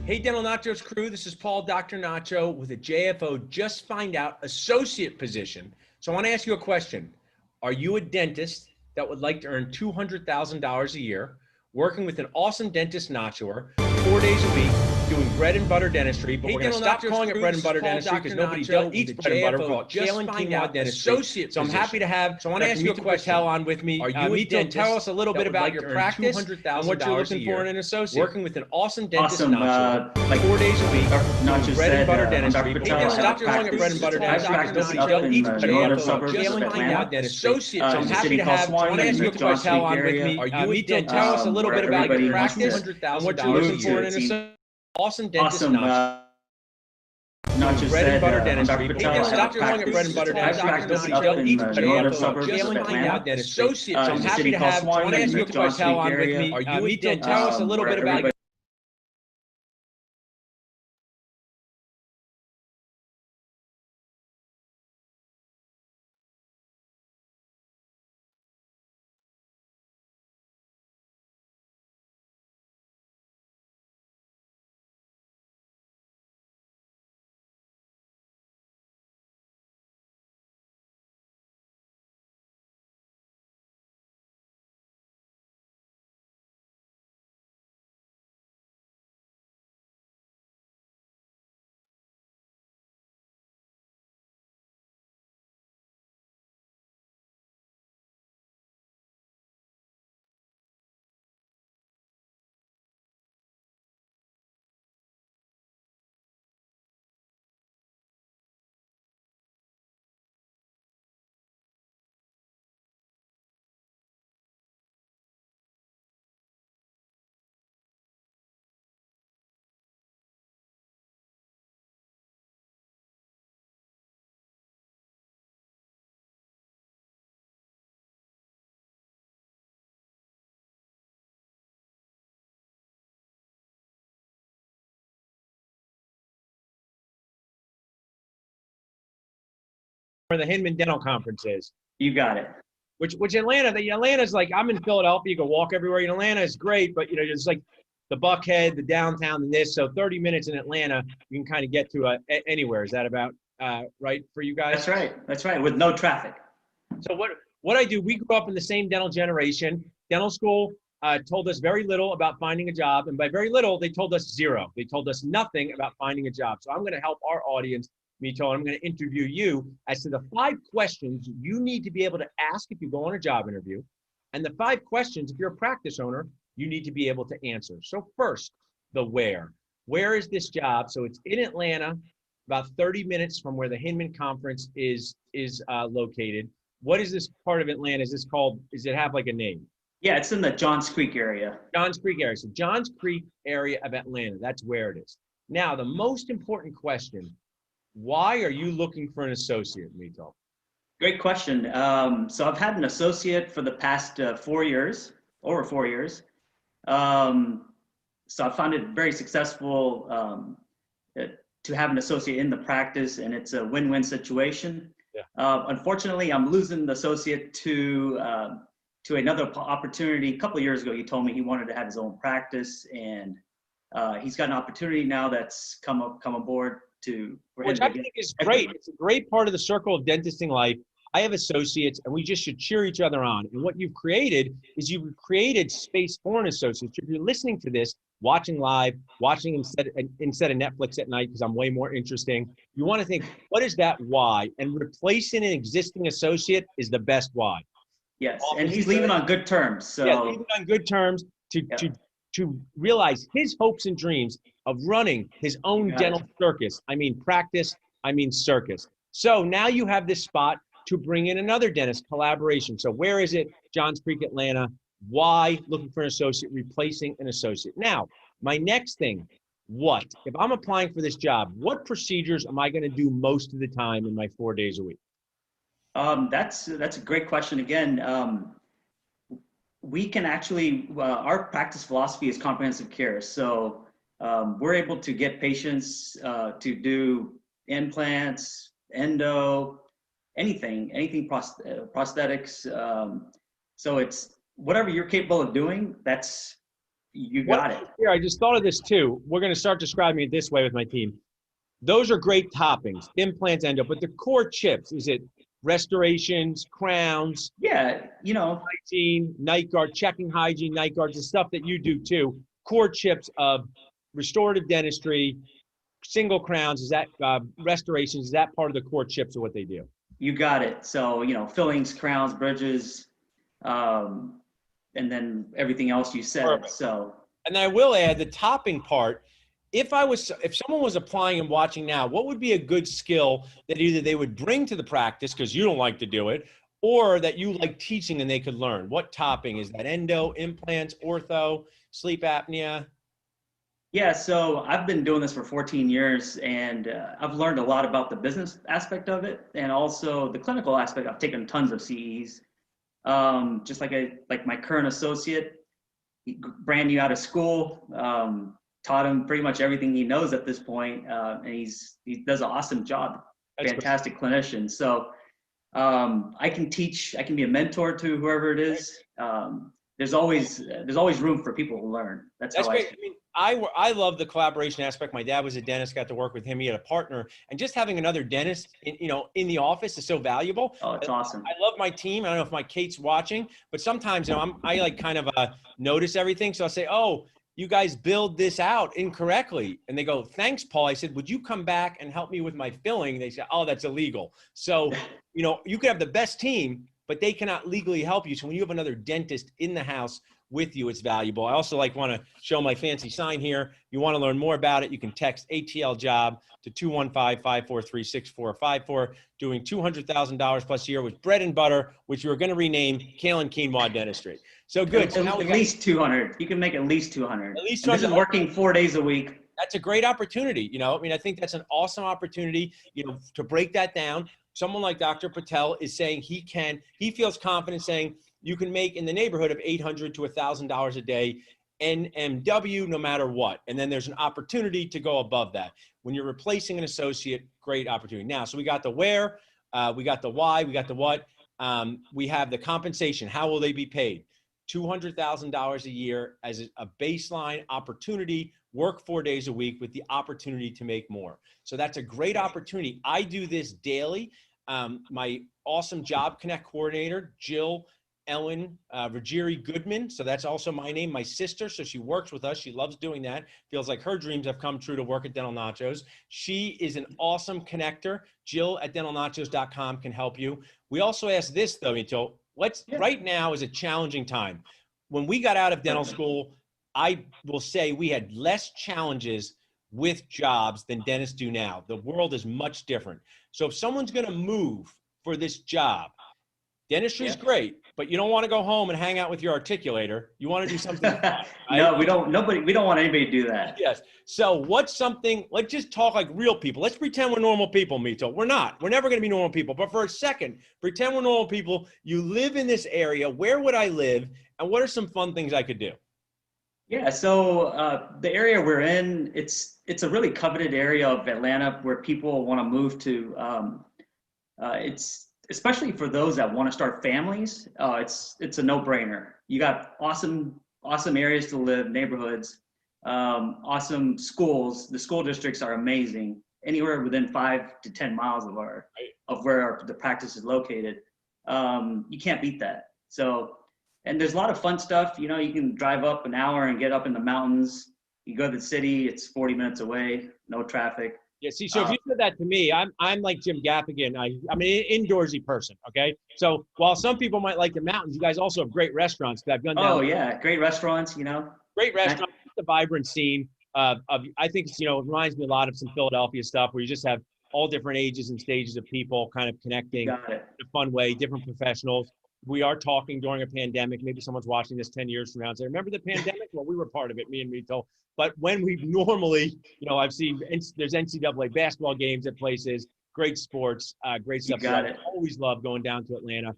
Hey, Dental Nachos crew, this is Paul, Dr. Nacho with a JFO Just Find Out associate position. So I want to ask you a question. Are you a dentist that would like to earn $200,000 a year, working with an awesome dentist nachoer 4 days a week, doing bread and butter dentistry, but we're going to stop calling it bread and butter dentistry because nobody eats bread and butter. We're called kale and quinoa dentistry. So I'm happy to have, so I want to ask you a question. On with me. Are you a dentist? Tell us a little bit about your practice and what you're looking for in an associate. Working with an awesome dentist nachoer, like 4 days a week, doing bread and butter dentistry. Stop calling it bread and butter dentistry because nobody eats bread and butter. Kale and quinoa dentistry. So I'm happy to have, so I want to ask you a question. On with me. Are you a dentist? Tell us a little bit about your practice and what you're looking for in an associate. Awesome dentist nacho. Bread and butter dentistry. Stop calling it bread and butter dentistry. Nobody eats bread and butter. Kale and quinoa dentistry. So I'm happy to have, so I want to ask you a question. On with me. Are you a dentist? Tell us a little bit about your where the Hinman Dental Conference is. You got it. Which Atlanta's like, I'm in Philadelphia, you can walk everywhere. Atlanta is great, but it's like the Buckhead, the downtown, and this. So 30 minutes in Atlanta, you can kind of get to anywhere. Is that about right for you guys? That's right. That's right. With no traffic. So what I do, we grew up in the same dental generation. Dental school told us very little about finding a job. And by very little, they told us zero. They told us nothing about finding a job. So I'm going to help our audience. Mito, I'm going to interview you as to the 5 questions you need to be able to ask if you go on a job interview, and the 5 questions, if you're a practice owner, you need to be able to answer. So first, the where. Where is this job? So it's in Atlanta, about 30 minutes from where the Hinman Conference is located. What is this part of Atlanta? Is this called, does it have like a name? Yeah, it's in the Johns Creek area. Johns Creek area. So Johns Creek area of Atlanta, that's where it is. Now, the most important question, why are you looking for an associate, Mito? Great question. So I've had an associate for the past 4 years, over 4 years. So I found it very successful to have an associate in the practice, and it's a win-win situation. Yeah. Unfortunately, I'm losing the associate to another opportunity. A couple of years ago, he told me he wanted to have his own practice, and he's got an opportunity now that's come aboard. Which I think is great. It's a great part of the circle of dentisting life. I have associates, and we just should cheer each other on. And what you've created is you've created space for an associate. So if you're listening to this, watching live, watching instead of Netflix at night, because I'm way more interesting, you want to think, what is that why? And replacing an existing associate is the best why. Yes, and he's leaving on good terms. So yeah, leaving on good terms to realize his hopes and dreams of running his own dental circus. I mean practice, I mean circus. So now you have this spot to bring in another dentist collaboration. So where is it? Johns Creek, Atlanta. Why? Looking for an associate, replacing an associate. Now, my next thing, what? If I'm applying for this job, what procedures am I going to do most of the time in my 4 days a week? That's a great question. Again, we can actually, our practice philosophy is comprehensive care. So we're able to get patients to do implants, endo, anything prosthetics. So it's whatever you're capable of doing, that's You got it. Here, I just thought of this too. We're going to start describing it this way with my team. Those are great toppings, implants, endo, but the core chips, is it restorations, crowns, Yeah, you know, hygiene, night guard, checking hygiene, night guards, the stuff that you do too. Core chips of restorative dentistry, single crowns, is that restorations, is that part of the core chips of what they do? you got it. So, you know, fillings, crowns, bridges, and then everything else you said. Perfect. So, And I will add the topping part. If someone was applying and watching now, what would be a good skill that either they would bring to the practice because you don't like to do it, or that you like teaching and they could learn? What topping is that? Endo, implants, ortho, sleep apnea? yeah, so I've been doing this for 14 years, and I've learned a lot about the business aspect of it and also the clinical aspect. I've taken tons of CEs. Just like my current associate, brand new out of school, taught him pretty much everything he knows at this point, and he does an awesome job. That's Fantastic clinician. So I can teach, I can be a mentor to whoever it is. There's always room for people to learn. That's how great. I love the collaboration aspect. My dad was a dentist, got to work with him. He had a partner, and just having another dentist, in the office is so valuable. Oh, it's awesome. I love my team. I don't know if my Kate's watching, but sometimes, I like kind of notice everything. So I'll say, "Oh, you guys build this out incorrectly," and they go, "Thanks, Paul." I said, "Would you come back and help me with my filling?" They said, "Oh, that's illegal." So, you could have the best team, but they cannot legally help you. So when you have another dentist in the house with you, it's valuable. I also want to show my fancy sign here. You want to learn more about it, you can text ATL job to 215-543-6454, doing $200,000 plus a year with bread and butter, which we're going to rename Kale and Quinoa Dentistry. So good. So at least 200. You can make at least 200. At least 200. This is working 4 days a week. That's a great opportunity. I think that's an awesome opportunity, to break that down. Someone like Dr. Patel is saying he feels confident saying you can make in the neighborhood of $800 to $1,000 a day NMW no matter what. And then there's an opportunity to go above that. When you're replacing an associate, great opportunity. Now, so we got the where, we got the why, we got the what. We have the compensation. How will they be paid? $200,000 a year as a baseline opportunity, work 4 days a week with the opportunity to make more. So that's a great opportunity. I do this daily. My awesome Job Connect coordinator, Jill Ellen Ruggieri Goodman. So that's also my name, my sister. So she works with us. She loves doing that. Feels like her dreams have come true to work at Dental Nachos. She is an awesome connector. Jill at dentalnachos.com can help you. We also ask this though, Mito. Right now is a challenging time. When we got out of dental school, I will say we had less challenges with jobs than dentists do now. The world is much different. So if someone's going to move for this job, dentistry is great, but you don't want to go home and hang out with your articulator. You want to do something fun, right? No, we don't want anybody to do that. Yes. So let's just talk like real people. Let's pretend we're normal people, Mito. We're not. We're never going to be normal people. But for a second, pretend we're normal people. You live in this area. Where would I live? And what are some fun things I could do? Yeah, so the area we're in, it's a really coveted area of Atlanta where people want to move to. It's especially for those that want to start families. It's a no-brainer. You got awesome areas to live, neighborhoods, awesome schools. The school districts are amazing. Anywhere within 5 to 10 miles of where the practice is located, you can't beat that. So. And there's a lot of fun stuff. You can drive up an hour and get up in the mountains. You go to the city, it's 40 minutes away, no traffic. Yeah, see, so if you said that to me, I'm like Jim Gaffigan. I'm an indoorsy person, okay? So while some people might like the mountains, you guys also have great restaurants that I've gone down. Oh, yeah, great restaurants, Great restaurants, the vibrant scene I think it's, it reminds me a lot of some Philadelphia stuff where you just have all different ages and stages of people kind of connecting in a fun way, different professionals. We are talking during a pandemic. Maybe someone's watching this 10 years from now and say, remember the pandemic? Well, we were part of it, me and Mito. But when we normally, I've seen there's NCAA basketball games at places, great sports, great stuff. You got it. I always love going down to Atlanta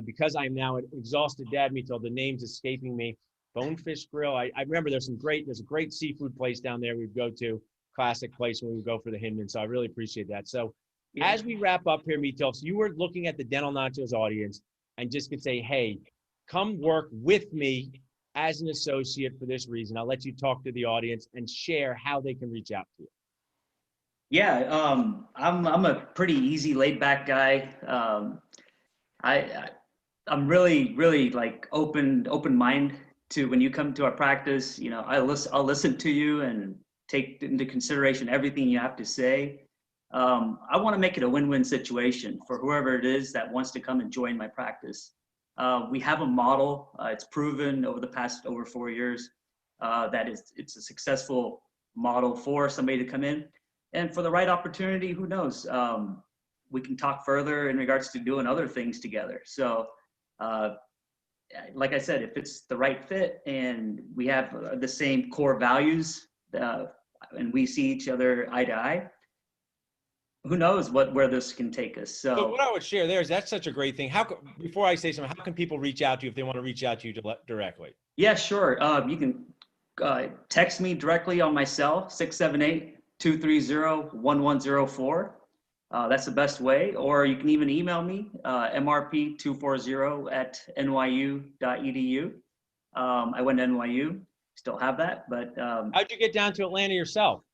because I'm now an exhausted dad, Mito. The name's escaping me. Bonefish Grill. I remember there's a great seafood place down there we'd go to, classic place when we would go for the Hinman. So I really appreciate that. So as we wrap up here, Mito, so you were looking at the Dental Nachos audience and just could say, hey, come work with me as an associate for this reason. I'll let you talk to the audience and share how they can reach out to you. Yeah, I'm a pretty easy, laid back guy. I'm really like open mind to when you come to our practice. You know, I'll listen to you and take into consideration everything you have to say. I want to make it a win-win situation for whoever it is that wants to come and join my practice. We have a model. It's proven over the past over 4 years that it's a successful model for somebody to come in. And for the right opportunity, who knows? We can talk further in regards to doing other things together. So, like I said, if it's the right fit and we have the same core values and we see each other eye to eye, who knows where this can take us. So what I would share there is that's such a great thing. Before I say something, how can people reach out to you if they want to reach out to you directly? Yeah, sure. You can text me directly on my cell, 678-230-1104. That's the best way. Or you can even email me, mrp240@nyu.edu. I went to NYU, still have that. But how'd you get down to Atlanta yourself?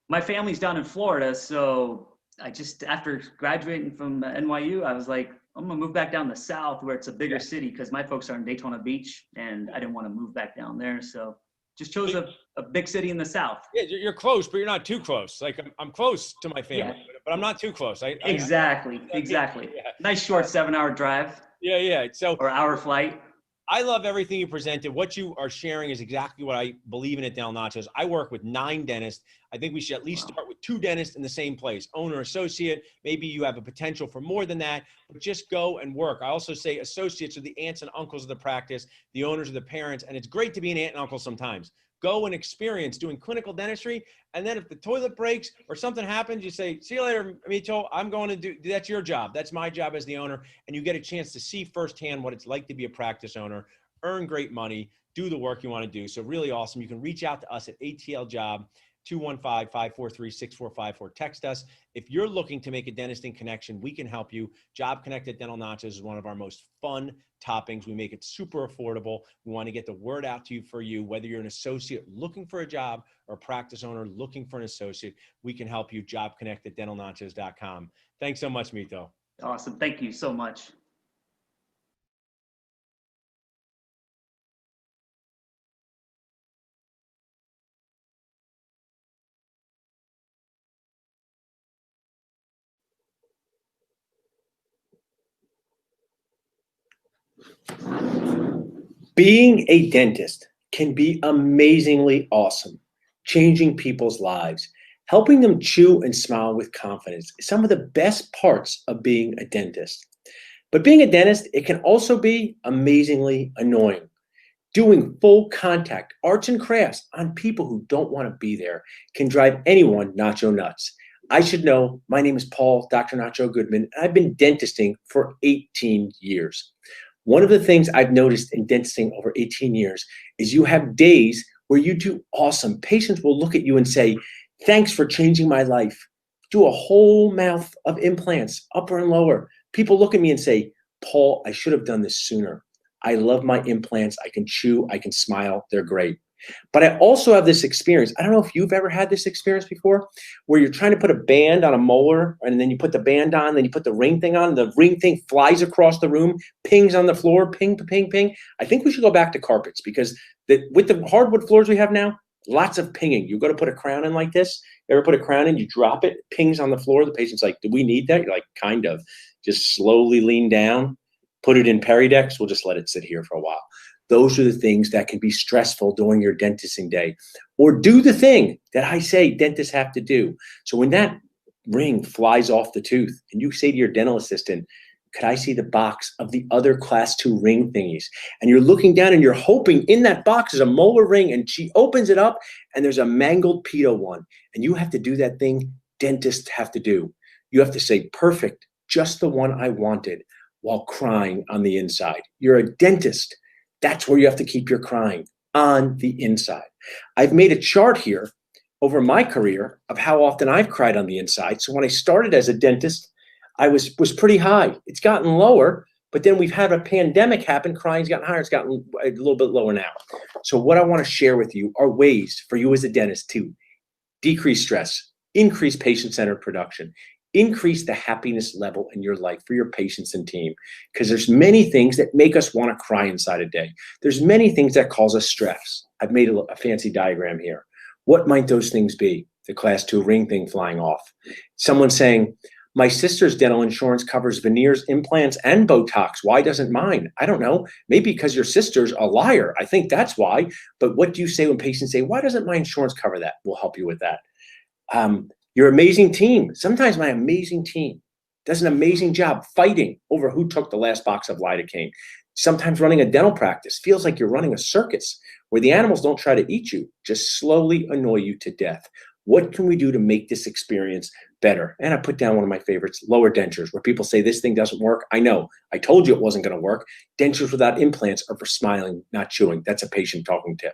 My family's down in Florida, so I just, after graduating from NYU, I was like, I'm gonna move back down the South where it's a bigger city, because my folks are in Daytona Beach and I didn't want to move back down there. So just chose a big city in the South. Yeah, you're close, but you're not too close. Like I'm close to my family, but I'm not too close. Exactly. Yeah. Nice short 7-hour drive. Yeah. So or hour flight. I love everything you presented. What you are sharing is exactly what I believe in at Dental Nachos. I work with 9 dentists. I think we should at least start with 2 dentists in the same place, owner, associate. Maybe you have a potential for more than that, but just go and work. I also say associates are the aunts and uncles of the practice, the owners are the parents, and it's great to be an aunt and uncle sometimes. Go and experience doing clinical dentistry. And then if the toilet breaks or something happens, you say, see you later, Mito, I'm going to do, that's your job. That's my job as the owner. And you get a chance to see firsthand what it's like to be a practice owner, earn great money, do the work you want to do. So really awesome. You can reach out to us at ATL Job, 215-543-6454. Text us. If you're looking to make a dentisting connection, we can help you. Job Connected Dental Nachos is one of our most fun toppings. We make it super affordable. We want to get the word out to you for you, whether you're an associate looking for a job or a practice owner looking for an associate, we can help you. JobConnectedDentalNachos.com. Thanks so much, Mito. Awesome. Thank you so much. Being a dentist can be amazingly awesome. Changing people's lives, helping them chew and smile with confidence is some of the best parts of being a dentist. But being a dentist, it can also be amazingly annoying. Doing full contact arts and crafts on people who don't want to be there can drive anyone nacho nuts. I should know, my name is Paul, Dr. Nacho Goodman, and I've been dentisting for 18 years. One of the things I've noticed in dentisting over 18 years is you have days where you do awesome. Patients will look at you and say, thanks for changing my life. Do a whole mouth of implants, upper and lower. People look at me and say, Paul, I should have done this sooner. I love my implants. I can chew, I can smile, they're great. But I also have this experience. I don't know if you've ever had this experience before, where you're trying to put a band on a molar, and then you put the band on, then you put the ring thing on, the ring thing flies across the room, pings on the floor, ping, ping, ping. I think we should go back to carpets, because with the hardwood floors we have now, lots of pinging. You go to put a crown in like this, you ever put a crown in, you drop it, pings on the floor. The patient's like, do we need that? You're like, kind of. Just slowly lean down, put it in Peridex. We'll just let it sit here for a while. Those are the things that can be stressful during your dentisting day. Or do the thing that I say dentists have to do. So when that ring flies off the tooth and you say to your dental assistant, could I see the box of the other class 2 ring thingies? And you're looking down and you're hoping in that box is a molar ring, and she opens it up and there's a mangled pedo one. And you have to do that thing dentists have to do. You have to say, perfect, just the one I wanted, while crying on the inside. You're a dentist. That's where you have to keep your crying, on the inside. I've made a chart here over my career of how often I've cried on the inside. So when I started as a dentist, I was pretty high. It's gotten lower, But then we've had a pandemic happen, crying's gotten higher, it's gotten a little bit lower now. So what I want to share with you are ways for you as a dentist to decrease stress, increase patient-centered production, increase the happiness level in your life for your patients and team. Because there's many things that make us want to cry inside a day. There's many things that cause us stress. I've made a fancy diagram here. What might those things be? The class 2 ring thing flying off. Someone saying, my sister's dental insurance covers veneers, implants, and Botox. Why doesn't mine? I don't know. Maybe because your sister's a liar. I think that's why. But what do you say when patients say, why doesn't my insurance cover that? We'll help you with that. Your amazing team. Sometimes my amazing team does an amazing job fighting over who took the last box of lidocaine. Sometimes running a dental practice feels like you're running a circus where the animals don't try to eat you, just slowly annoy you to death. What can we do to make this experience better? And I put down one of my favorites, lower dentures, where people say this thing doesn't work. I know, I told you it wasn't going to work. Dentures without implants are for smiling, not chewing. That's a patient talking tip.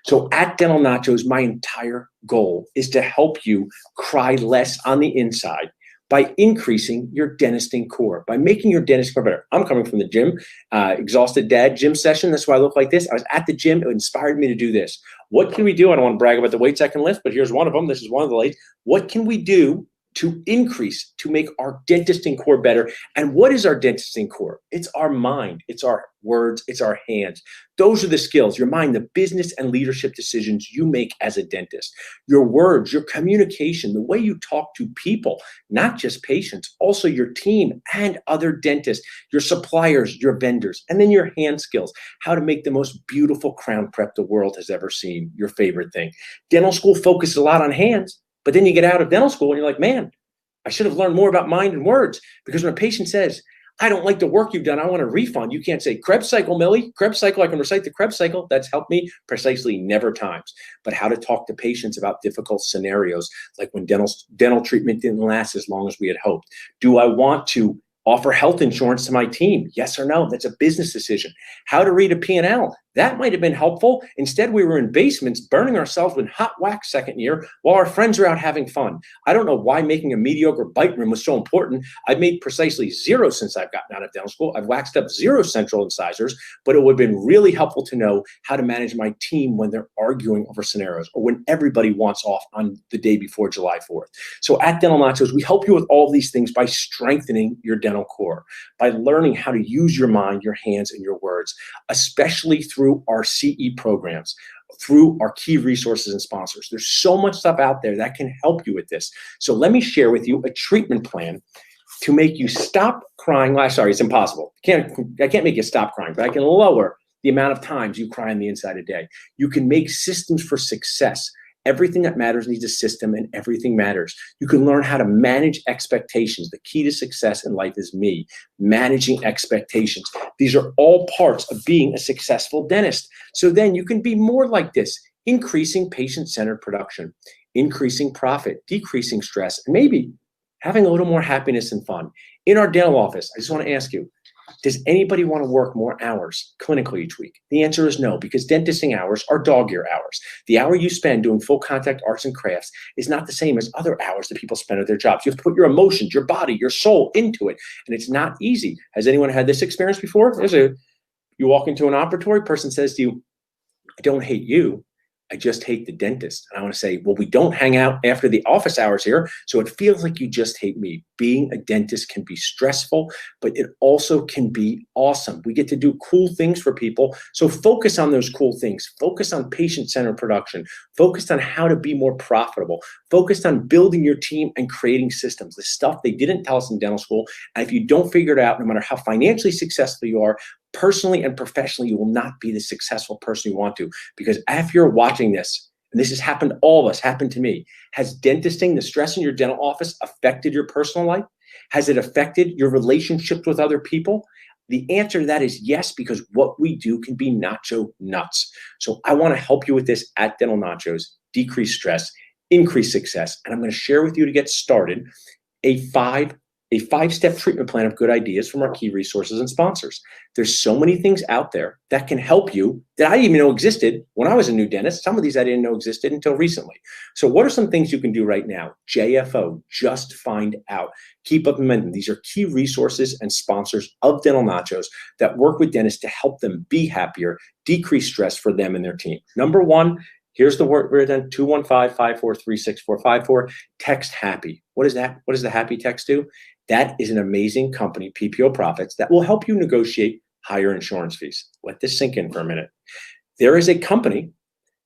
So at Dental Nachos, my entire goal is to help you cry less on the inside by increasing your dentisting core, by making your dentist core better. I'm coming from the gym, exhausted dad gym session. That's why I look like this. I was at the gym. It inspired me to do this. What can we do? I don't want to brag about the weights I can lift, but here's one of them. This is one of the weights. What can we do to increase, to make our dentisting core better? And what is our dentisting core? It's our mind, it's our words, it's our hands. Those are the skills, your mind, the business and leadership decisions you make as a dentist. Your words, your communication, the way you talk to people, not just patients, also your team and other dentists, your suppliers, your vendors, and then your hand skills, how to make the most beautiful crown prep the world has ever seen, your favorite thing. Dental school focuses a lot on hands, but then you get out of dental school and you're like, man, I should have learned more about mind and words. Because when a patient says, I don't like the work you've done, I want a refund, you can't say, Krebs cycle, Millie, Krebs cycle, I can recite the Krebs cycle. That's helped me precisely never times. But how to talk to patients about difficult scenarios, like when dental treatment didn't last as long as we had hoped. Do I want to offer health insurance to my team? Yes or no? That's a business decision. How to read a P&L. That might have been helpful. Instead, we were in basements burning ourselves with hot wax second year while our friends were out having fun. I don't know why making a mediocre bite room was so important. I've made precisely 0 since I've gotten out of dental school. I've waxed up 0 central incisors, but it would have been really helpful to know how to manage my team when they're arguing over scenarios or when everybody wants off on the day before July 4th. So at Dental Nachos, we help you with all these things by strengthening your dental core, by learning how to use your mind, your hands, and your words, especially through our CE programs, through our key resources and sponsors. There's so much stuff out there that can help you with this. So let me share with you a treatment plan to make you stop crying. Sorry, it's impossible. I can't make you stop crying, but I can lower the amount of times you cry on the inside a day. You can make systems for success. Everything that matters needs a system, and everything matters. You can learn how to manage expectations. The key to success in life is managing expectations. These are all parts of being a successful dentist. So then you can be more like this, increasing patient-centered production, increasing profit, decreasing stress, and maybe having a little more happiness and fun. In our dental office, I just want to ask you, does anybody want to work more hours clinically each week? The answer is no, because dentisting hours are dog-ear hours. The hour you spend doing full contact arts and crafts is not the same as other hours that people spend at their jobs. You have to put your emotions, your body, your soul into it, and it's not easy. Has anyone had this experience before? You walk into an operatory, person says to you, I don't hate you, I just hate the dentist. And I want to say, well, we don't hang out after the office hours here, so it feels like you just hate me. Being a dentist can be stressful, but it also can be awesome. We get to do cool things for people, so focus on those cool things. Focus on patient-centered production. Focus on how to be more profitable. Focus on building your team and creating systems, the stuff they didn't tell us in dental school. And if you don't figure it out, no matter how financially successful you are, personally and professionally, you will not be the successful person you want to. Because if you're watching this, and this has happened to all of us, happened to me, has dentisting, the stress in your dental office, affected your personal life? Has it affected your relationships with other people? The answer to that is yes, because what we do can be nacho nuts. So I want to help you with this at Dental Nachos, decrease stress, increase success. And I'm going to share with you, to get started, a a 5-step treatment plan of good ideas from our key resources and sponsors. There's so many things out there that can help you that I didn't even know existed when I was a new dentist. Some of these I didn't know existed until recently. So what are some things you can do right now? JFO, just find out. Keep up momentum. These are key resources and sponsors of Dental Nachos that work with dentists to help them be happier, decrease stress for them and their team. Number one, here's the word we're done, 215-543-6454. Text happy. What is that? What does the happy text do? That is an amazing company, PPO Profits, that will help you negotiate higher insurance fees. Let this sink in for a minute. There is a company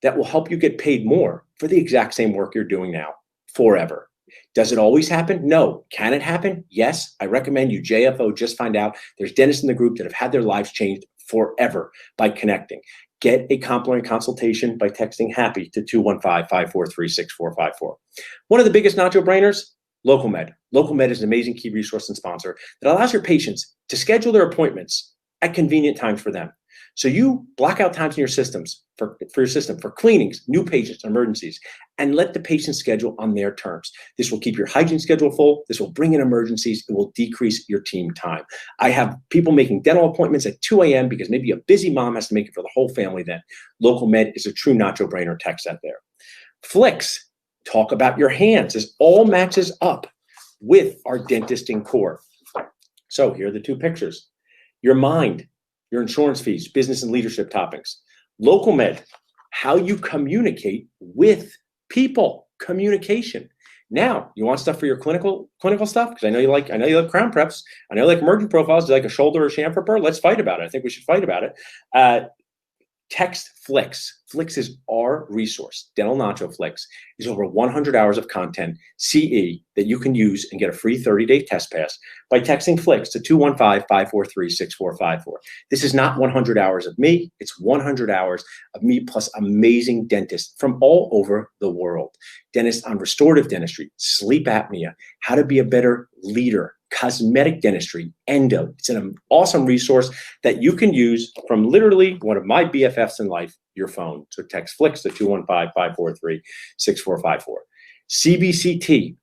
that will help you get paid more for the exact same work you're doing now forever. Does it always happen? No. Can it happen? Yes. I recommend you JFO, just find out. There's dentists in the group that have had their lives changed forever by connecting. Get a complimentary consultation by texting HAPPY to 215-543-6454. One of the biggest nacho brainers, LocalMed. LocalMed is an amazing key resource and sponsor that allows your patients to schedule their appointments at convenient times for them. So you block out times in your systems for your system for cleanings, new patients, emergencies, and let the patient schedule on their terms. This will keep your hygiene schedule full. This will bring in emergencies. It will decrease your team time. I have people making dental appointments at 2 a.m. because maybe a busy mom has to make it for the whole family then. LocalMed is a true nacho brainer. Text that there. Flicks, talk about your hands. This all matches up with our dentist in core. So here are the two pictures. Your mind, your insurance fees, business and leadership topics. LocalMed, how you communicate with people, communication. Now, you want stuff for your clinical stuff? Because I know you like crown preps. I know you like emergent profiles. Do you like a shoulder or chamfer burr? Let's fight about it. I think we should fight about it. Text Flicks. Flicks is our resource. Dental Nacho Flicks is over 100 hours of content, CE, that you can use and get a free 30-day test pass by texting Flicks to 215-543-6454. This is not 100 hours of me. It's 100 hours of me plus amazing dentists from all over the world. Dentists on restorative dentistry, sleep apnea, how to be a better leader, cosmetic dentistry, endo. It's an awesome resource that you can use from literally one of my BFFs in life, your phone. So text Flicks to 215-543-6454. CBCT.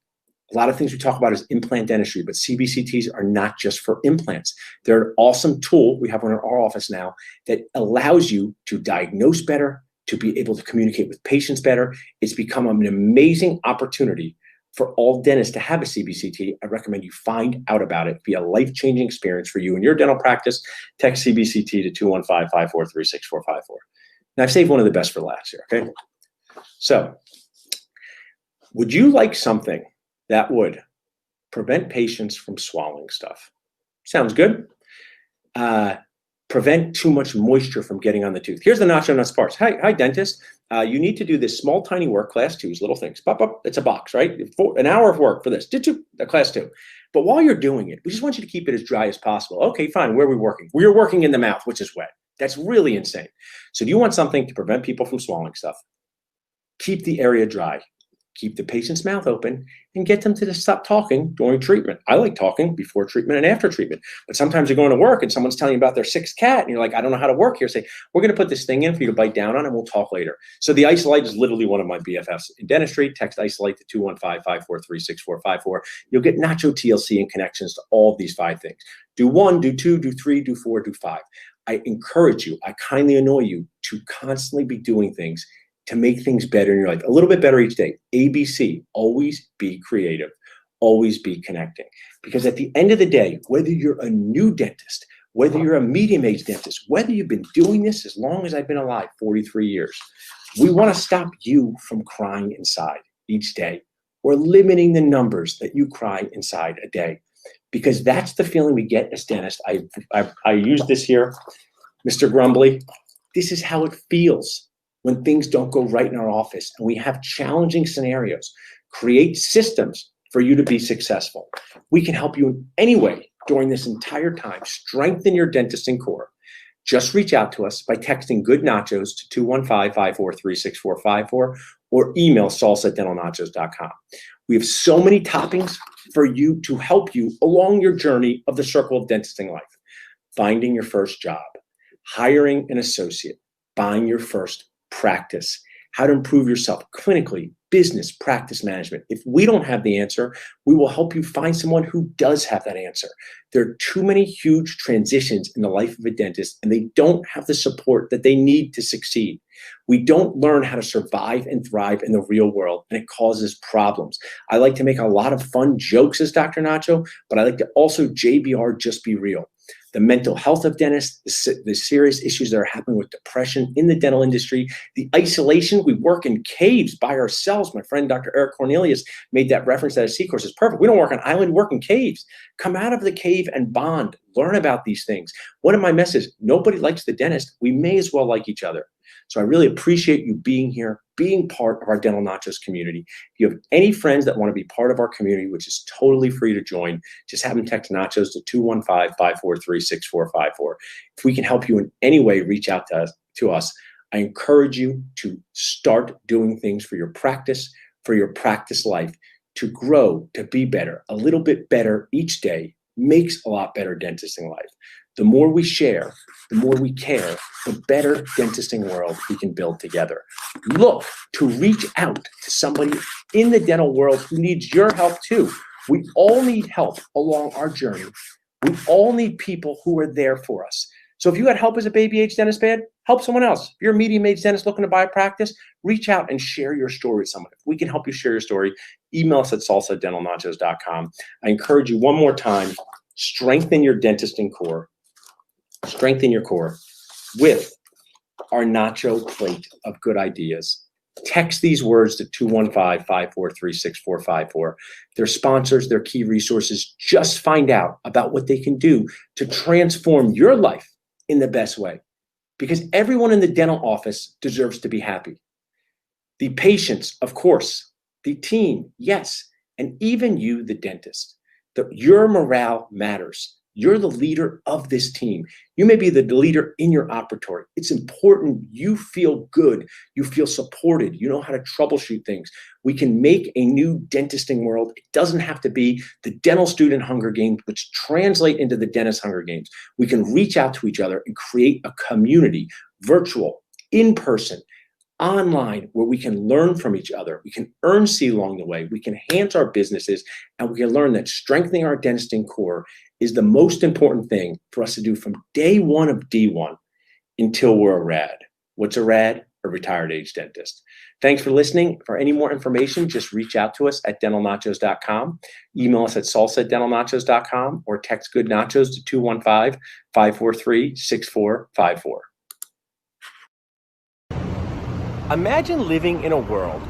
A lot of things we talk about is implant dentistry, but CBCTs are not just for implants. They're an awesome tool. We have one in our office now that allows you to diagnose better, to be able to communicate with patients better. It's become an amazing opportunity for all dentists to have a CBCT. I recommend you find out about it. Be a life-changing experience for you in your dental practice. Text CBCT to 215-543-6454. Now, I've saved one of the best for last here, okay? So, would you like something that would prevent patients from swallowing stuff? Sounds good. Prevent too much moisture from getting on the tooth. Here's the nacho nuts parts. Hi, dentist. You need to do this small, tiny work, class 2s, little things. Pop up. It's a box, right? An hour of work for this. Class 2. But while you're doing it, we just want you to keep it as dry as possible. Okay, fine. Where are we working? We're working in the mouth, which is wet. That's really insane. So do you want something to prevent people from swallowing stuff? Keep the area dry. Keep the patient's mouth open and get them to stop talking during treatment. I like talking before treatment and after treatment, but sometimes you're going to work and someone's telling you about their 6th cat and you're like, I don't know how to work here. Say, we're going to put this thing in for you to bite down on and we'll talk later. So the Isolite is literally one of my BFFs in dentistry. Text Isolite to 215-543-6454. You'll get nacho TLC and connections to all of these 5 things. Do 1, do 2, do 3, do 4, do 5. I encourage you, I kindly annoy you to constantly be doing things to make things better in your life, a little bit better each day. ABC, always be creative, always be connecting. Because at the end of the day, whether you're a new dentist, whether you're a medium-aged dentist, whether you've been doing this as long as I've been alive, 43 years, we want to stop you from crying inside each day. We're limiting the numbers that you cry inside a day. Because that's the feeling we get as dentists. I use this here, Mr. Grumbly. This is how it feels when things don't go right in our office and we have challenging scenarios. Create systems for you to be successful. We can help you in any way during this entire time. Strengthen your dentist core. Just reach out to us by texting Good Nachos to 215-543-6454 or email salsa@dentalnachos.com. We have so many toppings for you to help you along your journey of the circle of dentisting life. Finding your first job, hiring an associate, buying your first practice, how to improve yourself clinically, business, practice management. If we don't have the answer, we will help you find someone who does have that answer. There are too many huge transitions in the life of a dentist, and they don't have the support that they need to succeed. We don't learn how to survive and thrive in the real world, and it causes problems. I like to make a lot of fun jokes as Dr. Nacho, but I like to also JBR, just be real. The mental health of dentists, the serious issues that are happening with depression in the dental industry, the isolation. We work in caves by ourselves. My friend, Dr. Eric Cornelius, made that reference that a C course is perfect. We don't work on island, we work in caves. Come out of the cave and bond. Learn about these things. One of my messages, nobody likes the dentist. We may as well like each other. So I really appreciate you being here, being part of our Dental Nachos community. If you have any friends that want to be part of our community, which is totally free to join, just have them text Nachos to 215-543-6454. If we can help you in any way, reach out to us. I encourage you to start doing things for your practice life, to grow, to be better. A little bit better each day makes a lot better dentisting life. The more we share, the more we care, the better dentisting world we can build together. Look to reach out to somebody in the dental world who needs your help too. We all need help along our journey. We all need people who are there for us. So if you got help as a baby age dentist bed, help someone else. If you're a medium age dentist looking to buy a practice, reach out and share your story with someone. If we can help you share your story, email us at salsa@dentalnachos.com. I encourage you one more time, strengthen your dentisting core. Strengthen your core with our nacho plate of good ideas. Text these words to 215-543-6454. Their sponsors, their key resources. Just find out about what they can do to transform your life in the best way. Because everyone in the dental office deserves to be happy. The patients, of course. The team, yes. And even you, the dentist. Your morale matters. You're the leader of this team. You may be the leader in your operatory. It's important you feel good. You feel supported. You know how to troubleshoot things. We can make a new dentisting world. It doesn't have to be the dental student Hunger Games, which translate into the dentist Hunger Games. We can reach out to each other and create a community, virtual, in person, online, where we can learn from each other. We can earn C along the way. We can enhance our businesses, and we can learn that strengthening our dentisting core is the most important thing for us to do from day one of D1 until we're a RAD. What's a RAD? A retired age dentist. Thanks for listening. For any more information, just reach out to us at dentalnachos.com. Email us at salsa@dentalnachos.com or text good nachos to 215-543-6454. Imagine living in a world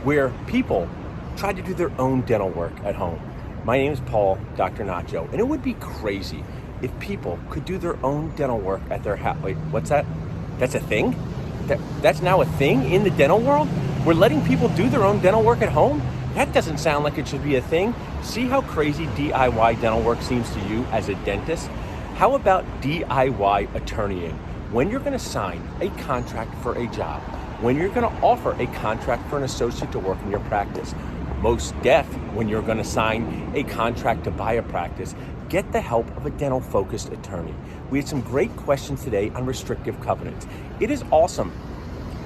where people try to do their own dental work at home. My name is Paul, Dr. Nacho, and it would be crazy if people could do their own dental work at their house. Wait, what's that? That's a thing? That's now a thing in the dental world? We're letting people do their own dental work at home? That doesn't sound like it should be a thing. See how crazy DIY dental work seems to you as a dentist? How about DIY attorneying? When you're going to sign a contract for a job, when you're going to offer a contract for an associate to work in your practice, most deaf when you're going to sign a contract to buy a practice, get the help of a dental-focused attorney. We had some great questions today on restrictive covenants. It is awesome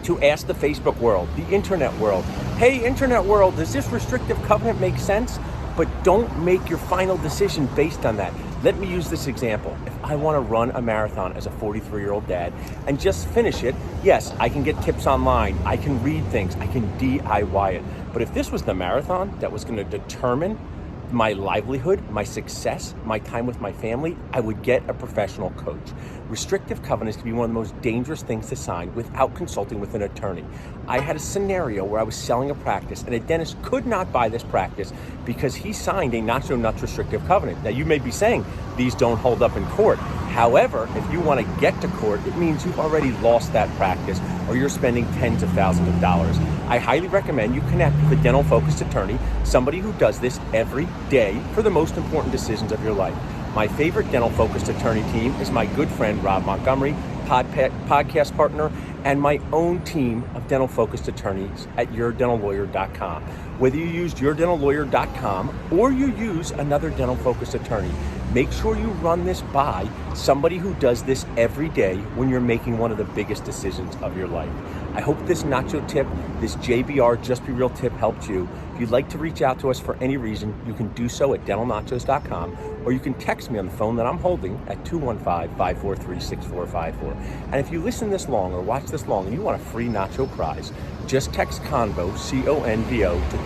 to ask the Facebook world, the internet world, hey, internet world, does this restrictive covenant make sense? But don't make your final decision based on that. Let me use this example. If I want to run a marathon as a 43-year-old dad and just finish it, yes, I can get tips online. I can read things. I can DIY it. But if this was the marathon that was going to determine my livelihood, my success, my time with my family, I would get a professional coach. Restrictive covenants can be one of the most dangerous things to sign without consulting with an attorney. I had a scenario where I was selling a practice and a dentist could not buy this practice because he signed a not so nuts restrictive covenant. Now you may be saying these don't hold up in court. However, if you want to get to court, it means you've already lost that practice or you're spending tens of thousands of dollars. I highly recommend you connect with a dental-focused attorney, somebody who does this every day for the most important decisions of your life. My favorite dental-focused attorney team is my good friend Rob Montgomery, podcast partner, and my own team of dental-focused attorneys at yourdentallawyer.com. Whether you use yourdentallawyer.com or you use another dental-focused attorney, make sure you run this by somebody who does this every day when you're making one of the biggest decisions of your life. I hope this nacho tip, this JBR Just Be Real tip helped you. If you'd like to reach out to us for any reason, you can do so at dentalnachos.com, or you can text me on the phone that I'm holding at 215-543-6454. And if you listen this long or watch this long and you want a free nacho prize, just text CONVO, C-O-N-V-O, to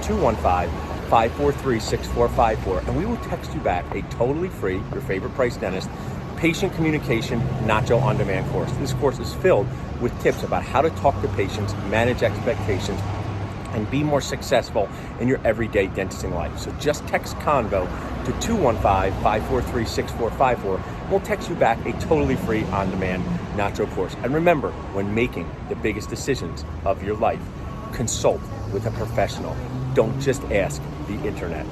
215-543-6454, and we will text you back a totally free, your favorite price dentist, patient communication nacho on-demand course. This course is filled with tips about how to talk to patients, manage expectations, and be more successful in your everyday dentisting life. So just text CONVO to 215-543-6454. We'll text you back a totally free on-demand nacho course. And remember, when making the biggest decisions of your life, consult with a professional. Don't just ask the internet.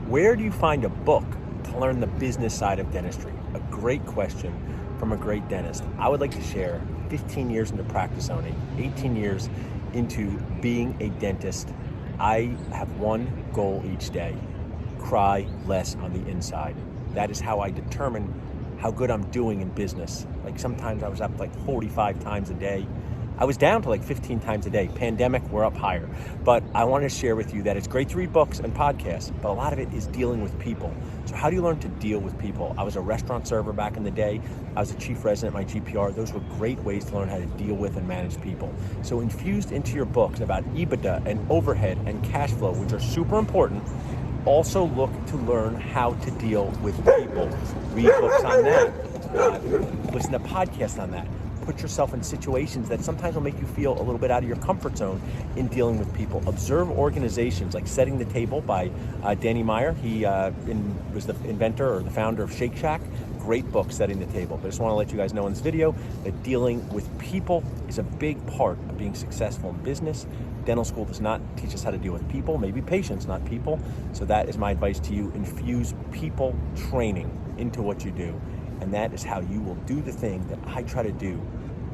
Where do you find a book to learn the business side of dentistry? A great question from a great dentist. I would like to share 15 years into practice owning, 18 years into being a dentist. I have one goal each day: cry less on the inside. That is how I determine how good I'm doing in business. Like sometimes I was up like 45 times a day. I was down to like 15 times a day. Pandemic, we're up higher. But I want to share with you that it's great to read books and podcasts, but a lot of it is dealing with people. So how do you learn to deal with people? I was a restaurant server back in the day. I was a chief resident at my GPR. Those were great ways to learn how to deal with and manage people. So infused into your books about EBITDA and overhead and cash flow, which are super important, also look to learn how to deal with people. Read books on that. Listen to podcasts on that. Put yourself in situations that sometimes will make you feel a little bit out of your comfort zone in dealing with people. Observe organizations like Setting the Table by Danny Meyer. He was the inventor or the founder of Shake Shack. Great book, Setting the Table. But I just want to let you guys know in this video that dealing with people is a big part of being successful in business. Dental school does not teach us how to deal with people, maybe patients, not people. So that is my advice to you. Infuse people training into what you do. And that is how you will do the thing that I try to do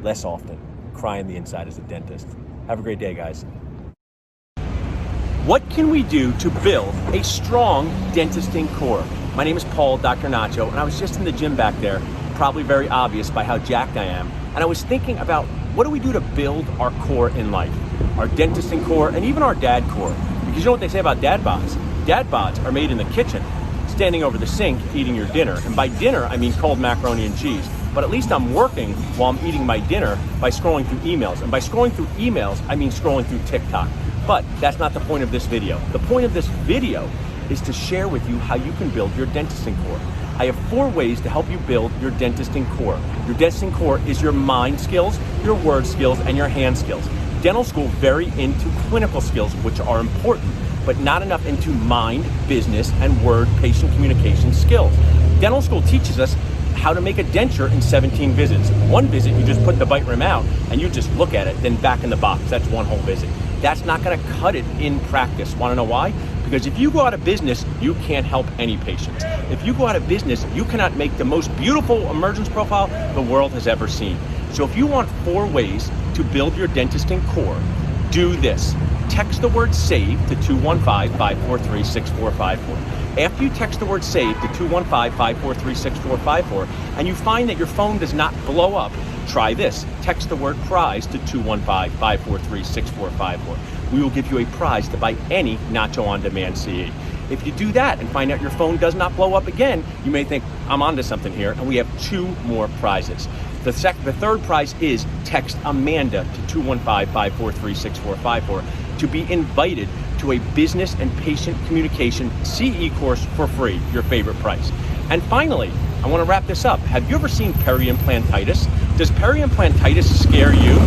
less often: cry on the inside as a dentist. Have a great day, guys. What can we do to build a strong dentisting core? My name is Paul, Dr. Nacho, and I was just in the gym back there, probably very obvious by how jacked I am. And I was thinking about, what do we do to build our core in life? Our dentisting core and even our dad core. Because you know what they say about dad bods? Dad bods are made in the kitchen, standing over the sink, eating your dinner. And by dinner, I mean cold macaroni and cheese. But at least I'm working while I'm eating my dinner by scrolling through emails. And by scrolling through emails, I mean scrolling through TikTok. But that's not the point of this video. The point of this video is to share with you how you can build your dentisting core. I have 4 ways to help you build your dentisting core. Your dentisting core is your mind skills, your word skills, and your hand skills. Dental school very into clinical skills, which are important, but not enough into mind, business, and word patient communication skills. Dental school teaches us how to make a denture in 17 visits. One visit, you just put the bite rim out and you just look at it, then back in the box. That's one whole visit. That's not gonna cut it in practice. Wanna know why? Because if you go out of business, you can't help any patients. If you go out of business, you cannot make the most beautiful emergence profile the world has ever seen. So if you want 4 ways to build your dentisting core, do this. Text the word SAVE to 215-543-6454. After you text the word SAVE to 215-543-6454 and you find that your phone does not blow up, try this. Text the word PRIZE to 215-543-6454. We will give you a prize to buy any Nacho On Demand CE. If you do that and find out your phone does not blow up again, you may think, I'm onto something here, and we have 2 more prizes. The third prize is text Amanda to 215-543-6454 to be invited to a business and patient communication CE course for free, your favorite price. And finally, I want to wrap this up. Have you ever seen peri-implantitis? Does peri-implantitis scare you?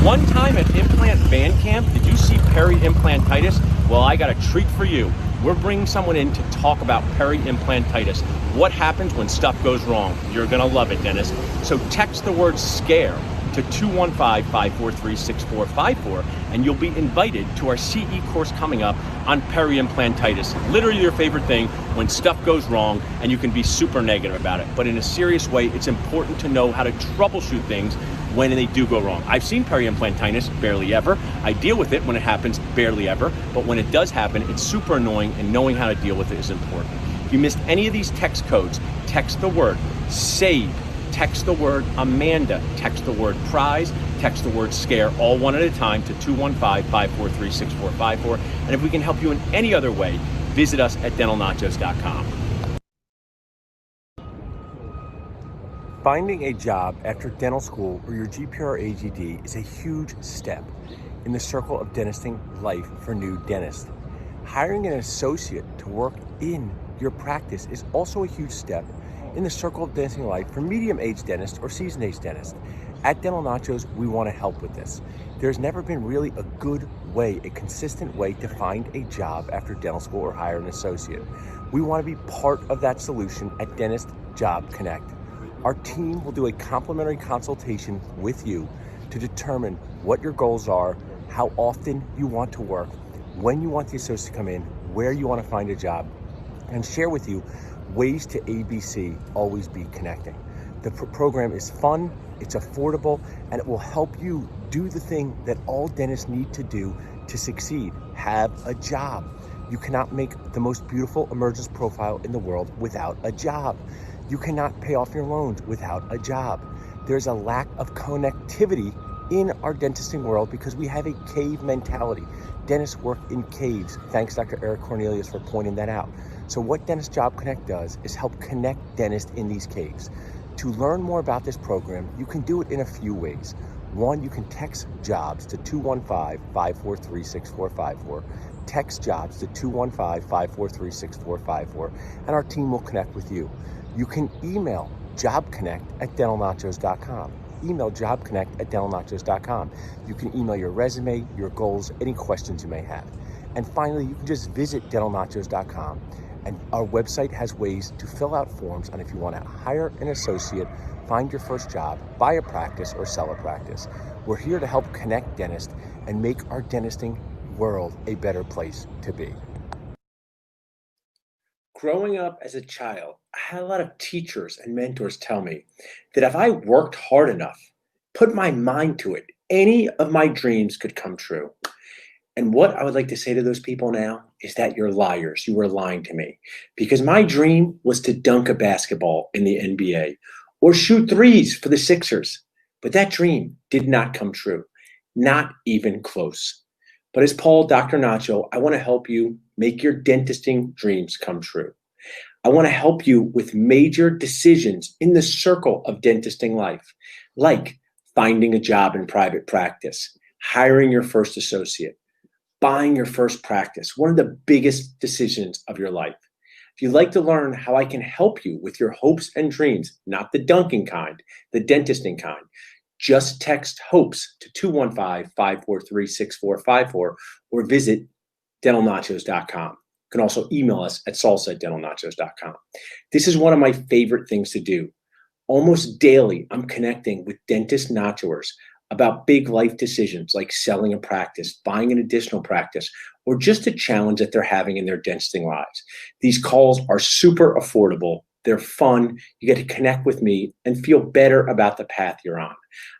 One time at Implant Band Camp, did you see peri-implantitis? Well, I got a treat for you. We're bringing someone in to talk about peri-implantitis. What happens when stuff goes wrong? You're gonna love it, Dennis. So text the word SCARE to 215-543-6454 and you'll be invited to our CE course coming up on peri-implantitis. Literally your favorite thing when stuff goes wrong and you can be super negative about it. But in a serious way, it's important to know how to troubleshoot things when they do go wrong. I've seen peri-implantitis barely ever. I deal with it when it happens barely ever, but when it does happen, it's super annoying, and knowing how to deal with it is important. If you missed any of these text codes, text the word SAVE text the word Amanda, text the word prize, text the word scare, all one at a time to 215-543-6454. And if we can help you in any other way, visit us at dentalnachos.com. Finding a job after dental school or your GPR or AGD is a huge step in the circle of dentisting life for new dentists. Hiring an associate to work in your practice is also a huge step in the circle of dentisting life for medium-aged dentists or seasoned-aged dentists. At Dental Nachos, we want to help with this. There's never been really a good way, a consistent way to find a job after dental school or hire an associate. We want to be part of that solution at Dentist Job Connect. Our team will do a complimentary consultation with you to determine what your goals are, how often you want to work, when you want the associate to come in, where you want to find a job, and share with you ways to ABC, always be connecting. The program is fun, it's affordable, and it will help you do the thing that all dentists need to do to succeed, have a job. You cannot make the most beautiful emergence profile in the world without a job. You cannot pay off your loans without a job. There's a lack of connectivity in our dentisting world because we have a cave mentality. Dentists work in caves. Thanks, Dr. Eric Cornelius, for pointing that out. So what Dentist Job Connect does is help connect dentists in these caves. To learn more about this program, you can do it in a few ways. One, you can text jobs to 215-543-6454. Text jobs to 215-543-6454, and our team will connect with you. You can email jobconnect@dentalnachos.com. Email jobconnect@dentalnachos.com. You can email your resume, your goals, any questions you may have. And finally, you can just visit dentalnachos.com. And our website has ways to fill out forms on if you want to hire an associate, find your first job, buy a practice, or sell a practice. We're here to help connect dentists and make our dentisting world a better place to be. Growing up as a child, I had a lot of teachers and mentors tell me that if I worked hard enough, put my mind to it, any of my dreams could come true. And what I would like to say to those people now is that you're liars. You were lying to me, because my dream was to dunk a basketball in the NBA or shoot threes for the Sixers. But that dream did not come true, not even close. But as Paul, Dr. Nacho, I want to help you make your dentisting dreams come true. I want to help you with major decisions in the circle of dentisting life, like finding a job in private practice, hiring your first associate, buying your first practice, one of the biggest decisions of your life. If you'd like to learn how I can help you with your hopes and dreams, not the dunking kind, the dentisting kind, just text HOPES to 215-543-6454 or visit dentalnachos.com. You can also email us at salsa@dentalnachos.com. This is one of my favorite things to do. Almost daily, I'm connecting with dentist nachoers about big life decisions like selling a practice, buying an additional practice, or just a challenge that they're having in their dentisting lives. These calls are super affordable. They're fun. You get to connect with me and feel better about the path you're on.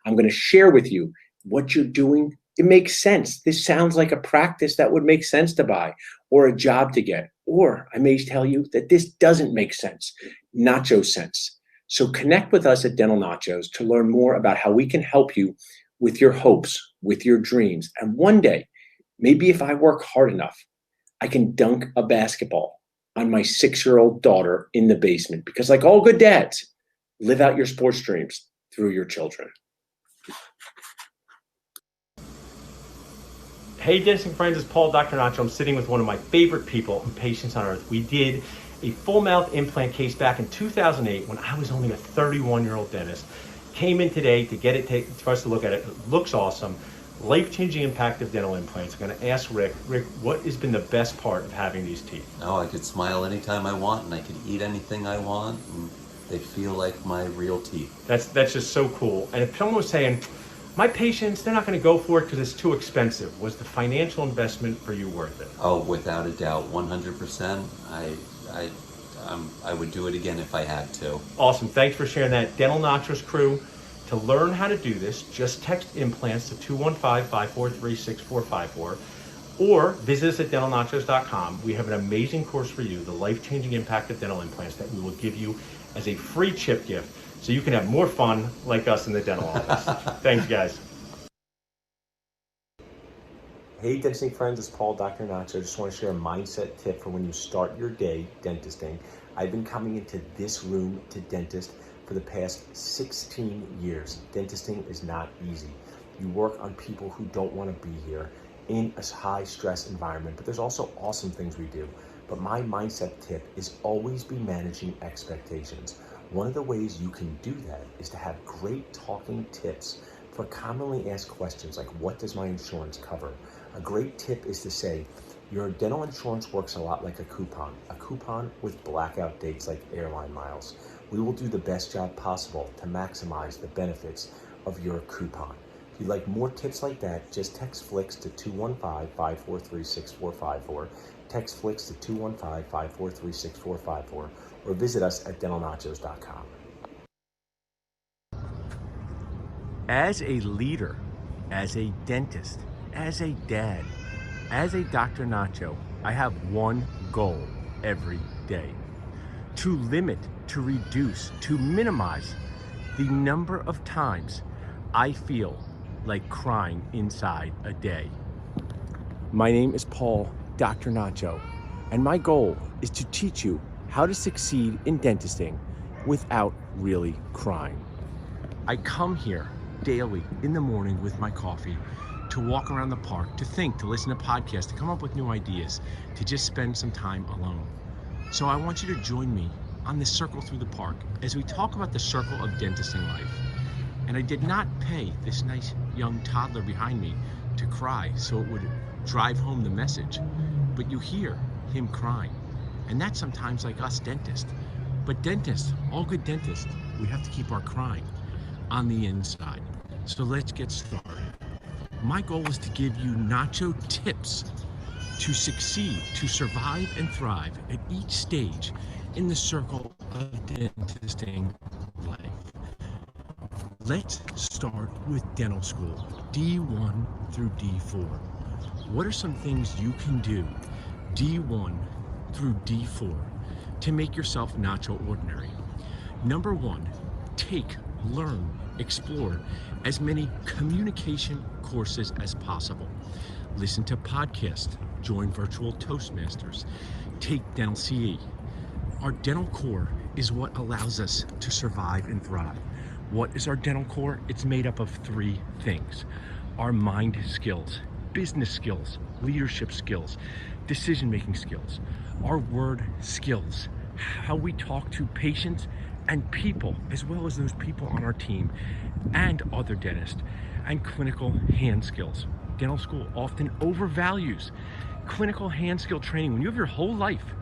I'm going to share with you what you're doing. It makes sense. This sounds like a practice that would make sense to buy or a job to get. Or I may tell you that this doesn't make sense, nacho sense. So connect with us at Dental Nachos to learn more about how we can help you with your hopes, with your dreams. And one day, maybe if I work hard enough, I can dunk a basketball on my 6-year-old daughter in the basement. Because like all good dads, live out your sports dreams through your children. Hey, dentisting friends, it's Paul, Dr. Nacho. I'm sitting with one of my favorite people and patients on earth. We did a full mouth implant case back in 2008 when I was only a 31-year-old dentist. Came in today to get it for us to look at it. It looks awesome. Life-changing impact of dental implants. I'm going to ask Rick, what has been the best part of having these teeth? Oh, I could smile anytime I want, and I could eat anything I want, and they feel like my real teeth. That's just so cool. And if someone was saying, my patients, they're not going to go for it because it's too expensive, was the financial investment for you worth it? Oh, without a doubt, 100%. I would do it again if I had to. Awesome. Thanks for sharing that. Dental Nachos crew, to learn how to do this, just text implants to 215-543-6454. Or visit us at dentalnachos.com. We have an amazing course for you, the life-changing impact of dental implants, that we will give you as a free chip gift so you can have more fun like us in the dental office. Thanks, guys. Hey, dentistry friends, it's Paul, Dr. Nacho. I just want to share a mindset tip for when you start your day dentisting. I've been coming into this room to dentist for the past 16 years. Dentisting is not easy. You work on people who don't want to be here in a high stress environment, but there's also awesome things we do. But my mindset tip is always be managing expectations. One of the ways you can do that is to have great talking tips for commonly asked questions like, what does my insurance cover? A great tip is to say, your dental insurance works a lot like a coupon with blackout dates like airline miles. We will do the best job possible to maximize the benefits of your coupon. If you'd like more tips like that, just text FLIX to 215-543-6454, text FLIX to 215-543-6454, or visit us at dentalnachos.com. As a leader, as a dentist, as a dad, as a Dr. Nacho, I have one goal every day: to limit, to reduce, to minimize the number of times I feel like crying inside a day. My name is Paul, Dr. Nacho, and my goal is to teach you how to succeed in dentisting without really crying. I come here daily in the morning with my coffee to walk around the park, to think, to listen to podcasts, to come up with new ideas, to just spend some time alone. So I want you to join me on this circle through the park as we talk about the circle of dentisting life. And I did not pay this nice young toddler behind me to cry so it would drive home the message, but you hear him crying. And that's sometimes like us dentists. But dentists, all good dentists, we have to keep our crying on the inside. So let's get started. My goal is to give you Nacho tips to succeed, to survive and thrive at each stage in the circle of dentisting life. Let's start with dental school, D1 through D4. What are some things you can do D1 through D4 to make yourself Nacho ordinary? Number one, take, learn, explore as many communication courses as possible. Listen to podcasts, join virtual Toastmasters, take dental CE. Our dental core is what allows us to survive and thrive. What is our dental core? It's made up of three things: our mind skills, business skills, leadership skills, decision-making skills, our word skills, how we talk to patients and people, as well as those people on our team and other dentists, and clinical hand skills. Dental school often overvalues clinical hand skill training. When you have your whole life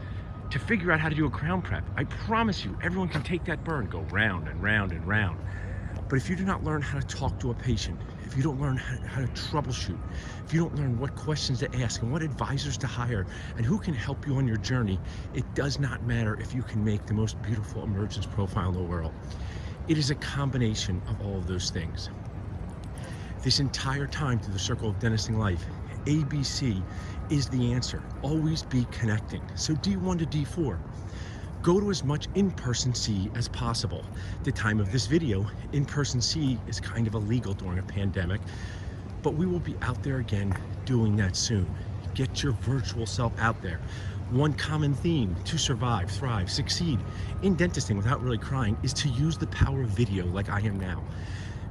to figure out how to do a crown prep, I promise you, everyone can take that burr and go round and round and round. But if you do not learn how to talk to a patient, if you don't learn how to troubleshoot, if you don't learn what questions to ask and what advisors to hire and who can help you on your journey, it does not matter if you can make the most beautiful emergence profile in the world. It is a combination of all of those things. This entire time through the circle of dentisting life, ABC is the answer. Always be connecting. So D1 to D4. Go to as much in-person CE as possible. At the time of this video, in-person CE is kind of illegal during a pandemic, but we will be out there again doing that soon. Get your virtual self out there. One common theme to survive, thrive, succeed in dentisting without really crying is to use the power of video like I am now.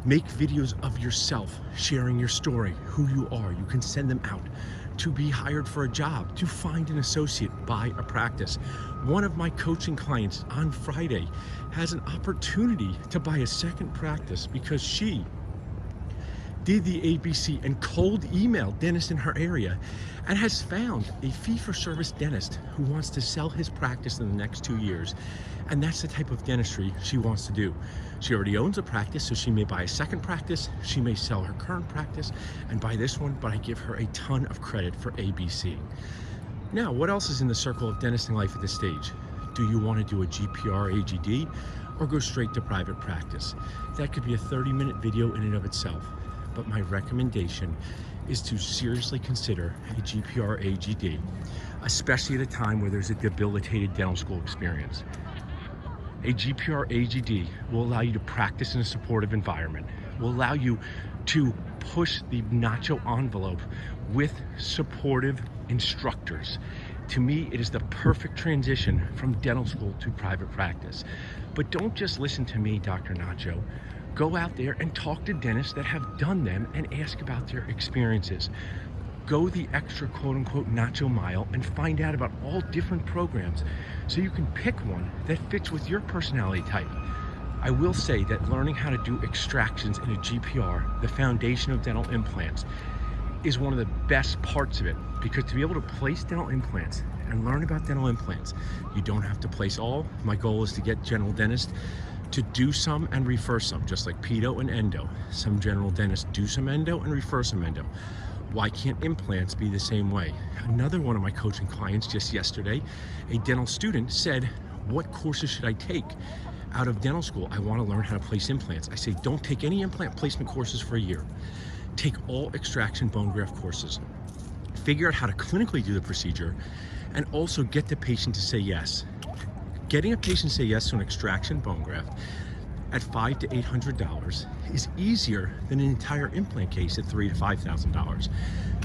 Make videos of yourself, sharing your story, who you are. You can send them out to be hired for a job, to find an associate, buy a practice. One of my coaching clients on Friday has an opportunity to buy a second practice because she did the ABC and cold emailed dentists in her area and has found a fee-for-service dentist who wants to sell his practice in the next 2 years. And that's the type of dentistry she wants to do. She already owns a practice, so she may buy a second practice, she may sell her current practice and buy this one, but I give her a ton of credit for ABC. Now, what else is in the circle of dentisting life at this stage? Do you want to do a GPR AGD or go straight to private practice? That could be a 30-minute video in and of itself. But my recommendation is to seriously consider a GPR AGD, especially at a time where there's a debilitated dental school experience. A GPR AGD will allow you to practice in a supportive environment, will allow you to push the nacho envelope with supportive instructors. To me, it is the perfect transition from dental school to private practice. But don't just listen to me, Dr. Nacho. Go out there and talk to dentists that have done them and ask about their experiences. Go the extra quote-unquote nacho mile and find out about all different programs so you can pick one that fits with your personality type. I will say that learning how to do extractions in a GPR, the foundation of dental implants, is one of the best parts of it, because to be able to place dental implants and learn about dental implants, you don't have to place all. My goal is to get general dentists to do some and refer some, just like pedo and endo. Some general dentists do some endo and refer some endo. Why can't implants be the same way? Another one of my coaching clients just yesterday, a dental student, said, what courses should I take out of dental school? I want to learn how to place implants. I say, don't take any implant placement courses for a year. Take all extraction bone graft courses. Figure out how to clinically do the procedure and also get the patient to say yes. Getting a patient to say yes to an extraction bone graft at $500 to $800 is easier than an entire implant case at $3,000 to $5,000.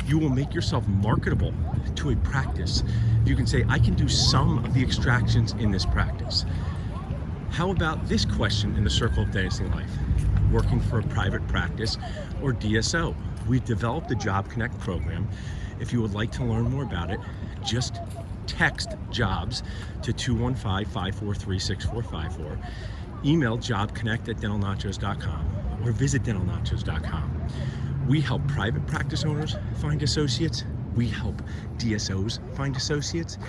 You will make yourself marketable to a practice. You can say, I can do some of the extractions in this practice. How about this question in the circle of dentistry life? Working for a private practice or DSO. We've developed the Job Connect program. If you would like to learn more about it, just text jobs to 215-543-6454. Email jobconnect@dentalnachos.com or visit dentalnachos.com. We help private practice owners find associates. We help DSOs find associates.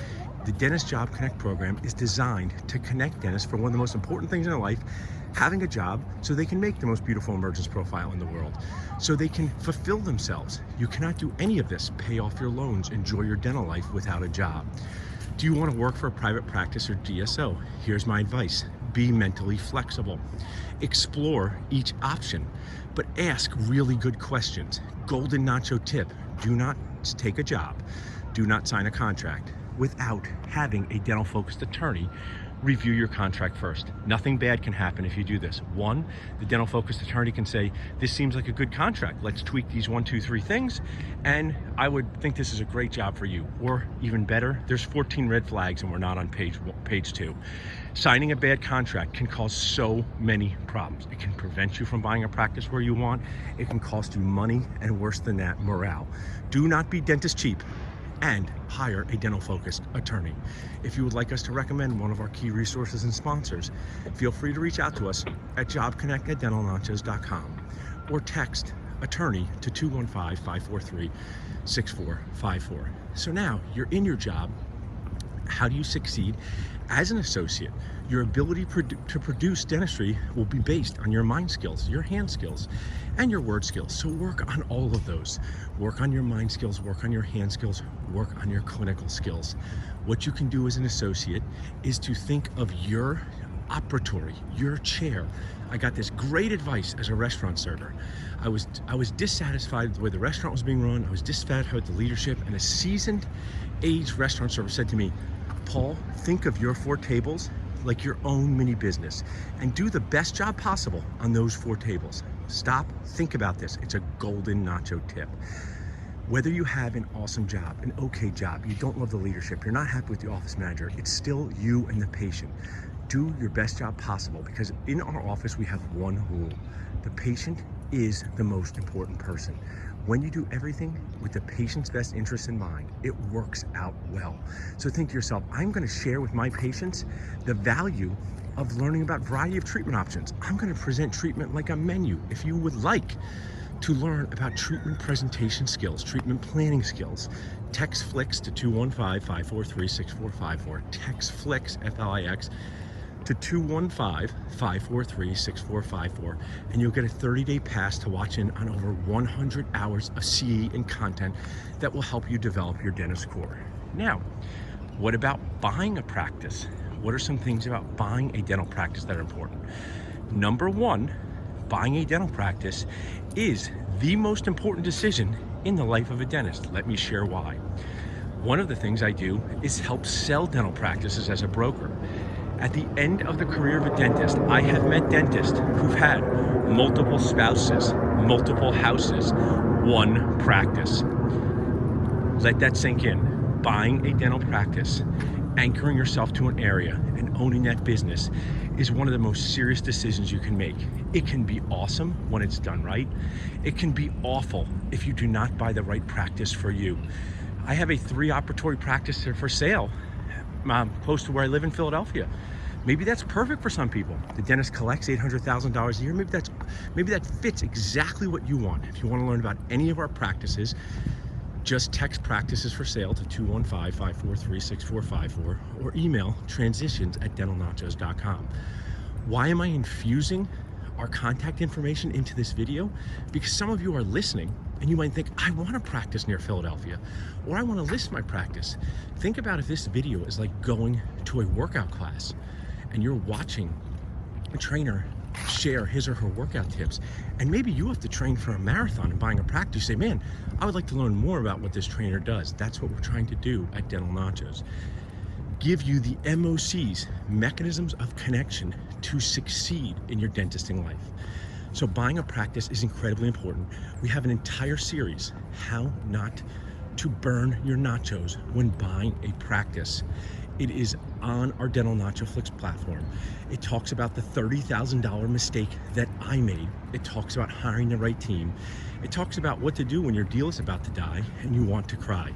The Dentist Job Connect program is designed to connect dentists for one of the most important things in their life, having a job so they can make the most beautiful emergence profile in the world, so they can fulfill themselves. You cannot do any of this, pay off your loans, enjoy your dental life without a job. Do you want to work for a private practice or DSO? Here's my advice. Be mentally flexible. Explore each option, but ask really good questions. Golden nacho tip: do not take a job, do not sign a contract without having a dental focused attorney review your contract first. Nothing bad can happen if you do this. One, the dental focused attorney can say, this seems like a good contract. Let's tweak these 1, 2, 3 things, and I would think this is a great job for you. Or even better, there's 14 red flags and we're not on page 2. Signing a bad contract can cause so many problems. It can prevent you from buying a practice where you want. It can cost you money, and worse than that, morale. Do not be dentist cheap, and hire a dental focused attorney. If you would like us to recommend one of our key resources and sponsors, feel free to reach out to us at jobconnect@dentalnachos.com or text attorney to 215-543-6454. So now you're in your job. How do you succeed as an associate? Your ability to produce dentistry will be based on your mind skills, your hand skills, and your word skills. So work on all of those. Work on your mind skills, work on your hand skills, work on your clinical skills. What you can do as an associate is to think of your operatory, your chair. I got this great advice as a restaurant server. I was dissatisfied with the way the restaurant was being run. I was dissatisfied with the leadership, and a seasoned aged restaurant server said to me, Paul, think of your 4 tables like your own mini business and do the best job possible on those 4 tables. Stop, think about this. It's a golden nacho tip. Whether you have an awesome job, an okay job, you don't love the leadership, you're not happy with the office manager, it's still you and the patient. Do your best job possible, because in our office we have one rule. The patient is the most important person. When you do everything with the patient's best interest in mind, it works out well. So think to yourself, I'm going to share with my patients the value of learning about a variety of treatment options. I'm going to present treatment like a menu. If you would like to learn about treatment presentation skills, treatment planning skills, text FLIX to 215-543-6454. Text FLIX, F-L-I-X, to 215-543-6454, and you'll get a 30-day pass to watch in on over 100 hours of CE and content that will help you develop your dentist core. Now, what about buying a practice? What are some things about buying a dental practice that are important? Number one, buying a dental practice is the most important decision in the life of a dentist. Let me share why. One of the things I do is help sell dental practices as a broker. At the end of the career of a dentist, I have met dentists who've had multiple spouses, multiple houses, one practice. Let that sink in. Buying a dental practice, anchoring yourself to an area, and owning that business is one of the most serious decisions you can make. It can be awesome when it's done right. It can be awful if you do not buy the right practice for you. I have a 3-operatory practice for sale close to where I live in Philadelphia. Maybe that's perfect for some people. The dentist collects $800,000 a year. Maybe that fits exactly what you want. If you want to learn about any of our practices, just text practices for sale to 215-543-6454 or email transitions@dentalnachos.com. Why am I infusing our contact information into this video? Because some of you are listening and you might think, I want to practice near Philadelphia, or I want to list my practice. Think about if this video is like going to a workout class and you're watching a trainer share his or her workout tips, and maybe you have to train for a marathon and buying a practice. You say, man, I would like to learn more about what this trainer does. That's what we're trying to do at Dental Nachos. Give you the MOCs, mechanisms of connection, to succeed in your dentisting life. So buying a practice is incredibly important. We have an entire series, how not to burn your nachos when buying a practice. It is on our Dental Nacho Flix platform. It talks about the $30,000 mistake that I made. It talks about hiring the right team. It talks about what to do when your deal is about to die and you want to cry.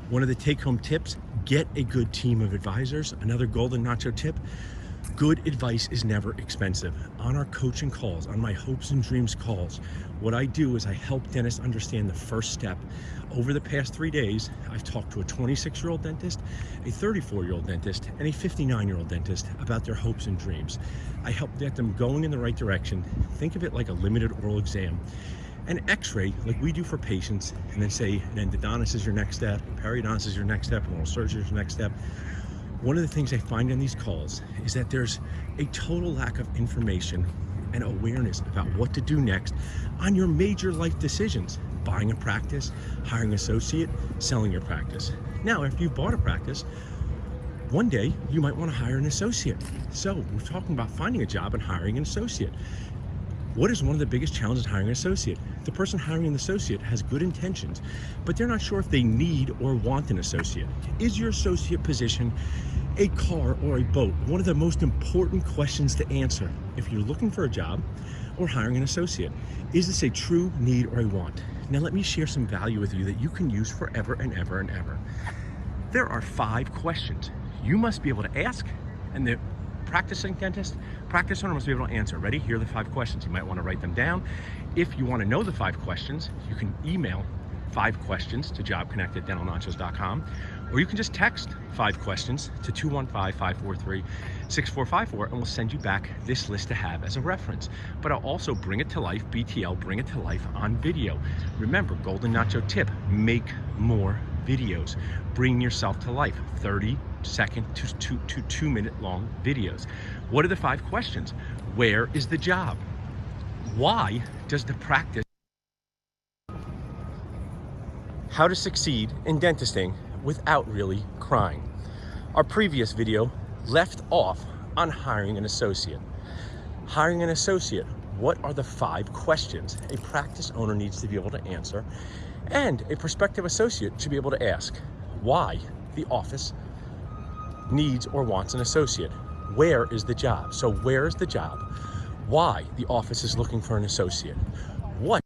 One of the take-home tips, get a good team of advisors. Another golden nacho tip, good advice is never expensive. On our coaching calls, on my hopes and dreams calls, what I do is I help dentists understand the first step. Over the past 3 days, I've talked to a 26-year-old dentist, a 34-year-old dentist, and a 59-year-old dentist about their hopes and dreams. I help get them going in the right direction. Think of it like a limited oral exam. An x-ray, like we do for patients, and then say an endodontist is your next step, periodontist is your next step, oral surgery is your next step. One of the things I find in these calls is that there's a total lack of information and awareness about what to do next on your major life decisions. Buying a practice, hiring an associate, selling your practice. Now, after you've bought a practice, one day you might want to hire an associate. So we're talking about finding a job and hiring an associate. What is one of the biggest challenges in hiring an associate? The person hiring an associate has good intentions, but they're not sure if they need or want an associate. Is your associate position a car or a boat? One of the most important questions to answer if you're looking for a job or hiring an associate. Is this a true need or a want? Now let me share some value with you that you can use forever and ever and ever. There are 5 questions you must be able to ask, and the practicing dentist, practice owner must be able to answer. Ready? Here are the 5 questions. You might want to write them down. If you want to know the 5 questions, you can email 5 questions to jobconnect@dentalnachos.com, or you can just text 5 questions to 215-543-6454, and we'll send you back this list to have as a reference. But I'll also bring it to life, BTL, bring it to life on video. Remember, golden nacho tip, make more videos. Bring yourself to life, 30-second to 2-minute long videos. What are the 5 questions? Where is the job? Why does the practice? How to succeed in dentisting without really crying. Our previous video left off on hiring an associate. Hiring an associate, what are the 5 questions a practice owner needs to be able to answer and a prospective associate should be able to ask? Why the office needs or wants an associate? Where is the job? So where is the job? Why the office is looking for an associate? What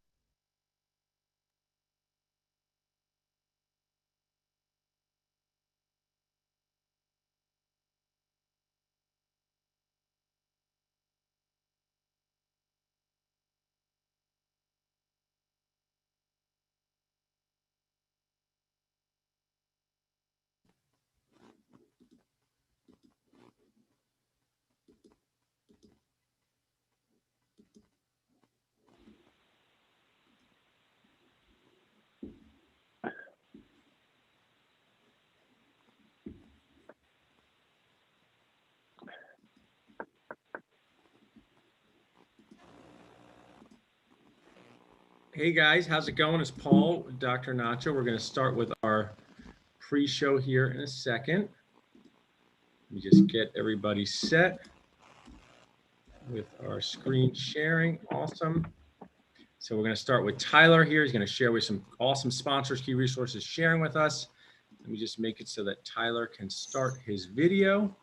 Hey guys, how's it going? It's Paul, Dr. Nacho. We're going to start with our pre-show here in a second. Let me just get everybody set with our screen sharing. Awesome. So we're going to start with Tyler here. He's going to share with some awesome sponsors, key resources sharing with us. Let me just make it so that Tyler can start his video.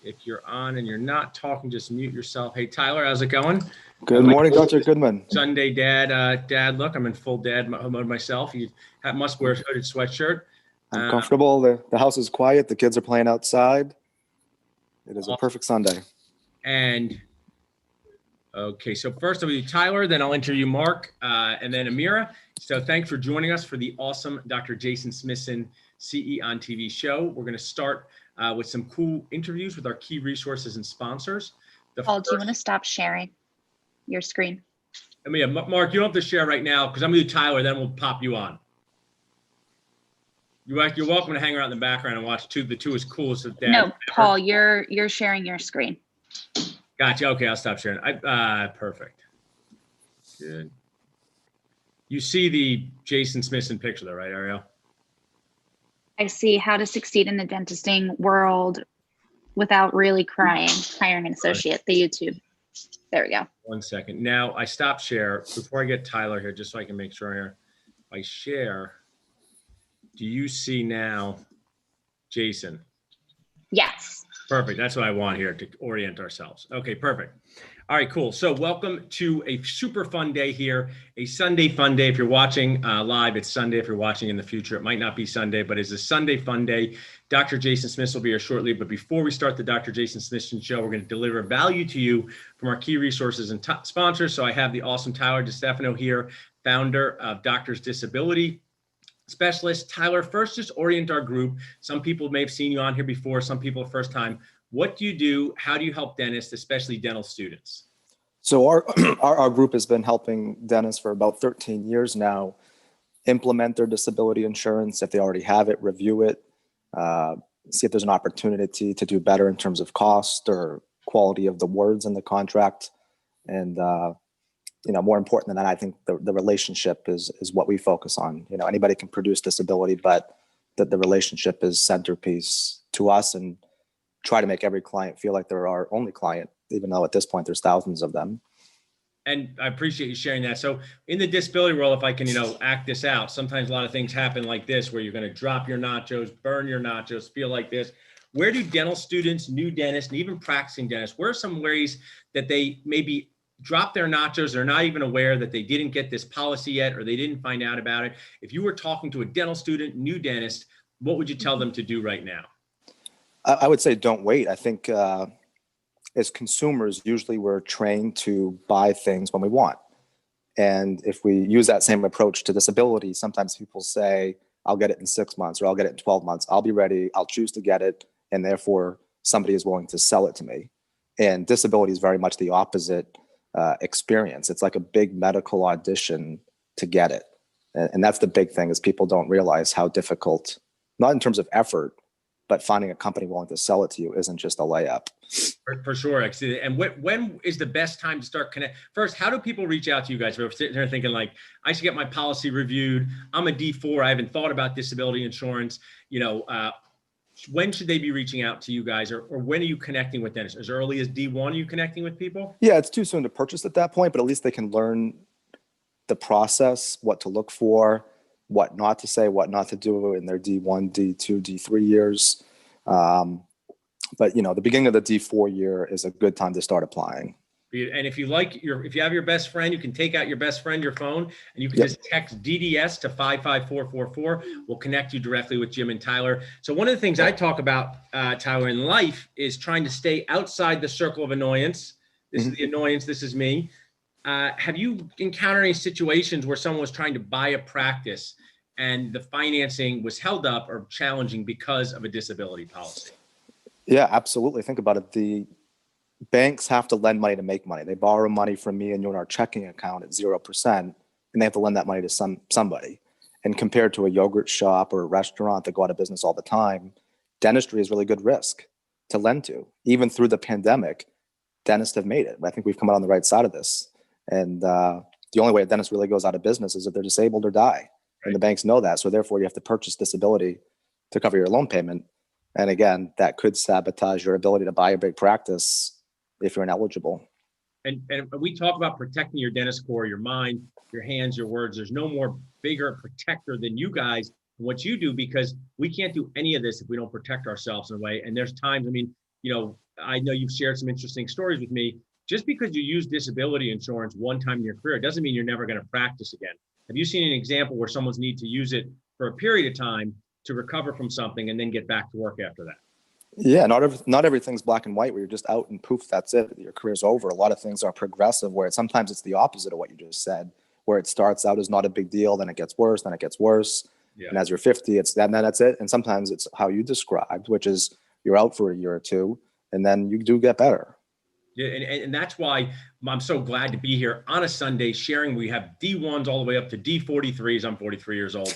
If you're on and you're not talking, just mute yourself. Hey, Tyler, how's it going? Good morning, Dr. Goodman. Sunday dad look. I'm in full dad mode myself. You must wear a hooded sweatshirt. I'm comfortable. The house is quiet. The kids are playing outside. It is a perfect Sunday. And okay, so first I'll do Tyler, then I'll interview Mark, and then Amira. So thanks for joining us for the awesome Dr. Jason Smithson CE on TV show. We're going to start with some cool interviews with our key resources and sponsors. Paul, do you want to stop sharing your screen? I mean, Mark, you don't have to share right now because I'm going to do Tyler, then we'll pop you on. You're welcome to hang around in the background and watch the two is coolest of dad. No, Paul, you're sharing your screen. Gotcha. Okay, I'll stop sharing. Perfect. Good. You see the Jason Smithson picture there, right, Ariel? I see how to succeed in the dentisting world without really crying, hiring an associate, the YouTube. There we go. 1 second. Now I stop share before I get Tyler here, just so I can make sure here. I share. Do you see now Jason? Yes. Perfect. That's what I want here to orient ourselves. Okay, perfect. All right, cool. So welcome to a super fun day here, a Sunday fun day. If you're watching live, it's Sunday. If you're watching in the future, it might not be Sunday, but it's a Sunday fun day. Dr. Jason Smith will be here shortly. But before we start the Dr. Jason Smithson show, we're going to deliver value to you from our key resources and sponsors. So I have the awesome Tyler DeStefano here, founder of Doctors Disability Specialist. Tyler, first just orient our group. Some people may have seen you on here before, some people first time. What do you do? How do you help dentists, especially dental students? So our group has been helping dentists for about 13 years now implement their disability insurance. If they already have it, review it, see if there's an opportunity to do better in terms of cost or quality of the words in the contract. And more important than that, I think the relationship is what we focus on. Anybody can produce disability, but the relationship is centerpiece to us, and try to make every client feel like they're our only client, even though at this point there's thousands of them. And I appreciate you sharing that. So in the disability world, if I can, act this out, sometimes a lot of things happen like this, where you're going to drop your nachos, burn your nachos, feel like this. Where do dental students, new dentists, and even practicing dentists, where are some ways that they maybe drop their nachos? They're not even aware that they didn't get this policy yet, or they didn't find out about it. If you were talking to a dental student, new dentist, what would you tell them to do right now? I would say don't wait. I think as consumers, usually we're trained to buy things when we want. And if we use that same approach to disability, sometimes people say, I'll get it in 6 months, or I'll get it in 12 months. I'll be ready. I'll choose to get it. And therefore, somebody is willing to sell it to me. And disability is very much the opposite experience. It's like a big medical audition to get it. And that's the big thing, is people don't realize how difficult, not in terms of effort, but finding a company willing to sell it to you isn't just a layup. For sure. And when is the best time to start connect? First, how do people reach out to you guys? We're sitting there thinking like, I should get my policy reviewed. I'm a D4. I haven't thought about disability insurance. When should they be reaching out to you guys, or when are you connecting with dentists? As early as D1, are you connecting with people? Yeah, it's too soon to purchase at that point, but at least they can learn the process, what to look for, what not to say, what not to do in their D1, D2, D3 years. But the beginning of the D4 year is a good time to start applying. And if you have your best friend, you can take out your best friend, your phone, and you can just text DDS to 55444. We'll connect you directly with Jim and Tyler. So one of the things I talk about, Tyler, in life is trying to stay outside the circle of annoyance. This is the annoyance. This is me. Have you encountered any situations where someone was trying to buy a practice and the financing was held up or challenging because of a disability policy? Yeah, absolutely. Think about it. The banks have to lend money to make money. They borrow money from me and you in our checking account at 0%, and they have to lend that money to somebody. And compared to a yogurt shop or a restaurant that go out of business all the time, dentistry is really good risk to lend to. Even through the pandemic, dentists have made it. I think we've come out on the right side of this. And the only way a dentist really goes out of business is if they're disabled or die. And the banks know that. So therefore you have to purchase disability to cover your loan payment. And again, that could sabotage your ability to buy a big practice if you're ineligible. And we talk about protecting your dentist core, your mind, your hands, your words. There's no more bigger protector than you guys and what you do, because we can't do any of this if we don't protect ourselves in a way. And there's times, I mean, you know, I know you've shared some interesting stories with me. Just because you use disability insurance one time in your career doesn't mean you're never going to practice again. Have you seen an example where someone's need to use it for a period of time to recover from something and then get back to work after that? Yeah, not everything's black and white where you're just out and poof, that's it. Your career's over. A lot of things are progressive where sometimes it's the opposite of what you just said, where it starts out as not a big deal, then it gets worse, then it gets worse. Yeah. And as you're 50, it's that, and then that's it. And sometimes it's how you described, which is you're out for a year or two, and then you do get better. Yeah, and that's why I'm so glad to be here on a Sunday sharing. We have D1s all the way up to D43s. I'm 43 years old.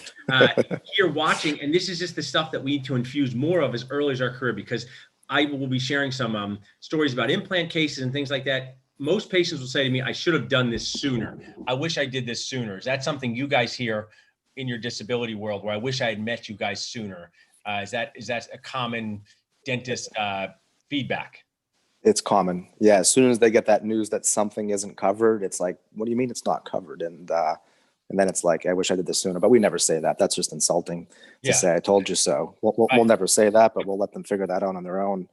Here watching, and this is just the stuff that we need to infuse more of as early as our career, because I will be sharing some stories about implant cases and things like that. Most patients will say to me, I should have done this sooner. I wish I did this sooner. Is that something you guys hear in your disability world, where I wish I had met you guys sooner? Is that a common dentist feedback? It's common. Yeah. As soon as they get that news that something isn't covered, it's like, what do you mean it's not covered? And then it's like, I wish I did this sooner, but we never say that. That's just insulting to say, I told you so. We'll never say that, but we'll let them figure that out on their own.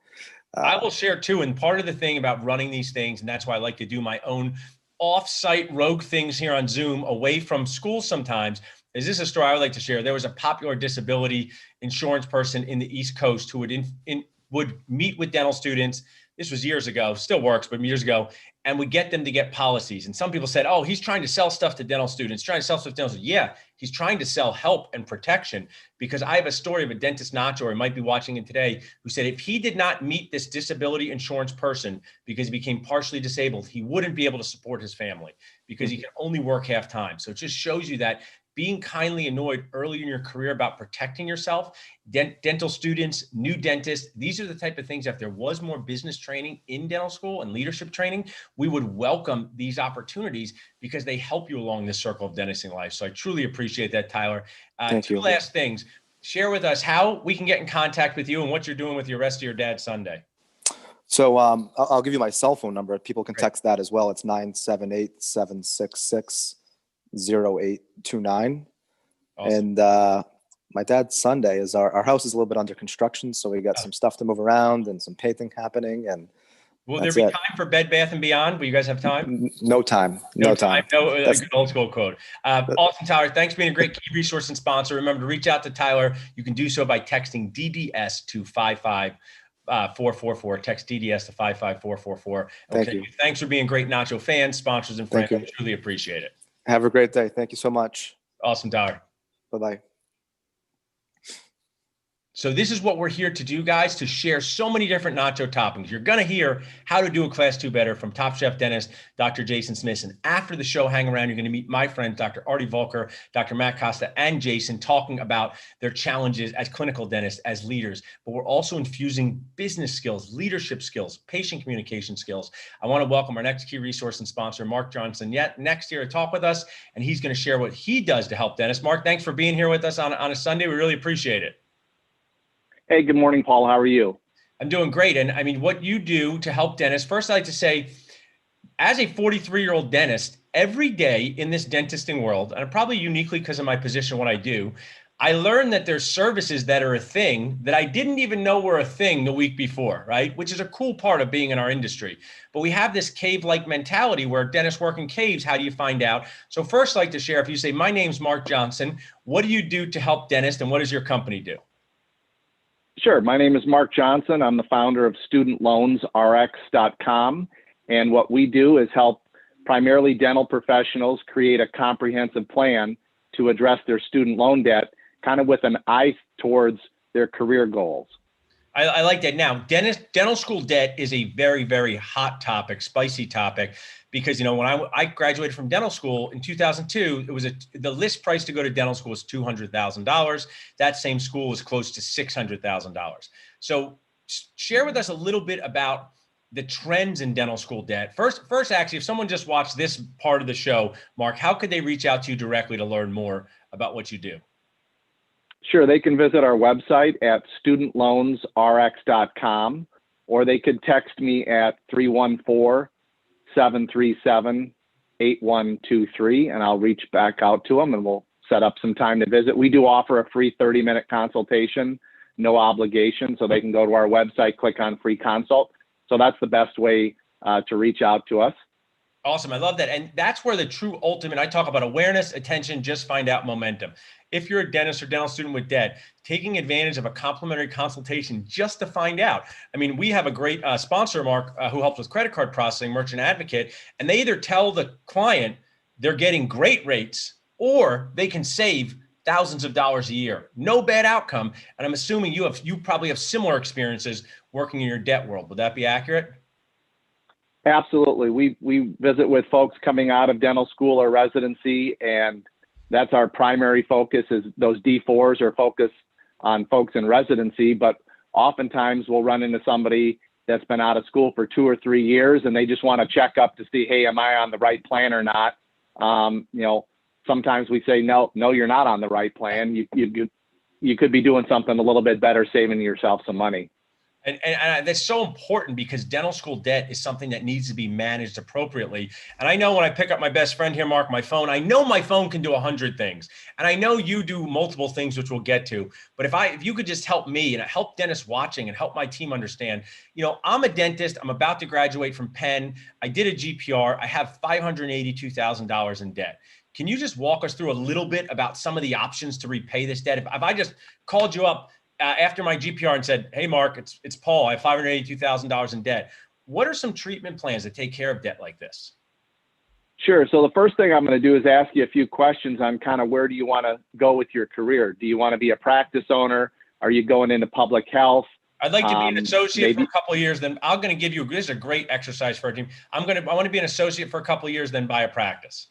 I will share too. And part of the thing about running these things, and that's why I like to do my own off-site rogue things here on Zoom away from school sometimes, is this a story I would like to share? There was a popular disability insurance person in the East Coast who would meet with dental students. This was years ago, still works, but years ago, and we get them to get policies. And some people said, oh, he's trying to sell stuff to dental students, Yeah, he's trying to sell help and protection, because I have a story of a dentist, Nacho, who might be watching it today, who said if he did not meet this disability insurance person because he became partially disabled, he wouldn't be able to support his family because he can only work half time. So it just shows you that being kindly annoyed early in your career about protecting yourself, dental students, new dentists, these are the type of things, if there was more business training in dental school and leadership training, we would welcome these opportunities because they help you along this circle of dentistry life. So I truly appreciate that, Tyler. Thank you. Two last things. Share with us how we can get in contact with you and what you're doing with your rest of your dad's Sunday. So I'll give you my cell phone number. People can text that as well. It's 978-766-0829. Awesome. And my dad's Sunday is our house is a little bit under construction, so we got some stuff to move around and some painting happening. And will there be time for Bed Bath & Beyond? Will you guys have time? No time. No time. No, a good old school quote. Awesome, Tyler. Thanks for being a great key resource and sponsor. Remember to reach out to Tyler. You can do so by texting DDS to 55444. Text DDS to 55444. Thank you. Thanks for being great Nacho fans, sponsors, and friends. I truly appreciate it. Have a great day. Thank you so much. Awesome, Tyler. Bye-bye. So this is what we're here to do, guys, to share so many different Nacho toppings. You're going to hear how to do a Class 2 better from Top Chef dentist, Dr. Jason Smithson. After the show, hang around. You're going to meet my friends, Dr. Artie Volker, Dr. Matt Costa, and Jason, talking about their challenges as clinical dentists, as leaders. But we're also infusing business skills, leadership skills, patient communication skills. I want to welcome our next key resource and sponsor, Mark Johnson, next year to talk with us, and he's going to share what he does to help dentists. Mark, thanks for being here with us on a Sunday. We really appreciate it. Hey, good morning, Paul. How are you? I'm doing great. And I mean, what you do to help dentists, first I'd like to say, as a 43-year-old dentist, every day in this dentisting world, and probably uniquely because of my position, what I do, I learned that there's services that are a thing that I didn't even know were a thing the week before, right? Which is a cool part of being in our industry. But we have this cave-like mentality where dentists work in caves. How do you find out? So first I'd like to share, if you say, my name's Mark Johnson, what do you do to help dentists and what does your company do? Sure. My name is Mark Johnson. I'm the founder of StudentLoansRx.com. And what we do is help primarily dental professionals create a comprehensive plan to address their student loan debt, kind of with an eye towards their career goals. I like that. Now, dental school debt is a very, very hot topic, spicy topic, because, you know, when I graduated from dental school in 2002, it was the list price to go to dental school was $200,000. That same school was close to $600,000. So share with us a little bit about the trends in dental school debt. First, actually, if someone just watched this part of the show, Mark, how could they reach out to you directly to learn more about what you do? Sure, they can visit our website at studentloansrx.com, or they could text me at 314-737-8123, and I'll reach back out to them and we'll set up some time to visit. We do offer a free 30-minute consultation, no obligation, so they can go to our website, click on free consult. So that's the best way to reach out to us. Awesome. I love that. And that's where the true ultimate, I talk about awareness, attention, just find out, momentum. If you're a dentist or dental student with debt, taking advantage of a complimentary consultation just to find out. I mean, we have a great sponsor, Mark, who helps with credit card processing, Merchant Advocate, and they either tell the client they're getting great rates or they can save thousands of dollars a year. No bad outcome. And I'm assuming you probably have similar experiences working in your debt world. Would that be accurate? Absolutely. We visit with folks coming out of dental school or residency, and that's our primary focus is those D4s or focus on folks in residency. But oftentimes we'll run into somebody that's been out of school for 2 or 3 years and they just want to check up to see, hey, am I on the right plan or not? Sometimes we say, no, you're not on the right plan. You could be doing something a little bit better, saving yourself some money. And that's so important because dental school debt is something that needs to be managed appropriately. And I know when I pick up my best friend here, Mark, my phone, I know my phone can do 100 things. And I know you do multiple things, which we'll get to. But if you could just help me and help dentists watching and help my team understand, I'm a dentist. I'm about to graduate from Penn. I did a GPR. I have $582,000 in debt. Can you just walk us through a little bit about some of the options to repay this debt? If I just called you up after my GPR and said, hey, Mark, it's Paul, I have $582,000 in debt. What are some treatment plans that take care of debt like this? Sure. So the first thing I'm going to do is ask you a few questions on kind of where do you want to go with your career? Do you want to be a practice owner? Are you going into public health? I'd like to be an associate for a couple of years. Then I'm going to give you, this is a great exercise for a team. I want to be an associate for a couple of years, then buy a practice.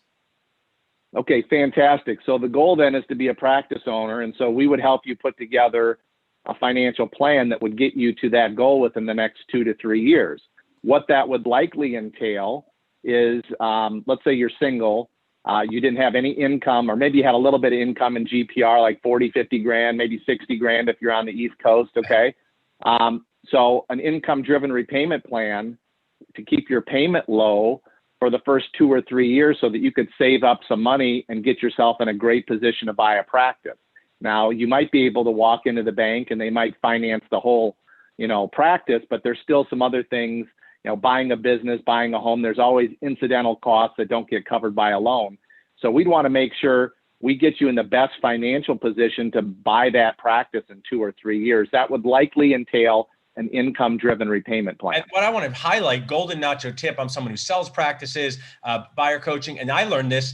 Okay, fantastic. So the goal then is to be a practice owner. And so we would help you put together a financial plan that would get you to that goal within the next 2 to 3 years. What that would likely entail is, let's say you're single, you didn't have any income, or maybe you had a little bit of income in GPR, like 40, 50 grand, maybe 60 grand if you're on the East Coast, okay? So an income-driven repayment plan to keep your payment low for the first 2 or 3 years so that you could save up some money and get yourself in a great position to buy a practice. Now, you might be able to walk into the bank and they might finance the whole, practice, but there's still some other things, buying a business, buying a home, there's always incidental costs that don't get covered by a loan. So we'd want to make sure we get you in the best financial position to buy that practice in 2 or 3 years. That would likely entail an income-driven repayment plan. And what I want to highlight, golden nacho tip, I'm someone who sells practices, buyer coaching, and I learned this,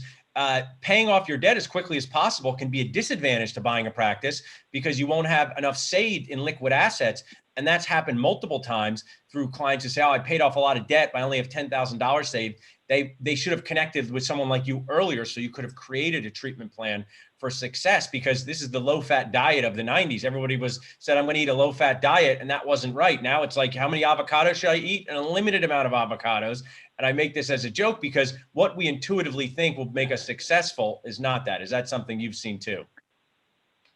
paying off your debt as quickly as possible can be a disadvantage to buying a practice because you won't have enough saved in liquid assets. And that's happened multiple times through clients who say, oh, I paid off a lot of debt, but I only have $10,000 saved. They should have connected with someone like you earlier so you could have created a treatment plan for success, because this is the low-fat diet of the 90s. Everybody said, I'm going to eat a low-fat diet, and that wasn't right. Now it's like, how many avocados should I eat? An unlimited amount of avocados. And I make this as a joke because what we intuitively think will make us successful is not that. Is that something you've seen too?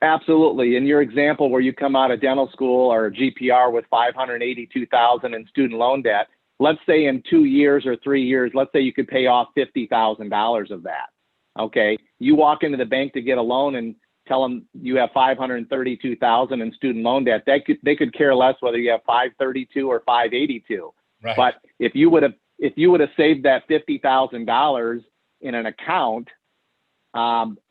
Absolutely. In your example where you come out of dental school or GPR with $582,000 in student loan debt, let's say in 2 years or 3 years, let's say you could pay off $50,000 of that. Okay. You walk into the bank to get a loan and tell them you have $532,000 in student loan debt. They could care less whether you have $532 or $582. Right. But if you would have saved that $50,000 in an account,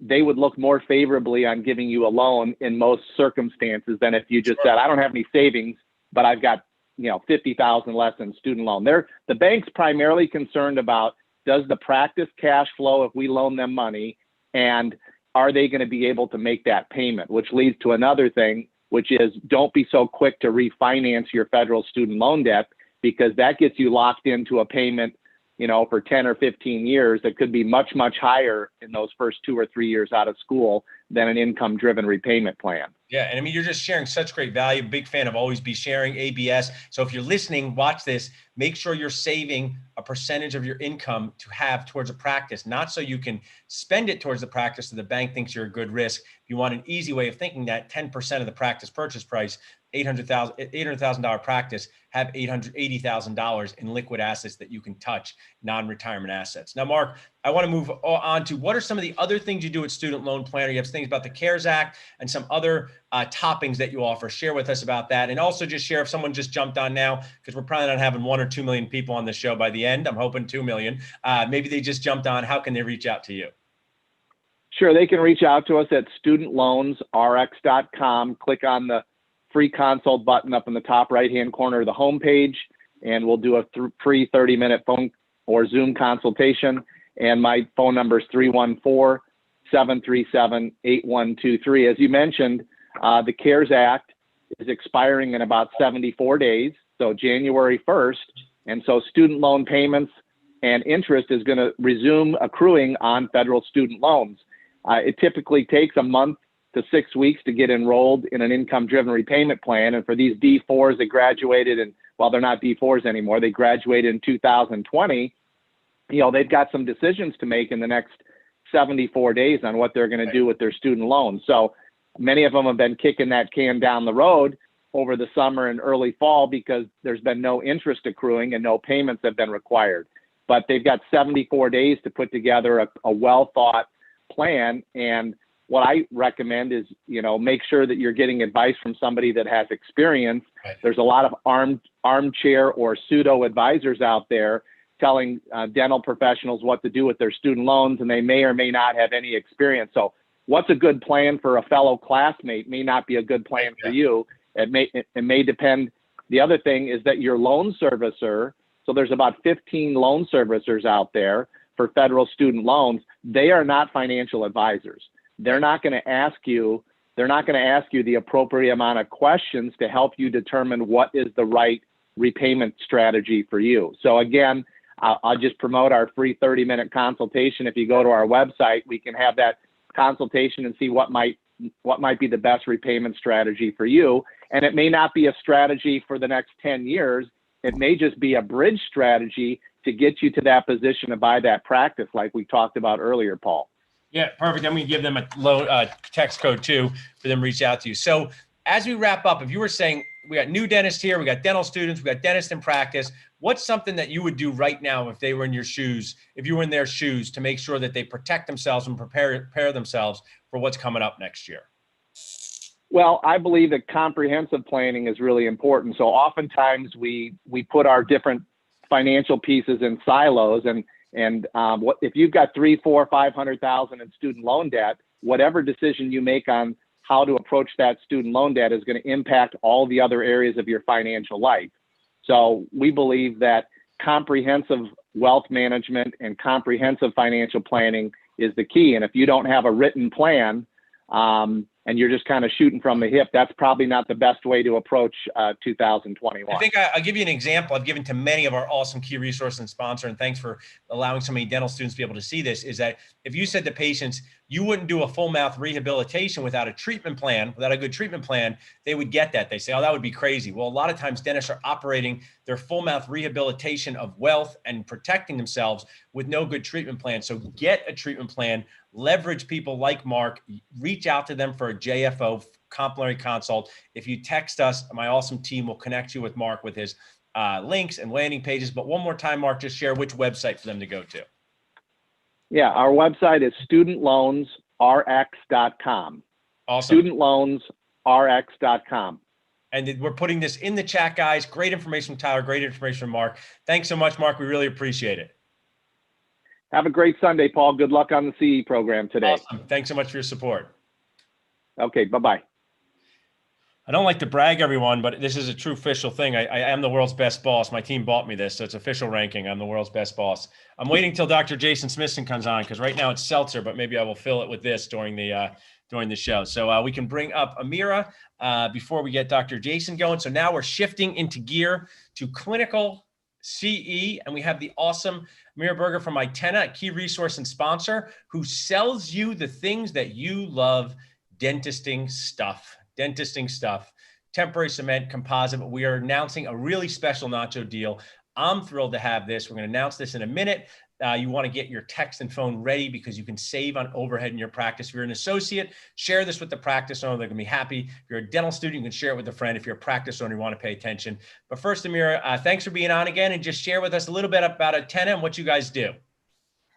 they would look more favorably on giving you a loan in most circumstances than if you just said, I don't have any savings, but I've got $50,000 less in student loan. The bank's primarily concerned about, does the practice cash flow if we loan them money, and are they going to be able to make that payment? Which leads to another thing, which is don't be so quick to refinance your federal student loan debt, because that gets you locked into a payment for 10 or 15 years that could be much, much higher in those first 2 or 3 years out of school than an income-driven repayment plan. Yeah, and I mean, you're just sharing such great value. Big fan of Always Be Sharing, ABS. So if you're listening, watch this. Make sure you're saving a percentage of your income to have towards a practice, not so you can spend it towards the practice so the bank thinks you're a good risk. If you want an easy way of thinking that 10% of the practice purchase price, $800,000 practice, have $880,000 in liquid assets that you can touch, non-retirement assets. Now, Mark, I want to move on to what are some of the other things you do at Student Loan Planner? You have things about the CARES Act and some other toppings that you offer. Share with us about that. And also just share if someone just jumped on now, because we're probably not having 1 or 2 million people on the show by the end. I'm hoping 2 million. Maybe they just jumped on. How can they reach out to you? Sure, they can reach out to us at studentloansrx.com. Click on the free consult button up in the top right-hand corner of the homepage, and we'll do a free 30-minute phone or Zoom consultation. And my phone number is 314-737-8123. As you mentioned, the CARES Act is expiring in about 74 days, so January 1st. And so student loan payments and interest is going to resume accruing on federal student loans. It typically takes a month to 6 weeks to get enrolled in an income-driven repayment plan. And for these D4s that graduated, and well, they're not D4s anymore, they graduated in 2020, they've got some decisions to make in the next 74 days on what they're going to do with their student loans. So many of them have been kicking that can down the road over the summer and early fall because there's been no interest accruing and no payments have been required. But they've got 74 days to put together a well-thought plan. And what I recommend is, make sure that you're getting advice from somebody that has experience. Right. There's a lot of armchair or pseudo advisors out there telling dental professionals what to do with their student loans, and they may or may not have any experience. So what's a good plan for a fellow classmate may not be a good plan for you. It may depend. The other thing is that your loan servicer, so there's about 15 loan servicers out there for federal student loans. They are not financial advisors. They're not going to ask you the appropriate amount of questions to help you determine what is the right repayment strategy for you. So again, I'll just promote our free 30-minute consultation. If you go to our website, we can have that consultation and see what might be the best repayment strategy for you. And it may not be a strategy for the next 10 years. It may just be a bridge strategy to get you to that position to buy that practice like we talked about earlier, Paul. Yeah, perfect. I'm going to give them a low text code too for them to reach out to you. So as we wrap up, if you were saying we got new dentists here, we got dental students, we got dentists in practice, what's something that you would do right now if they were in your shoes, if you were in their shoes, to make sure that they protect themselves and prepare themselves for what's coming up next year? Well, I believe that comprehensive planning is really important. So oftentimes we put our different financial pieces in silos, and what if you've got $300,000, $400,000, $500,000 in student loan debt, whatever decision you make on how to approach that student loan debt is going to impact all the other areas of your financial life. So we believe that comprehensive wealth management and comprehensive financial planning is the key. And if you don't have a written plan, and you're just kind of shooting from the hip, that's probably not the best way to approach 2021. I think I'll give you an example I've given to many of our awesome key resource and sponsor, and thanks for allowing so many dental students to be able to see this, is that if you said to patients, you wouldn't do a full mouth rehabilitation without a treatment plan, without a good treatment plan, they would get that. They say, oh, that would be crazy. Well, a lot of times dentists are operating their full mouth rehabilitation of wealth and protecting themselves with no good treatment plan. So get a treatment plan, leverage people like Mark, reach out to them for a JFO complimentary consult. If you text us, my awesome team will connect you with Mark with his links and landing pages. But one more time, Mark, just share which website for them to go to. Yeah, our website is studentloansrx.com. Awesome. Studentloansrx.com. And we're putting this in the chat, guys. Great information from Tyler. Great information from Mark. Thanks so much, Mark. We really appreciate it. Have a great Sunday, Paul. Good luck on the CE program today. Awesome. Thanks so much for your support. Okay, bye-bye. I don't like to brag, everyone, but this is a true official thing. I am the world's best boss. My team bought me this, so it's official ranking. I'm the world's best boss. I'm waiting till Dr. Jason Smithson comes on, because right now it's seltzer, but maybe I will fill it with this during the show. So we can bring up Amira before we get Dr. Jason going. So now we're shifting into gear to clinical CE, and we have the awesome Amira Berger from Itena, a key resource and sponsor, who sells you the things that you love, dentisting stuff, temporary cement, composite. We are announcing a really special Nacho deal. I'm thrilled to have this. We're going to announce this in a minute. You want to get your text and phone ready because you can save on overhead in your practice. If you're an associate, share this with the practice owner. They're going to be happy. If you're a dental student, you can share it with a friend. If you're a practice owner, you want to pay attention. But first, Amira, thanks for being on again, and just share with us a little bit about Itena and what you guys do.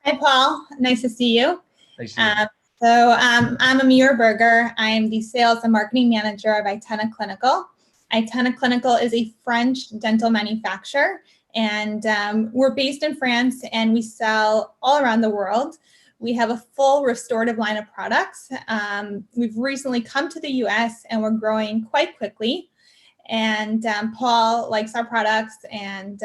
Hi, Paul. Nice to see you. Nice to see you. I'm Amira Berger. I'm the sales and marketing manager of Itena Clinical. Itena Clinical is a French dental manufacturer, and we're based in France, and we sell all around the world. We have a full restorative line of products. We've recently come to the US, and we're growing quite quickly. And Paul likes our products, and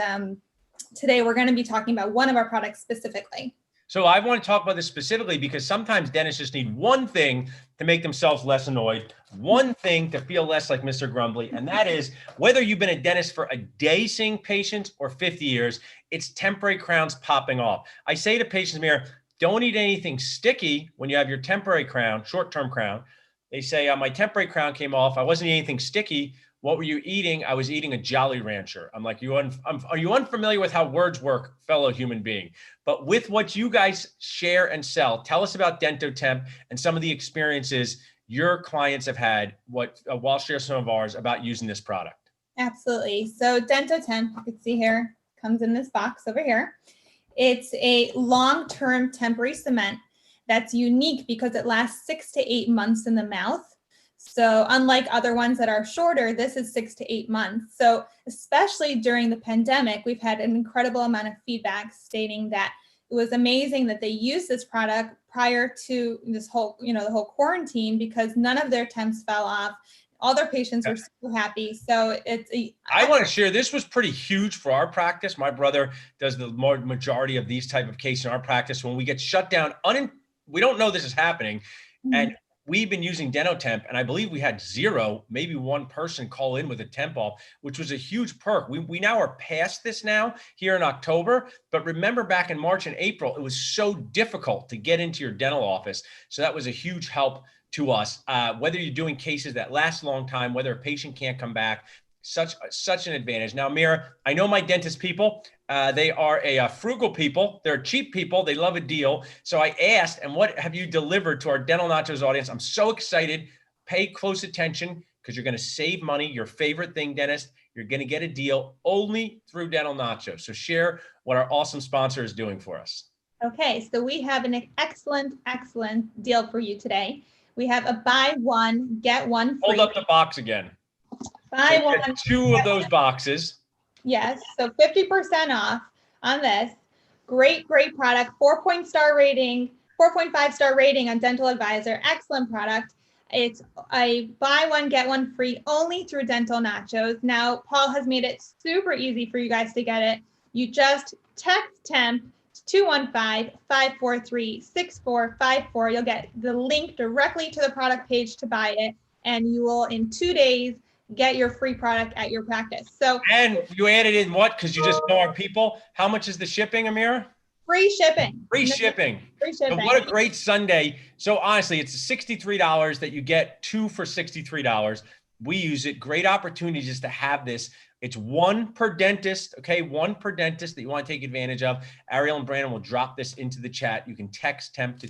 today we're going to be talking about one of our products specifically. So I want to talk about this specifically because sometimes dentists just need one thing to make themselves less annoyed, one thing to feel less like Mr. Grumbly, and that is whether you've been a dentist for a day seeing patients or 50 years, it's temporary crowns popping off. I say to patients, Amir, don't eat anything sticky when you have your temporary crown, short-term crown. They say, my temporary crown came off. I wasn't eating anything sticky. What were you eating? I was eating a Jolly Rancher. I'm like, are you unfamiliar with how words work, fellow human being? But with what you guys share and sell, tell us about DentoTemp and some of the experiences your clients have had. We'll share some of ours about using this product. Absolutely. So DentoTemp, you can see here, comes in this box over here. It's a long-term temporary cement that's unique because it lasts 6 to 8 months in the mouth. So unlike other ones that are shorter, this is 6 to 8 months. So especially during the pandemic, we've had an incredible amount of feedback stating that it was amazing that they used this product prior to this whole, the whole quarantine, because none of their temps fell off. All their patients were super happy. So I want to share, this was pretty huge for our practice. My brother does the majority of these type of cases in our practice. When we get shut down, we don't know this is happening. Mm-hmm. And we've been using DentoTemp, and I believe we had 0, maybe 1 person call in with a temp off, which was a huge perk. We now are past this now here in October, but remember back in March and April, it was so difficult to get into your dental office. So that was a huge help to us. Whether you're doing cases that last a long time, whether a patient can't come back, such an advantage. Now, Amira, I know my dentist people, they are a frugal people. They're cheap people. They love a deal. So I asked, and what have you delivered to our Dental Nachos audience? I'm so excited. Pay close attention because you're going to save money. Your favorite thing, dentist, you're going to get a deal only through Dental Nachos. So share what our awesome sponsor is doing for us. Okay, so we have an excellent deal for you today. We have a buy one, get one free. Hold up the box again. Buy so one, 2 of those boxes. Yes, so 50% off on this. Great product. 4.5 star rating on Dental Advisor. Excellent product. It's a buy one, get one free only through Dental Nachos. Now, Paul has made it super easy for you guys to get it. You just text TEMP to 215-543-6454. You'll get the link directly to the product page to buy it, and you will, in 2 days, get your free product at your practice. So, and you added in what? Because you just know our people. How much is the shipping, Amira? Free shipping. Free shipping. So what a great Sunday. So honestly, it's $63 that you get 2 for $63. We use it. Great opportunity just to have this. It's 1 per dentist, okay? 1 per dentist that you want to take advantage of. Ariel and Brandon will drop this into the chat. You can text TEMP to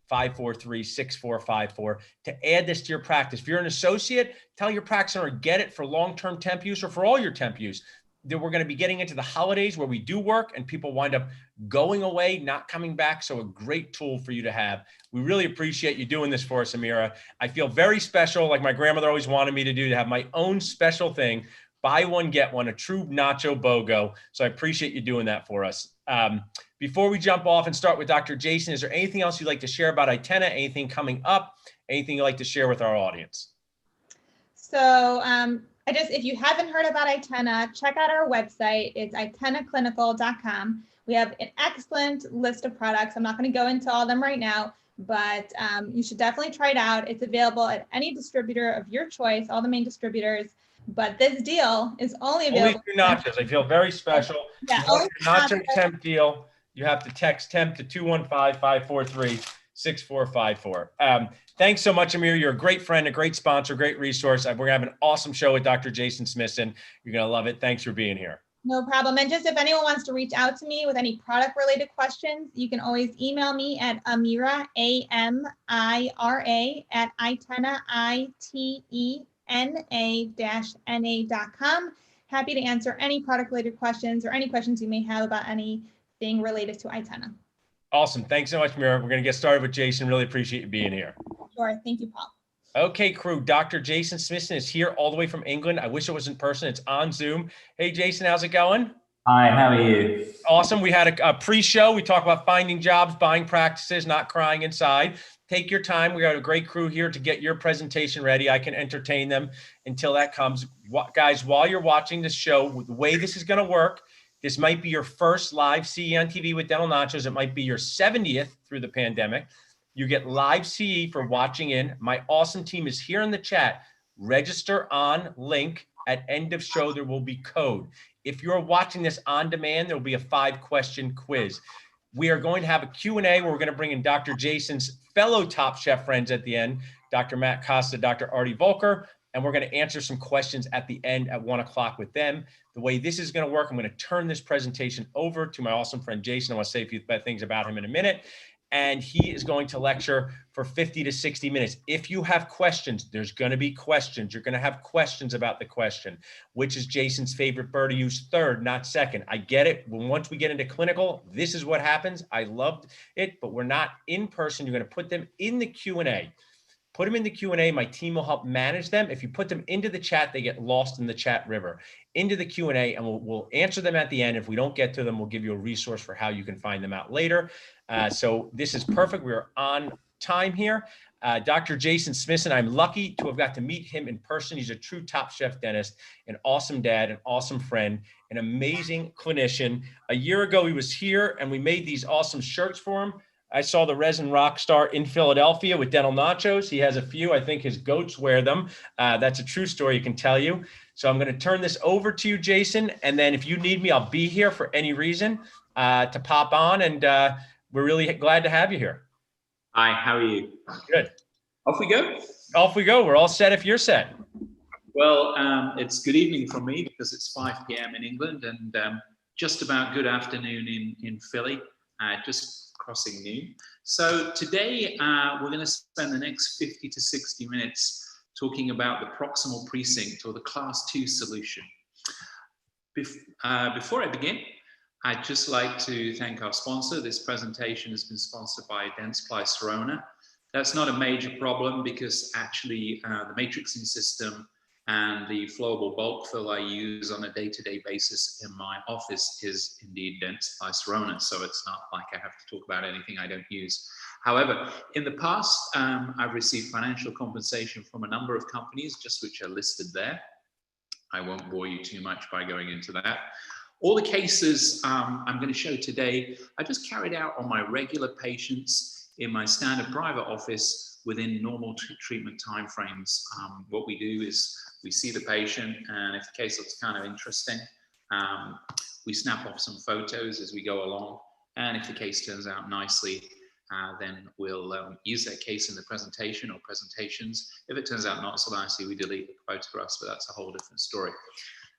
215-543-6454 to add this to your practice. If you're an associate, tell your practice owner, get it for long-term temp use or for all your temp use. That we're going to be getting into the holidays where we do work and people wind up going away, not coming back. So a great tool for you to have. We really appreciate you doing this for us, Amira. I feel very special, like my grandmother always wanted me to do, to have my own special thing. Buy one, get one, a true nacho BOGO. So I appreciate you doing that for us. Before we jump off and start with Dr. Jason, is there anything else you'd like to share about Itena? Anything coming up? Anything you'd like to share with our audience? So if you haven't heard about Itena, check out our website. It's itenaclinical.com. We have an excellent list of products. I'm not going to go into all of them right now, but you should definitely try it out. It's available at any distributor of your choice, all the main distributors. but this deal is only Only available. 2 nachos. I feel very special. Yeah, You want only your nacho nachos. temp deal, you have to text temp to 215-543-6454. Thanks so much, Amir. You're a great friend, a great sponsor, great resource. We're going to have an awesome show with Dr. Jason Smithson. You're going to love it. Thanks for being here. No problem. And just if anyone wants to reach out to me with any product related questions, you can always email me at Amira, AMIRA at itena-na.com. Happy to answer any product related questions or any questions you may have about anything related to Itena. Awesome. Thanks so much, Amira. We're going to get started with Jason. Really appreciate you being here. Sure. Thank you, Paul. Okay, crew. Dr. Jason Smithson is here all the way from England. I wish it was in person. It's on Zoom. Hey, Jason, how's it going? Hi, how are you? Awesome. We had a pre-show. We talked about finding jobs, buying practices, not crying inside. Take your time. We got a great crew here to get your presentation ready. I can entertain them until that comes. Guys, while you're watching this show, the way this is going to work, this might be your first live CE on TV with Dental Nachos. It might be your 70th through the pandemic. You get live CE for watching in. My awesome team is here in the chat. Register on link. At end of show, there will be code. If you're watching this on demand, there will be a 5-question quiz. We are going to have a Q&A where we're going to bring in Dr. Jason's fellow Top Chef friends at the end, Dr. Matt Costa, Dr. Artie Volker, and we're going to answer some questions at the end at 1 o'clock with them. The way this is going to work, I'm going to turn this presentation over to my awesome friend Jason. I want to say a few things about him in a minute. And he is going to lecture for 50 to 60 minutes. If you have questions, there's going to be questions. You're going to have questions about the question. Which is Jason's favorite bird to use third, not second? I get it. Once we get into clinical, this is what happens. I loved it, but we're not in person. You're going to put them in the Q&A. Put them in the Q&A. My team will help manage them. If you put them into the chat, they get lost in the chat river. Into the Q&A, and we'll answer them at the end. If we don't get to them, we'll give you a resource for how you can find them out later. So this is perfect. We're on time here. Dr. Jason Smithson, I'm lucky to have got to meet him in person. He's a true Top Chef dentist, an awesome dad, an awesome friend, an amazing clinician. A year ago, he was here, and we made these awesome shirts for him. I saw the Resin Rockstar in Philadelphia with Dental Nachos. He has a few. I think his goats wear them. That's a true story, I can tell you. So I'm going to turn this over to you, Jason. And then if you need me, I'll be here for any reason to pop on. And we're really glad to have you here. Hi, how are you? Good. Off we go? Off we go. We're all set if you're set. Well, it's good evening from me because it's 5 p.m. in England and just about good afternoon in Philly, just crossing noon. So today we're going to spend the next 50 to 60 minutes talking about the proximal precinct or the class 2 solution. Before I begin, I'd just like to thank our sponsor. This presentation has been sponsored by Dentsply Sirona. That's not a major problem because actually the matrixing system and the flowable bulk fill I use on a day-to-day basis in my office is indeed Dentsply Sirona. So it's not like I have to talk about anything I don't use. However, in the past, I've received financial compensation from a number of companies, just which are listed there. I won't bore you too much by going into that. All the cases I'm going to show today, I just carried out on my regular patients in my standard private office within normal treatment timeframes. What we do is we see the patient, and if the case looks kind of interesting, we snap off some photos as we go along. And if the case turns out nicely, then we'll use that case in the presentation or presentations. If it turns out not so nicely, we delete the photographs, but that's a whole different story.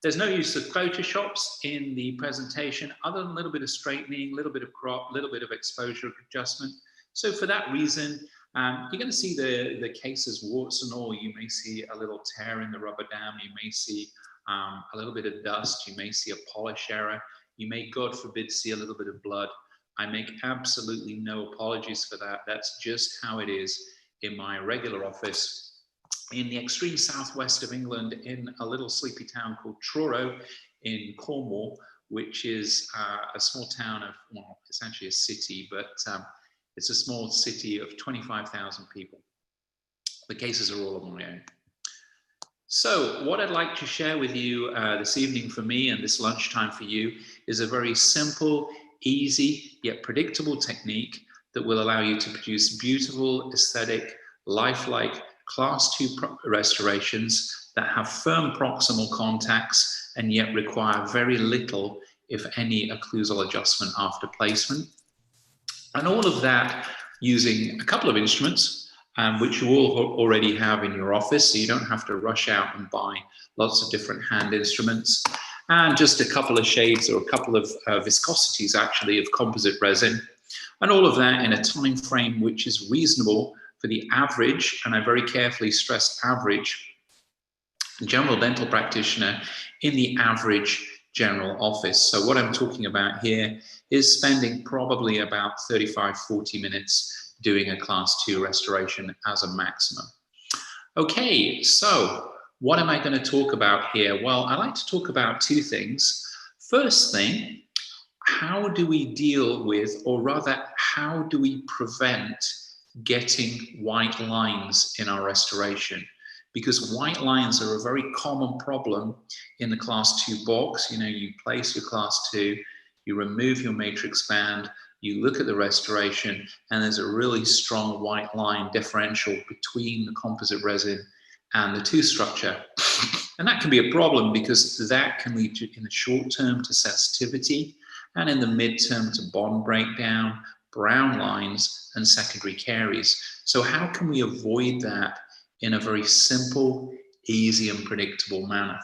There's no use of Photoshops in the presentation other than a little bit of straightening, a little bit of crop, a little bit of exposure adjustment. So for that reason, you're going to see the cases warts and all. You may see a little tear in the rubber dam. You may see a little bit of dust. You may see a polish error. You may, God forbid, see a little bit of blood. I make absolutely no apologies for that. That's just how it is in my regular office in the extreme southwest of England, in a little sleepy town called Truro in Cornwall, which is a small town of, well, essentially a city, but it's a small city of 25,000 people. The cases are all on my own. So what I'd like to share with you this evening for me and this lunchtime for you is a very simple, easy, yet predictable technique that will allow you to produce beautiful, aesthetic, lifelike Class 2 restorations that have firm proximal contacts and yet require very little, if any, occlusal adjustment after placement. And all of that using a couple of instruments, which you all already have in your office, so you don't have to rush out and buy lots of different hand instruments, and just a couple of shades or a couple of viscosities actually of composite resin, and all of that in a time frame which is reasonable for the average, and I very carefully stress average, general dental practitioner in the average general office. So what I'm talking about here is spending probably about 35-40 minutes doing a class 2 restoration as a maximum. Okay, so what am I going to talk about here? Well, I like to talk about two things. First thing, how do we deal with, or rather, how do we prevent getting white lines in our restoration? Because white lines are a very common problem in the class 2 box. You know, you place your class 2, you remove your matrix band, you look at the restoration, and there's a really strong white line differential between the composite resin and the tooth structure. And that can be a problem because that can lead to, in the short term, to sensitivity, and in the midterm to bond breakdown, brown lines, and secondary caries. So how can we avoid that in a very simple, easy, and predictable manner?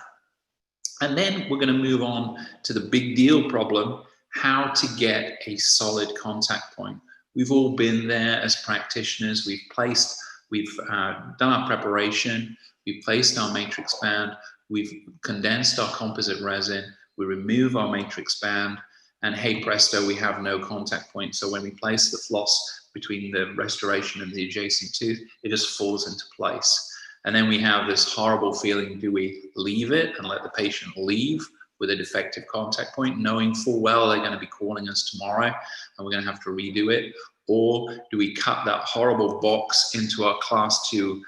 And then we're going to move on to the big deal problem, how to get a solid contact point. We've all been there as practitioners. We've done our preparation, we've placed our matrix band, we've condensed our composite resin, we remove our matrix band, and hey presto, we have no contact point. So when we place the floss between the restoration and the adjacent tooth, it just falls into place. And then we have this horrible feeling, do we leave it and let the patient leave with a defective contact point, knowing full well they're going to be calling us tomorrow and we're going to have to redo it? Or do we cut that horrible box into our class 2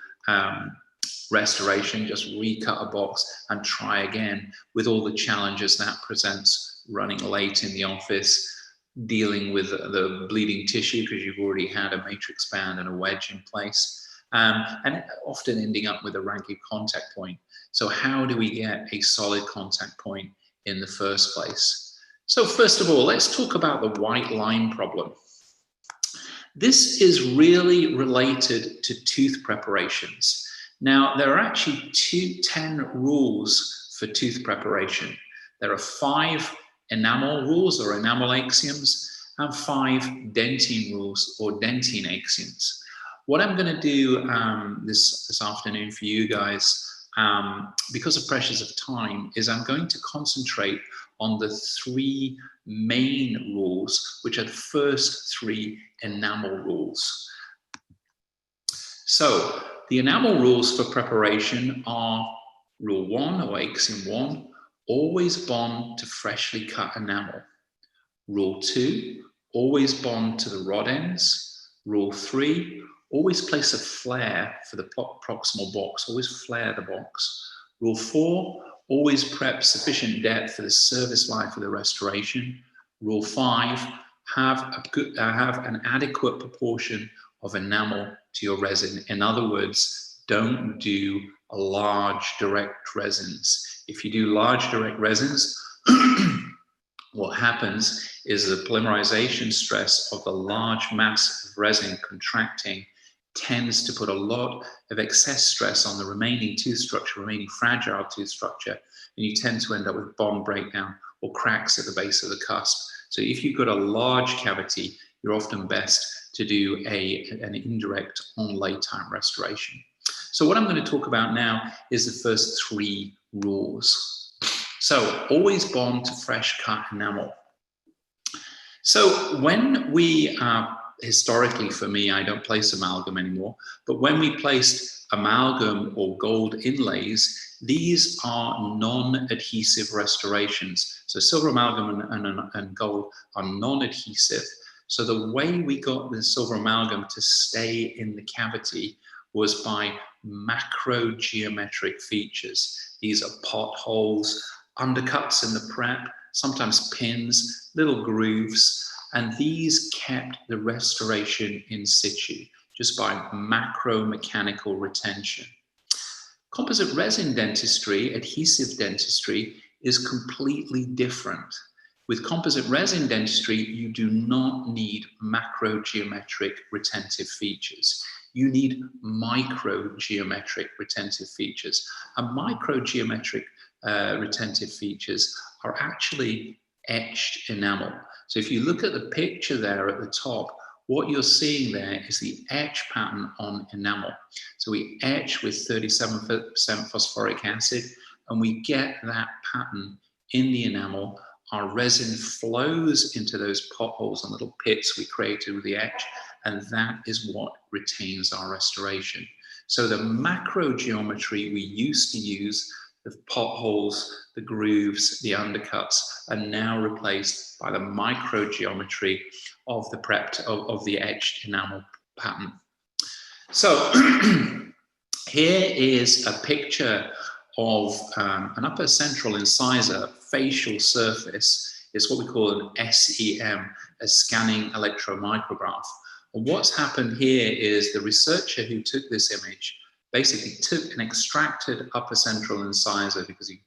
restoration, just recut a box and try again with all the challenges that presents, running late in the office, dealing with the bleeding tissue because you've already had a matrix band and a wedge in place, and often ending up with a ragged contact point. So how do we get a solid contact point in the first place? So first of all, let's talk about the white line problem. This is really related to tooth preparations. Now, there are actually 10 rules for tooth preparation. There are 5 enamel rules or enamel axioms and 5 dentine rules or dentine axioms. What I'm going to do this afternoon for you guys, because of pressures of time, is I'm going to concentrate on the 3 main rules, which are the first 3 enamel rules. So the enamel rules for preparation are rule 1 or axiom 1, always bond to freshly cut enamel. Rule 2, always bond to the rod ends. Rule 3, always place a flare for the proximal box, always flare the box. Rule 4, always prep sufficient depth for the service life of the restoration. Rule 5, have an adequate proportion of enamel to your resin. In other words, don't do a large direct resins. If you do large direct resins, what happens is the polymerization stress of the large mass of resin contracting tends to put a lot of excess stress on the remaining tooth structure, remaining fragile tooth structure, and you tend to end up with bond breakdown or cracks at the base of the cusp. So if you've got a large cavity, you're often best to do an indirect onlay time restoration. So what I'm going to talk about now is the first 3 rules. So always bond to fresh cut enamel. So when we, historically for me, I don't place amalgam anymore, but when we placed amalgam or gold inlays, these are non-adhesive restorations. So silver amalgam and gold are non-adhesive. So the way we got the silver amalgam to stay in the cavity was by macro geometric features. These are potholes, undercuts in the prep, sometimes pins, little grooves, and these kept the restoration in situ just by macro mechanical retention. Composite resin dentistry, adhesive dentistry, is completely different. With composite resin dentistry, you do not need macrogeometric retentive features. You need microgeometric retentive features. And microgeometric retentive features are actually etched enamel. So if you look at the picture there at the top, what you're seeing there is the etch pattern on enamel. So we etch with 37% phosphoric acid, and we get that pattern in the enamel. Our resin flows into those potholes and little pits we created with the etch, and that is what retains our restoration. So the macro geometry we used to use, the potholes, the grooves, the undercuts, are now replaced by the micro geometry of the of the etched enamel pattern. So here is a picture of an upper central incisor facial surface. It's what we call an SEM, a scanning electron micrograph. And what's happened here is the researcher who took this image basically took an extracted upper central incisor, because you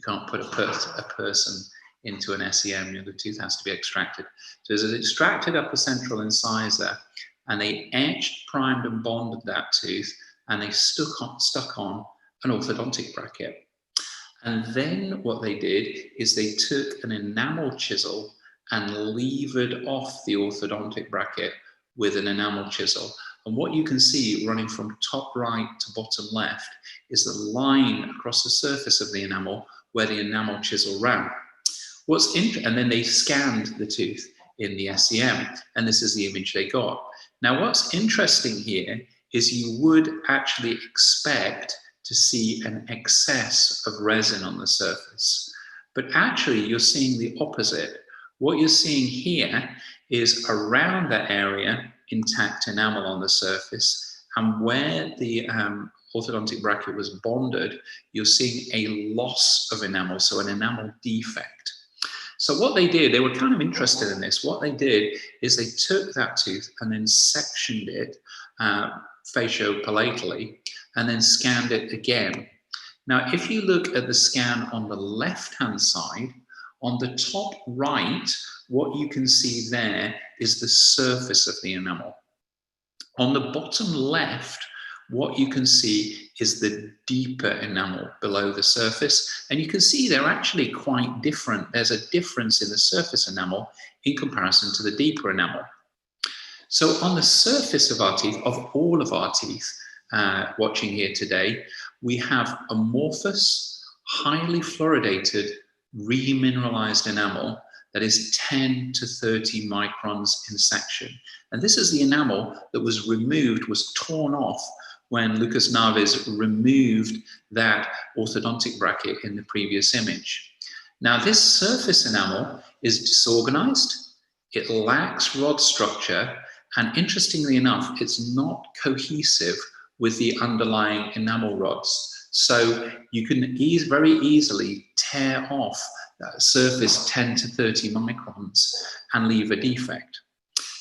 can't put a person into an SEM, the tooth has to be extracted. So there's an extracted upper central incisor, and they etched, primed, and bonded that tooth, and they stuck on an orthodontic bracket. And then what they did is they took an enamel chisel and levered off the orthodontic bracket with an enamel chisel. And what you can see running from top right to bottom left is the line across the surface of the enamel where the enamel chisel ran. And then they scanned the tooth in the SEM, and this is the image they got. Now, what's interesting here is you would actually expect to see an excess of resin on the surface, but actually you're seeing the opposite. What you're seeing here is around that area intact enamel on the surface, and where the orthodontic bracket was bonded, you're seeing a loss of enamel, so an enamel defect. So what they did, they were kind of interested in this. What they did is they took that tooth and then sectioned it fasciopalatally, and then scanned it again. Now, if you look at the scan on the left-hand side, on the top right, what you can see there is the surface of the enamel. On the bottom left, what you can see is the deeper enamel below the surface, and you can see they're actually quite different. There's a difference in the surface enamel in comparison to the deeper enamel. So on the surface of our teeth, of all of our teeth, watching here today, we have amorphous, highly fluoridated, remineralized enamel that is 10 to 30 microns in section. And this is the enamel that was removed, was torn off when Lucas Naves removed that orthodontic bracket in the previous image. Now, this surface enamel is disorganized, it lacks rod structure, and interestingly enough, it's not cohesive with the underlying enamel rods. So you can very easily tear off that surface 10 to 30 microns and leave a defect.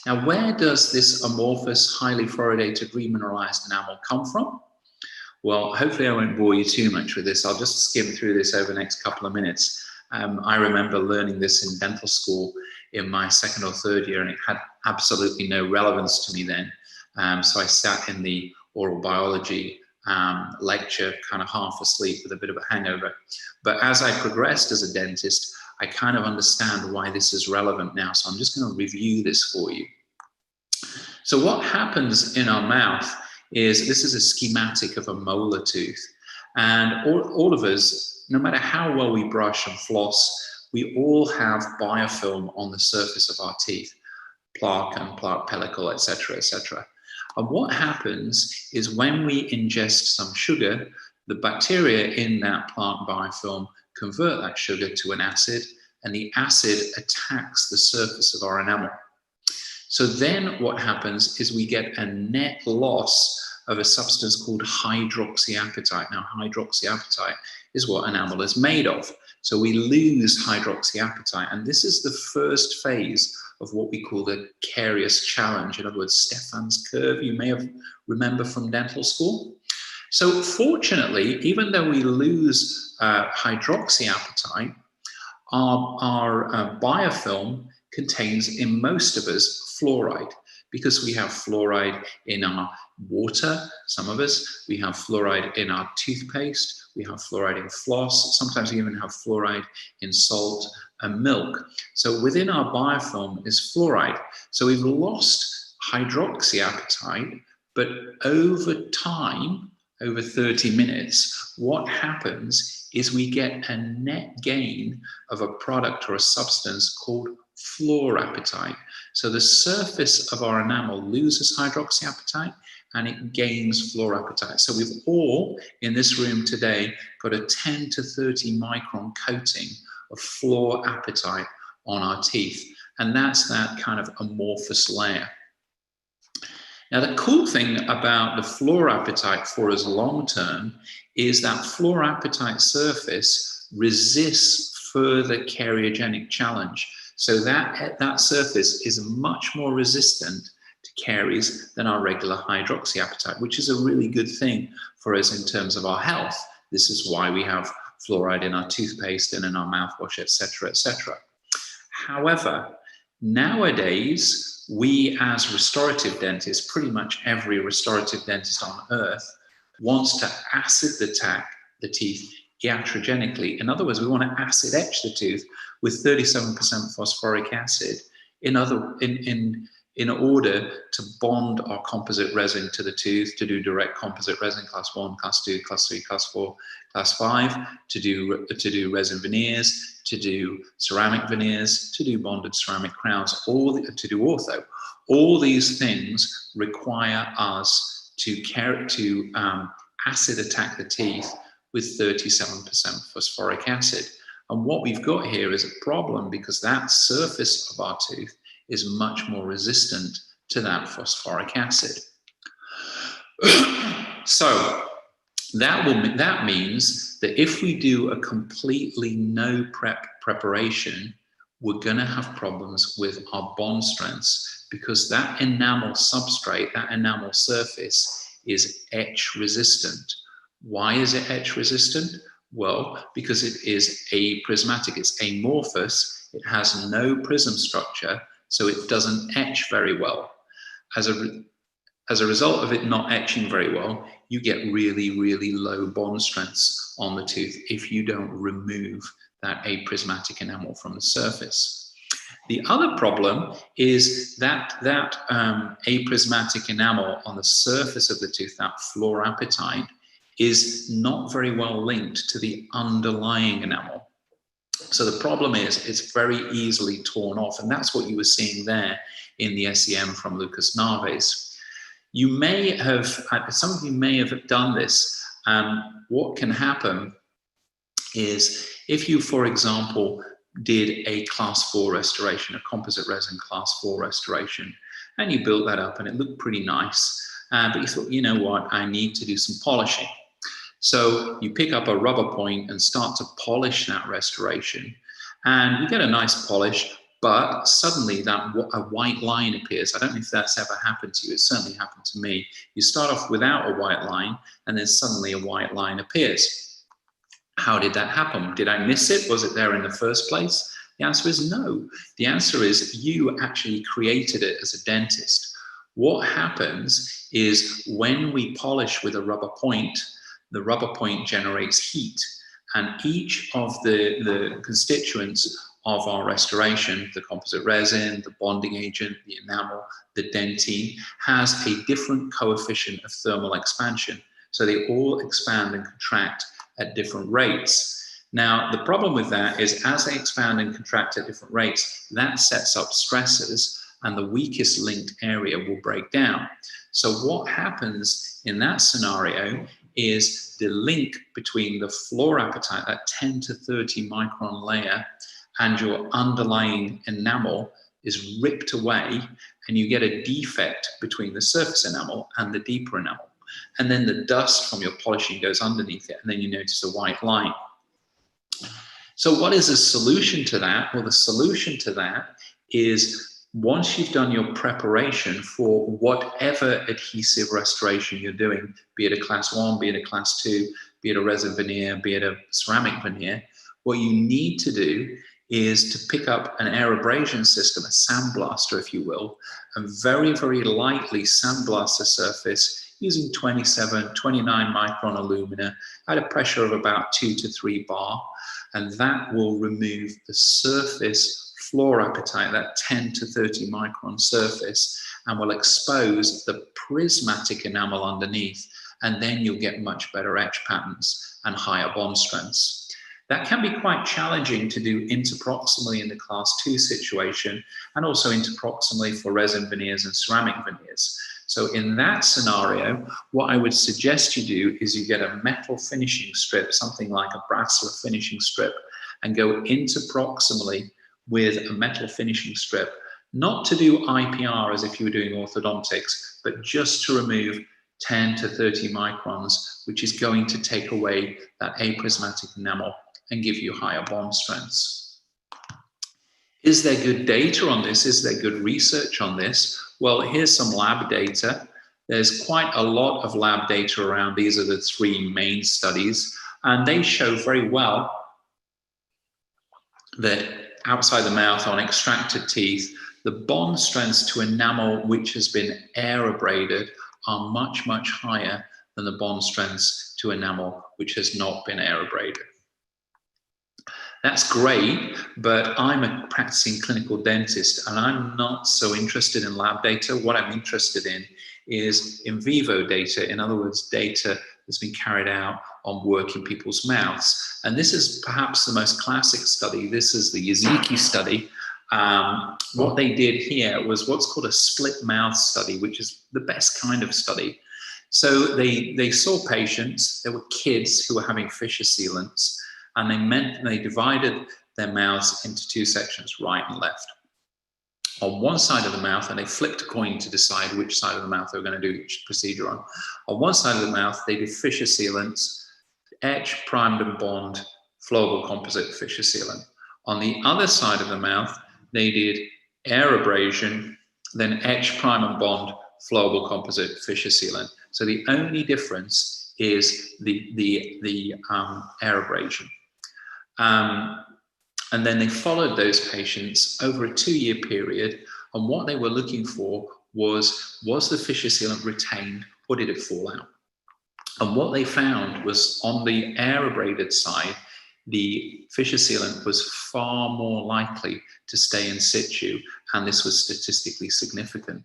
Now, where does this amorphous, highly fluoridated, remineralized enamel come from? Well, hopefully I won't bore you too much with this. I'll just skim through this over the next couple of minutes. I remember learning this in dental school in my second or third year, and it had absolutely no relevance to me then. So I sat in the oral biology lecture kind of half asleep with a bit of a hangover. But as I progressed as a dentist, I kind of understand why this is relevant now. So I'm just going to review this for you. So what happens in our mouth is, this is a schematic of a molar tooth. And all of us, no matter how well we brush and floss, we all have biofilm on the surface of our teeth, plaque and plaque pellicle, etc., etc. And what happens is when we ingest some sugar, the bacteria in that plaque biofilm convert that sugar to an acid, and the acid attacks the surface of our enamel. So then what happens is we get a net loss of a substance called hydroxyapatite. Now, hydroxyapatite is what enamel is made of. So we lose hydroxyapatite, and this is the first phase of what we call the carious challenge. In other words, Stefan's curve, you may have remember from dental school. So fortunately, even though we lose hydroxyapatite, our biofilm contains, in most of us, fluoride, because we have fluoride in our water, some of us, we have fluoride in our toothpaste, we have fluoride in floss, sometimes we even have fluoride in salt and milk. So within our biofilm is fluoride. So we've lost hydroxyapatite, but over time, over 30 minutes, what happens is we get a net gain of a product or a substance called fluorapatite. So the surface of our enamel loses hydroxyapatite and it gains fluorapatite. So we've all in this room today got a 10 to 30 micron coating of fluorapatite on our teeth. And that's that kind of amorphous layer. Now, the cool thing about the fluorapatite for us long term is that fluorapatite surface resists further kariogenic challenge. So that surface is much more resistant to caries than our regular hydroxyapatite, which is a really good thing for us in terms of our health. This is why we have fluoride in our toothpaste and in our mouthwash, etc., etc. However, nowadays, we as restorative dentists, pretty much every restorative dentist on earth, wants to acid attack the teeth iatrogenically. In other words, we want to acid etch the tooth with 37% phosphoric acid in order to bond our composite resin to the tooth, to do direct composite resin class 1, class 2, class 3, class 4, class 5, to do resin veneers, to do ceramic veneers, to do bonded ceramic crowns, to do ortho. All these things require us to acid attack the teeth with 37% phosphoric acid. And what we've got here is a problem because that surface of our tooth is much more resistant to that phosphoric acid. So that means that if we do a completely no preparation, we're going to have problems with our bond strengths because that enamel substrate, that enamel surface is etch resistant. Why is it etch resistant? Well, because it is aprismatic, it's amorphous, it has no prism structure, so it doesn't etch very well. As a result of it not etching very well, you get really, really low bond strengths on the tooth if you don't remove that aprismatic enamel from the surface. The other problem is that aprismatic enamel on the surface of the tooth, that fluorapatite, is not very well linked to the underlying enamel. So the problem is it's very easily torn off, and that's what you were seeing there in the SEM from Lucas Naves. You may have, some of you may have done this. What can happen is if you, for example, did a class 4 restoration, a composite resin class 4 restoration, and you built that up and it looked pretty nice, but you thought, you know what, I need to do some polishing. So you pick up a rubber point and start to polish that restoration, and you get a nice polish, but suddenly a white line appears. I don't know if that's ever happened to you. It certainly happened to me. You start off without a white line, and then suddenly a white line appears. How did that happen? Did I miss it? Was it there in the first place? The answer is no. The answer is you actually created it as a dentist. What happens is when we polish with a rubber point, the rubber point generates heat, and each of the constituents of our restoration, the composite resin, the bonding agent, the enamel, the dentine, has a different coefficient of thermal expansion. So they all expand and contract at different rates. Now, the problem with that is as they expand and contract at different rates, that sets up stresses, and the weakest linked area will break down. So what happens in that scenario is the link between the fluorapatite, that 10 to 30 micron layer, and your underlying enamel is ripped away, and you get a defect between the surface enamel and the deeper enamel. And then the dust from your polishing goes underneath it, and then you notice a white line. So what is the solution to that? Well, the solution to that is once you've done your preparation for whatever adhesive restoration you're doing, be it a class 1, be it a class 2, be it a resin veneer, be it a ceramic veneer, what you need to do is to pick up an air abrasion system, a sandblaster, if you will, and very, very lightly sandblast the surface using 27, 29 micron alumina at a pressure of about 2 to 3 bar. And that will remove the surface fluorapatite, that 10 to 30 micron surface, and will expose the prismatic enamel underneath. And then you'll get much better etch patterns and higher bond strengths. That can be quite challenging to do interproximally in the class 2 situation, and also interproximally for resin veneers and ceramic veneers. So in that scenario, what I would suggest you do is you get a metal finishing strip, something like a brass or a finishing strip, and go interproximally with a metal finishing strip, not to do IPR as if you were doing orthodontics, but just to remove 10 to 30 microns, which is going to take away that aprismatic enamel and give you higher bond strengths. Is there good data on this? Is there good research on this? Well, here's some lab data. There's quite a lot of lab data around. These are the 3 main studies, and they show very well that outside the mouth on extracted teeth, the bond strengths to enamel which has been air abraded are much, much higher than the bond strengths to enamel which has not been air abraded. That's great, but I'm a practicing clinical dentist and I'm not so interested in lab data. What I'm interested in is in vivo data, in other words, data that's been carried out on work in people's mouths. And this is perhaps the most classic study. This is the Yaziki study. What they did here was what's called a split mouth study, which is the best kind of study. So they saw patients, there were kids who were having fissure sealants, and they divided their mouths into 2 sections, right and left. On one side of the mouth, and they flipped a coin to decide which side of the mouth they were going to do each procedure on. On one side of the mouth, they did fissure sealants, etch, primed and bond, flowable composite fissure sealant. On the other side of the mouth, they did air abrasion, then etch, prime and bond, flowable composite fissure sealant. So the only difference is the air abrasion. And then they followed those patients over a 2-year period, and what they were looking for was the fissure sealant retained or did it fall out? And what they found was on the air abraded side, the fissure sealant was far more likely to stay in situ, and this was statistically significant.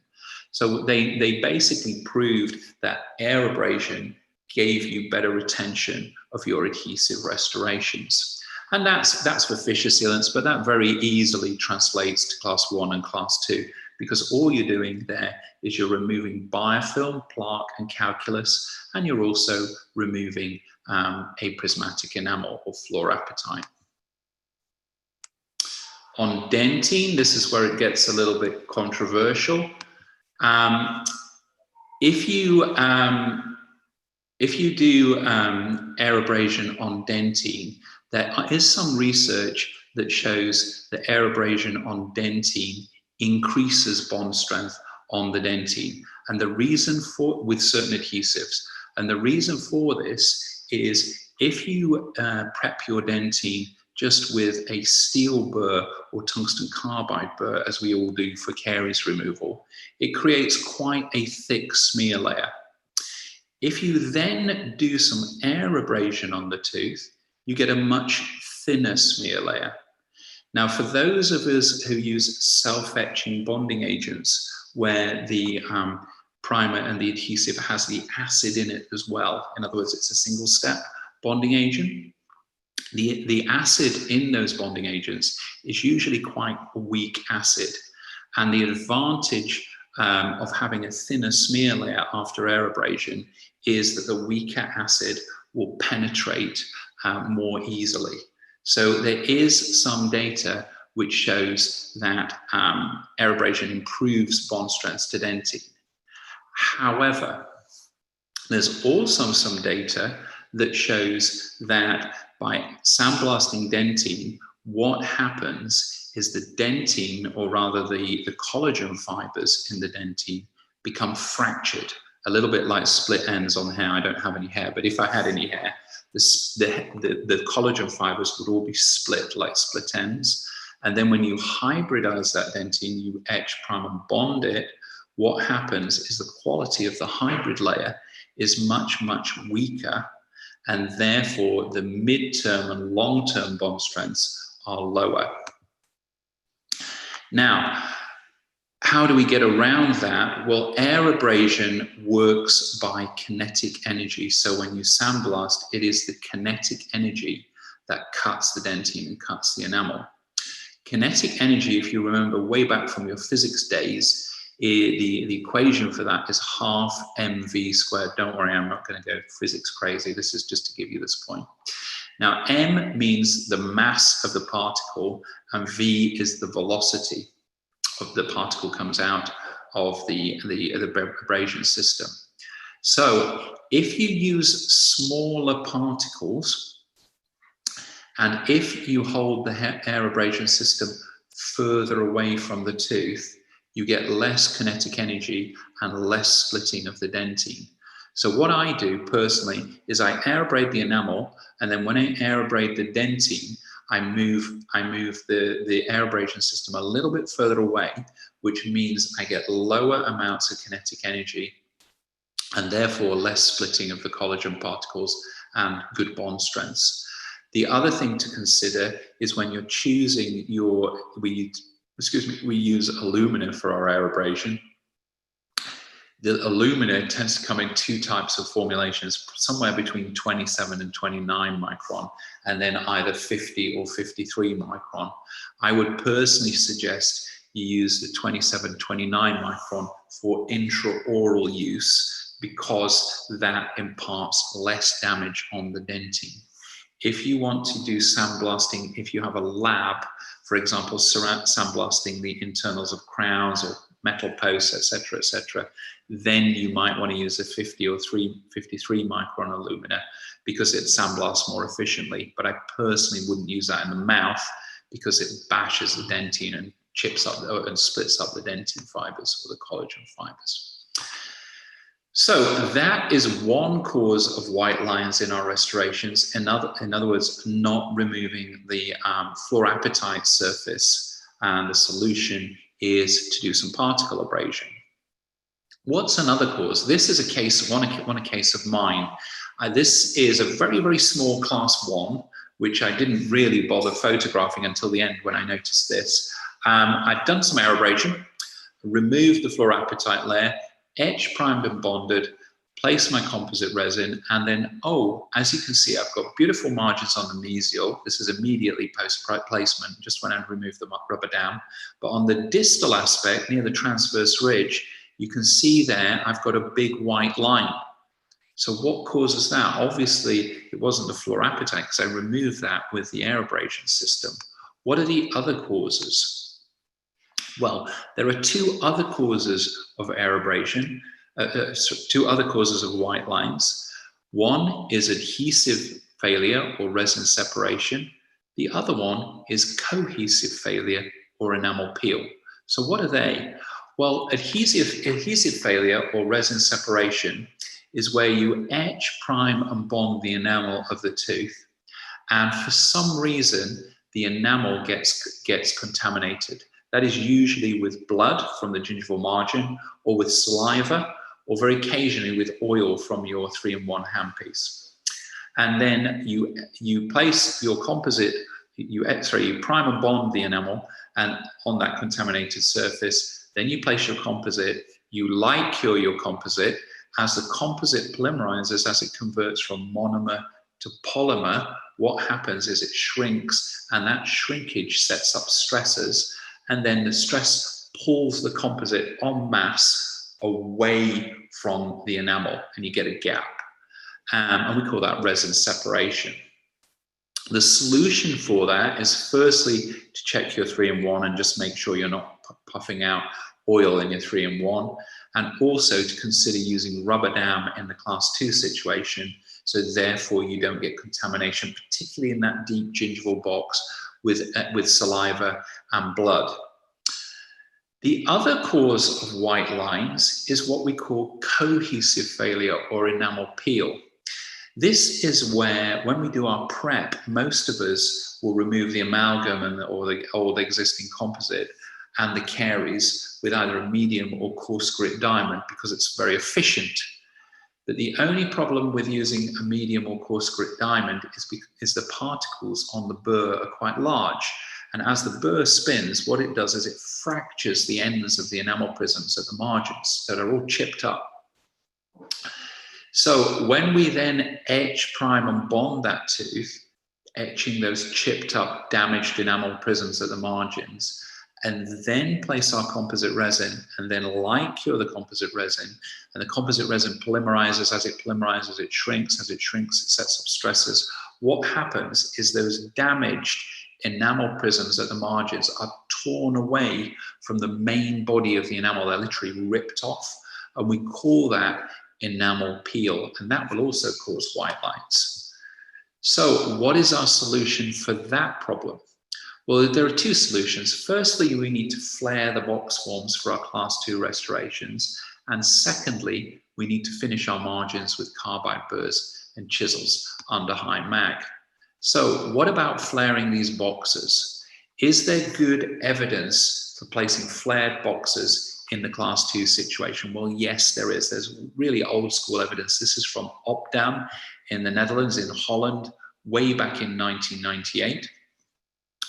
So they basically proved that air abrasion gave you better retention of your adhesive restorations. And that's for fissure sealants, but that very easily translates to class 1 and class 2, because all you're doing there is you're removing biofilm, plaque, and calculus, and you're also removing aprismatic enamel or fluorapatite. On dentine, this is where it gets a little bit controversial. If you do air abrasion on dentine, there is some research that shows that air abrasion on dentine increases bond strength on the dentine, and the reason for, with certain adhesives, and the reason for this is if you prep your dentine just with a steel burr or tungsten carbide burr, as we all do for caries removal, it creates quite a thick smear layer. If you then do some air abrasion on the tooth, you get a much thinner smear layer. Now, for those of us who use self-etching bonding agents, where the primer and the adhesive has the acid in it as well, in other words, it's a single-step bonding agent, the acid in those bonding agents is usually quite a weak acid. And the advantage of having a thinner smear layer after air abrasion is that the weaker acid will penetrate more easily. So there is some data which shows that air abrasion improves bond strength to dentine. However, there's also some data that shows that by sandblasting dentine, what happens is the dentine, or rather the collagen fibers in the dentine, become fractured, a little bit like split ends on hair. I don't have any hair, but if I had any hair, the collagen fibers would all be split like split ends. And then when you hybridize that dentine, you etch, prime, and bond it, what happens is the quality of the hybrid layer is much, much weaker, and therefore the midterm and long-term bond strengths are lower. Now, how do we get around that? Well, air abrasion works by kinetic energy. So when you sandblast, it is the kinetic energy that cuts the dentine and cuts the enamel. Kinetic energy, if you remember way back from your physics days, the equation for that is half mv squared. Don't worry, I'm not going to go physics crazy. This is just to give you this point. Now, m means the mass of the particle, and v is the velocity of the particle comes out of the abrasion system. So if you use smaller particles, and if you hold the air abrasion system further away from the tooth, you get less kinetic energy and less splitting of the dentine. So what I do personally is I air abrade the enamel, and then when I air abrade the dentine, I move the air abrasion system a little bit further away, which means I get lower amounts of kinetic energy and therefore less splitting of the collagen particles and good bond strengths. The other thing to consider is when you're choosing we use alumina for our air abrasion. The alumina tends to come in two types of formulations, somewhere between 27 and 29 micron, and then either 50 or 53 micron. I would personally suggest you use the 27, 29 micron for intraoral use, because that imparts less damage on the dentine. If you want to do sandblasting, if you have a lab, for example, sandblasting the internals of crowns or metal posts, etc., then you might want to use a 50 or 53 micron alumina, because it sandblasts more efficiently. But I personally wouldn't use that in the mouth, because it bashes the dentine and chips up and splits up the dentine fibers or the collagen fibers. So that is one cause of white lines in our restorations. In other words, not removing the fluorapatite surface, and the solution is to do some particle abrasion. What's another cause? This is a case, one case of mine. This is a very, very small class 1, which I didn't really bother photographing until the end when I noticed this. I'd done some air abrasion, removed the fluorapatite layer, etched, primed and bonded, placed my composite resin, and then, as you can see, I've got beautiful margins on the mesial. This is immediately post-placement, just when I removed the rubber dam. But on the distal aspect, near the transverse ridge, you can see there, I've got a big white line. So what causes that? Obviously, it wasn't the fluorapatite, because I removed that with the air abrasion system. What are the other causes? Well, there are two other causes of air abrasion, two other causes of white lines. One is adhesive failure or resin separation. The other one is cohesive failure or enamel peel. So what are they? Well, adhesive failure or resin separation is where you etch, prime and bond the enamel of the tooth, and for some reason the enamel gets contaminated. That is usually with blood from the gingival margin, or with saliva, or very occasionally with oil from your 3-in-1 handpiece. And then you place your composite, you prime and bond the enamel and on that contaminated surface. Then you place your composite, you light cure your composite. As the composite polymerizes, as it converts from monomer to polymer, what happens is it shrinks, and that shrinkage sets up stresses. And then the stress pulls the composite en masse away from the enamel, and you get a gap. And we call that resin separation. The solution for that is firstly to check your 3-in-1 and just make sure you're not puffing out oil in your 3-in-1, and also to consider using rubber dam in the class 2 situation, so therefore you don't get contamination, particularly in that deep gingival box with saliva and blood. The other cause of white lines is what we call cohesive failure or enamel peel. This is where, when we do our prep, most of us will remove the amalgam or the old existing composite and the caries with either a medium or coarse grit diamond because it's very efficient. But the only problem with using a medium or coarse grit diamond is the particles on the burr are quite large. And as the burr spins, what it does is it fractures the ends of the enamel prisms at the margins that are all chipped up. So when we then etch, prime, and bond that tooth, etching those chipped up, damaged enamel prisms at the margins, and then place our composite resin, and then light cure the composite resin, and the composite resin polymerizes. As it polymerizes, it shrinks. As it shrinks, it sets up stresses. What happens is those damaged enamel prisms at the margins are torn away from the main body of the enamel. They're literally ripped off, and we call that enamel peel, and that will also cause white lines. So what is our solution for that problem? Well, there are two solutions. Firstly, we need to flare the box forms for our class 2 restorations, and secondly, we need to finish our margins with carbide burrs and chisels under high mag. So what about flaring these boxes? Is there good evidence for placing flared boxes in the class 2 situation? Well, yes, there is. There's really old school evidence. This is from Opdam in the Netherlands, in Holland, way back in 1998.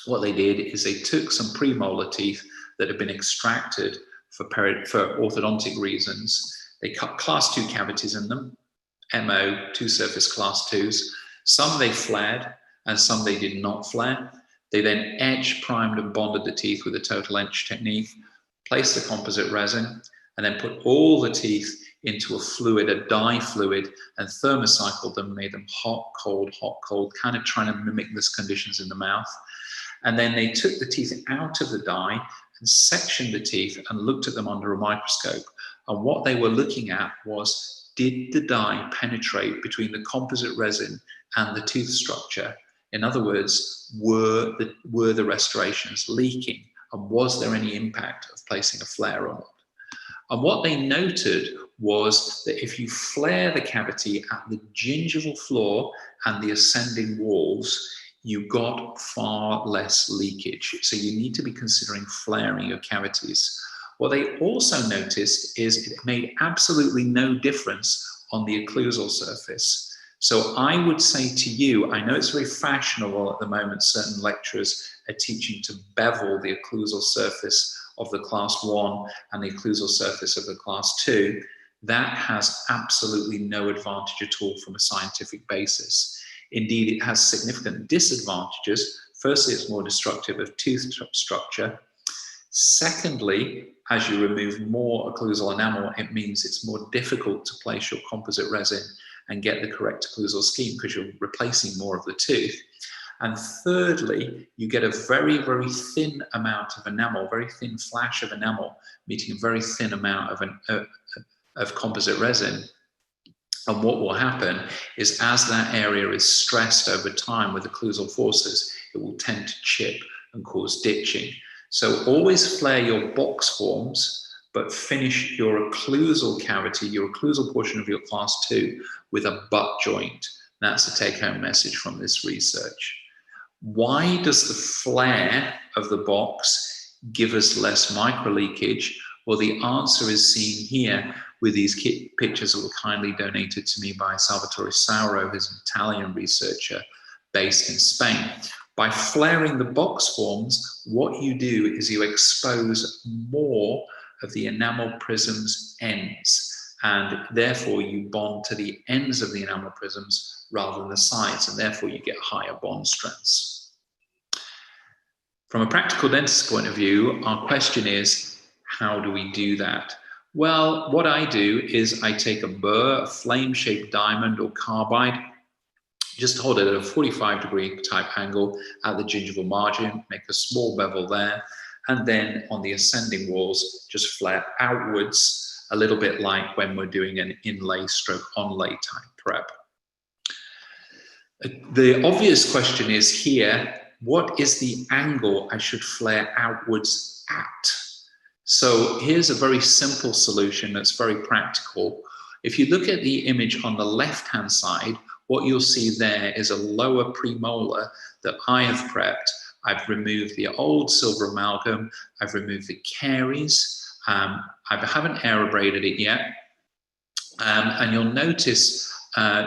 What they did is they took some premolar teeth that had been extracted for orthodontic reasons. They cut class 2 cavities in them, MO, 2 surface class 2s. Some they flared and some they did not flare. They then etched, primed, and bonded the teeth with a total etch technique, placed the composite resin, and then put all the teeth into a fluid, a dye fluid, and thermocycled them, made them hot, cold, kind of trying to mimic these conditions in the mouth. And then they took the teeth out of the dye and sectioned the teeth and looked at them under a microscope. And what they were looking at was, did the dye penetrate between the composite resin and the tooth structure? In other words, were the restorations leaking? And was there any impact of placing a flare or not? And what they noted was that if you flare the cavity at the gingival floor and the ascending walls, you got far less leakage. So you need to be considering flaring your cavities. What they also noticed is it made absolutely no difference on the occlusal surface. So I would say to you, I know it's very fashionable at the moment, certain lecturers are teaching to bevel the occlusal surface of the class 1 and the occlusal surface of the class 2. That has absolutely no advantage at all from a scientific basis. Indeed, it has significant disadvantages. Firstly, it's more destructive of tooth structure. Secondly, as you remove more occlusal enamel, it means it's more difficult to place your composite resin and get the correct occlusal scheme because you're replacing more of the tooth. And thirdly, you get a very, very thin amount of enamel, very thin flash of enamel, meeting a very thin amount of composite resin. And what will happen is, as that area is stressed over time with occlusal forces, it will tend to chip and cause ditching. So always flare your box forms, but finish your occlusal cavity, your occlusal portion of your class 2, with a butt joint. That's the take-home message from this research. Why does the flare of the box give us less microleakage? Well, the answer is seen here with these pictures that were kindly donated to me by Salvatore Sauro, who's an Italian researcher based in Spain. By flaring the box forms, what you do is you expose more of the enamel prism's ends, and therefore you bond to the ends of the enamel prisms rather than the sides, and therefore you get higher bond strengths. From a practical dentist point of view, our question is, how do we do that? Well, what I do is I take a burr, a flame-shaped diamond or carbide, just hold it at a 45-degree type angle at the gingival margin, make a small bevel there, and then on the ascending walls, just flare outwards, a little bit like when we're doing an inlay stroke onlay type prep. The obvious question is here, what is the angle I should flare outwards at? So here's a very simple solution that's very practical. If you look at the image on the left-hand side, what you'll see there is a lower premolar that I have prepped. I've removed the old silver amalgam. I've removed the caries. I haven't air abraded it yet. And you'll notice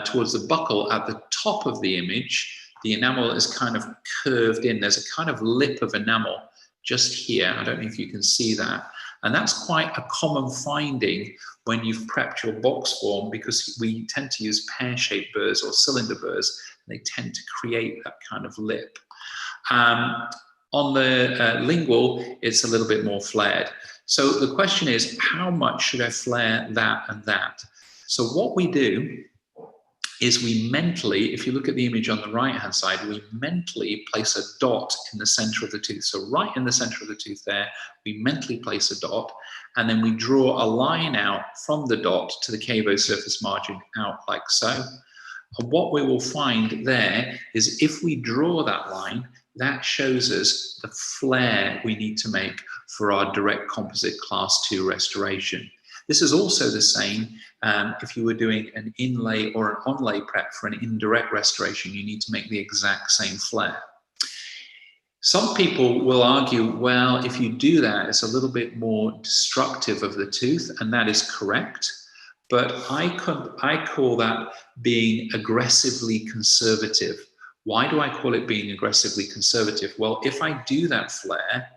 towards the buccal at the top of the image, the enamel is kind of curved in. There's a kind of lip of enamel just here. I don't know if you can see that. And that's quite a common finding when you've prepped your box form, because we tend to use pear-shaped burrs or cylinder burrs. And they tend to create that kind of lip. On the lingual, it's a little bit more flared. So the question is, how much should I flare that and that? So what we do is we mentally, if you look at the image on the right-hand side, we mentally place a dot in the center of the tooth. So right in the center of the tooth there, we mentally place a dot, and then we draw a line out from the dot to the cavo surface margin out like so. And what we will find there is if we draw that line, that shows us the flare we need to make for our direct composite class 2 restoration. This is also the same if you were doing an inlay or an onlay prep for an indirect restoration. You need to make the exact same flare. Some people will argue, well, if you do that, it's a little bit more destructive of the tooth, and that is correct. But I call that being aggressively conservative. Why do I call it being aggressively conservative? Well, if I do that flare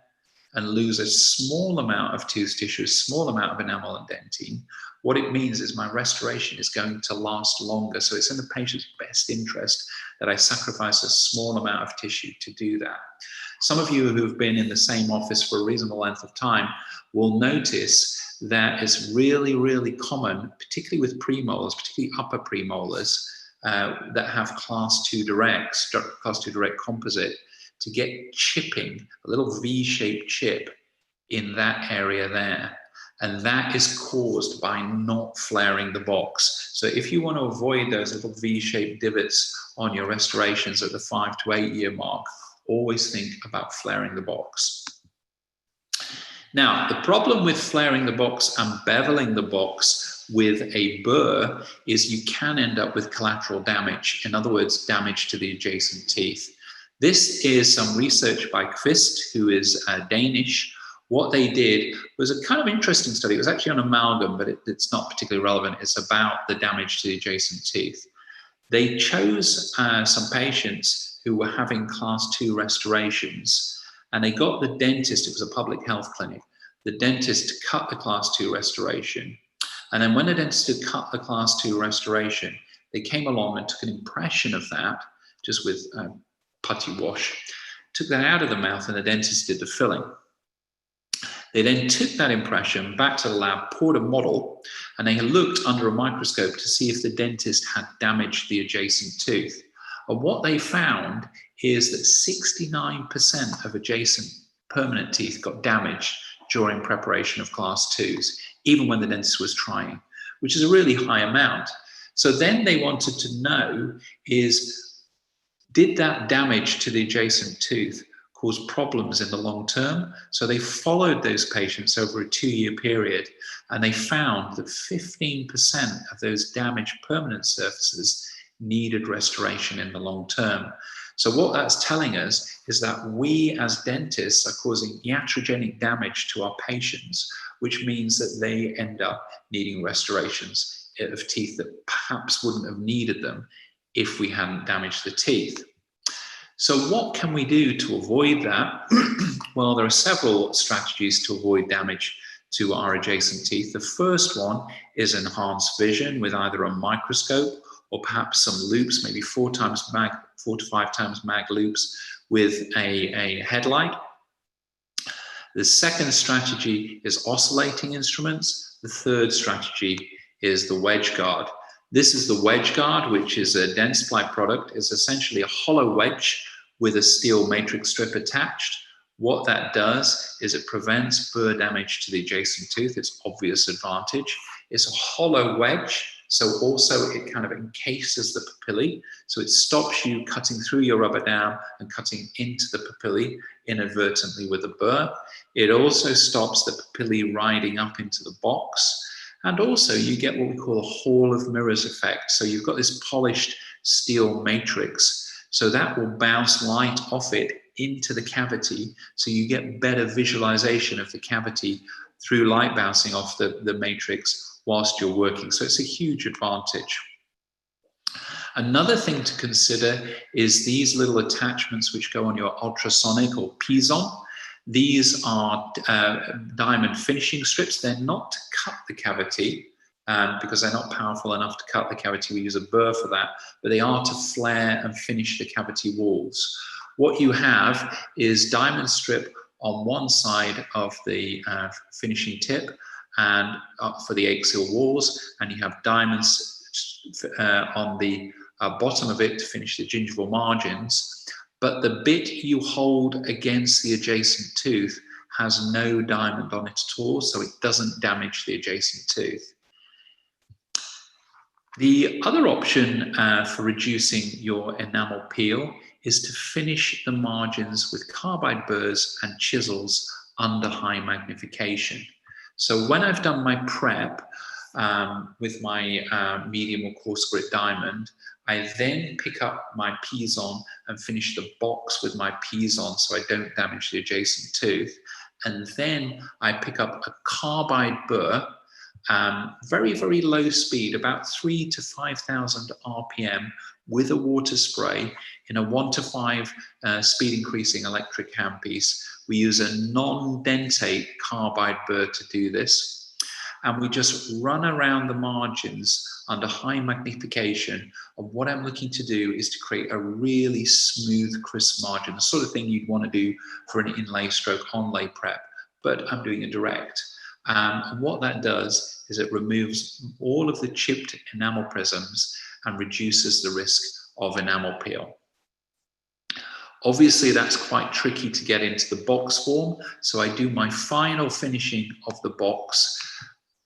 and lose a small amount of tooth tissue, a small amount of enamel and dentine, what it means is my restoration is going to last longer. So it's in the patient's best interest that I sacrifice a small amount of tissue to do that. Some of you who've been in the same office for a reasonable length of time will notice that it's really, really common, particularly with premolars, particularly upper premolars, that have class 2 directs, class 2 direct composite, to get chipping, a little V-shaped chip in that area there. And that is caused by not flaring the box. So if you want to avoid those little V-shaped divots on your restorations at the 5 to 8 year mark, always think about flaring the box. Now, the problem with flaring the box and beveling the box with a burr is you can end up with collateral damage. In other words, damage to the adjacent teeth. This is some research by Kvist, who is Danish. What they did was a kind of interesting study. It was actually on amalgam, but it's not particularly relevant. It's about the damage to the adjacent teeth. They chose some patients who were having class 2 restorations, and they got the dentist, it was a public health clinic, the dentist to cut the class 2 restoration. And then when the dentist had cut the class 2 restoration, they came along and took an impression of that, just with putty wash, took that out of the mouth, and the dentist did the filling. They then took that impression back to the lab, poured a model, and they looked under a microscope to see if the dentist had damaged the adjacent tooth. And what they found is that 69% of adjacent permanent teeth got damaged during preparation of class 2s, even when the dentist was trying, which is a really high amount. So then they wanted to know is, did that damage to the adjacent tooth cause problems in the long term? So they followed those patients over a 2-year period, and they found that 15% of those damaged permanent surfaces needed restoration in the long term. So what that's telling us is that we as dentists are causing iatrogenic damage to our patients, which means that they end up needing restorations of teeth that perhaps wouldn't have needed them if we hadn't damaged the teeth. So what can we do to avoid that? Well, there are several strategies to avoid damage to our adjacent teeth. The first one is enhanced vision with either a microscope or perhaps some loops, maybe 4 to 5 times mag loops with a headlight. The second strategy is oscillating instruments. The third strategy is the wedge guard. This is the wedge guard, which is a Dentsply product. It's essentially a hollow wedge with a steel matrix strip attached. What that does is it prevents burr damage to the adjacent tooth. It's obvious advantage. It's a hollow wedge, So also it kind of encases the papillae. So it stops you cutting through your rubber dam and cutting into the papillae inadvertently with a burr. It also stops the papillae riding up into the box. And also you get what we call a hall of mirrors effect. So you've got this polished steel matrix. So that will bounce light off it into the cavity. So you get better visualization of the cavity through light bouncing off the matrix whilst you're working. So it's a huge advantage. Another thing to consider is these little attachments which go on your ultrasonic or Pison. These are diamond finishing strips. They're not to cut the cavity because they're not powerful enough to cut the cavity. We use a burr for that, but they are to flare and finish the cavity walls. What you have is diamond strip on one side of the finishing tip and for the axial walls, and you have diamonds on the bottom of it to finish the gingival margins. But the bit you hold against the adjacent tooth has no diamond on it at all, so it doesn't damage the adjacent tooth. The other option for reducing your enamel peel is to finish the margins with carbide burrs and chisels under high magnification. So when I've done my prep with my medium or coarse grit diamond, I then pick up my Pison and finish the box with my Pison so I don't damage the adjacent tooth. And then I pick up a carbide burr, very, very low speed, about 3,000 to 5,000 RPM with a water spray in a 1 to 5 speed increasing electric handpiece. We use a non-dentate carbide burr to do this. And we just run around the margins under high magnification. And what I'm looking to do is to create a really smooth, crisp margin, the sort of thing you'd want to do for an inlay stroke onlay prep, but I'm doing it direct. And what that does is it removes all of the chipped enamel prisms and reduces the risk of enamel peel. Obviously, that's quite tricky to get into the box form, so I do my final finishing of the box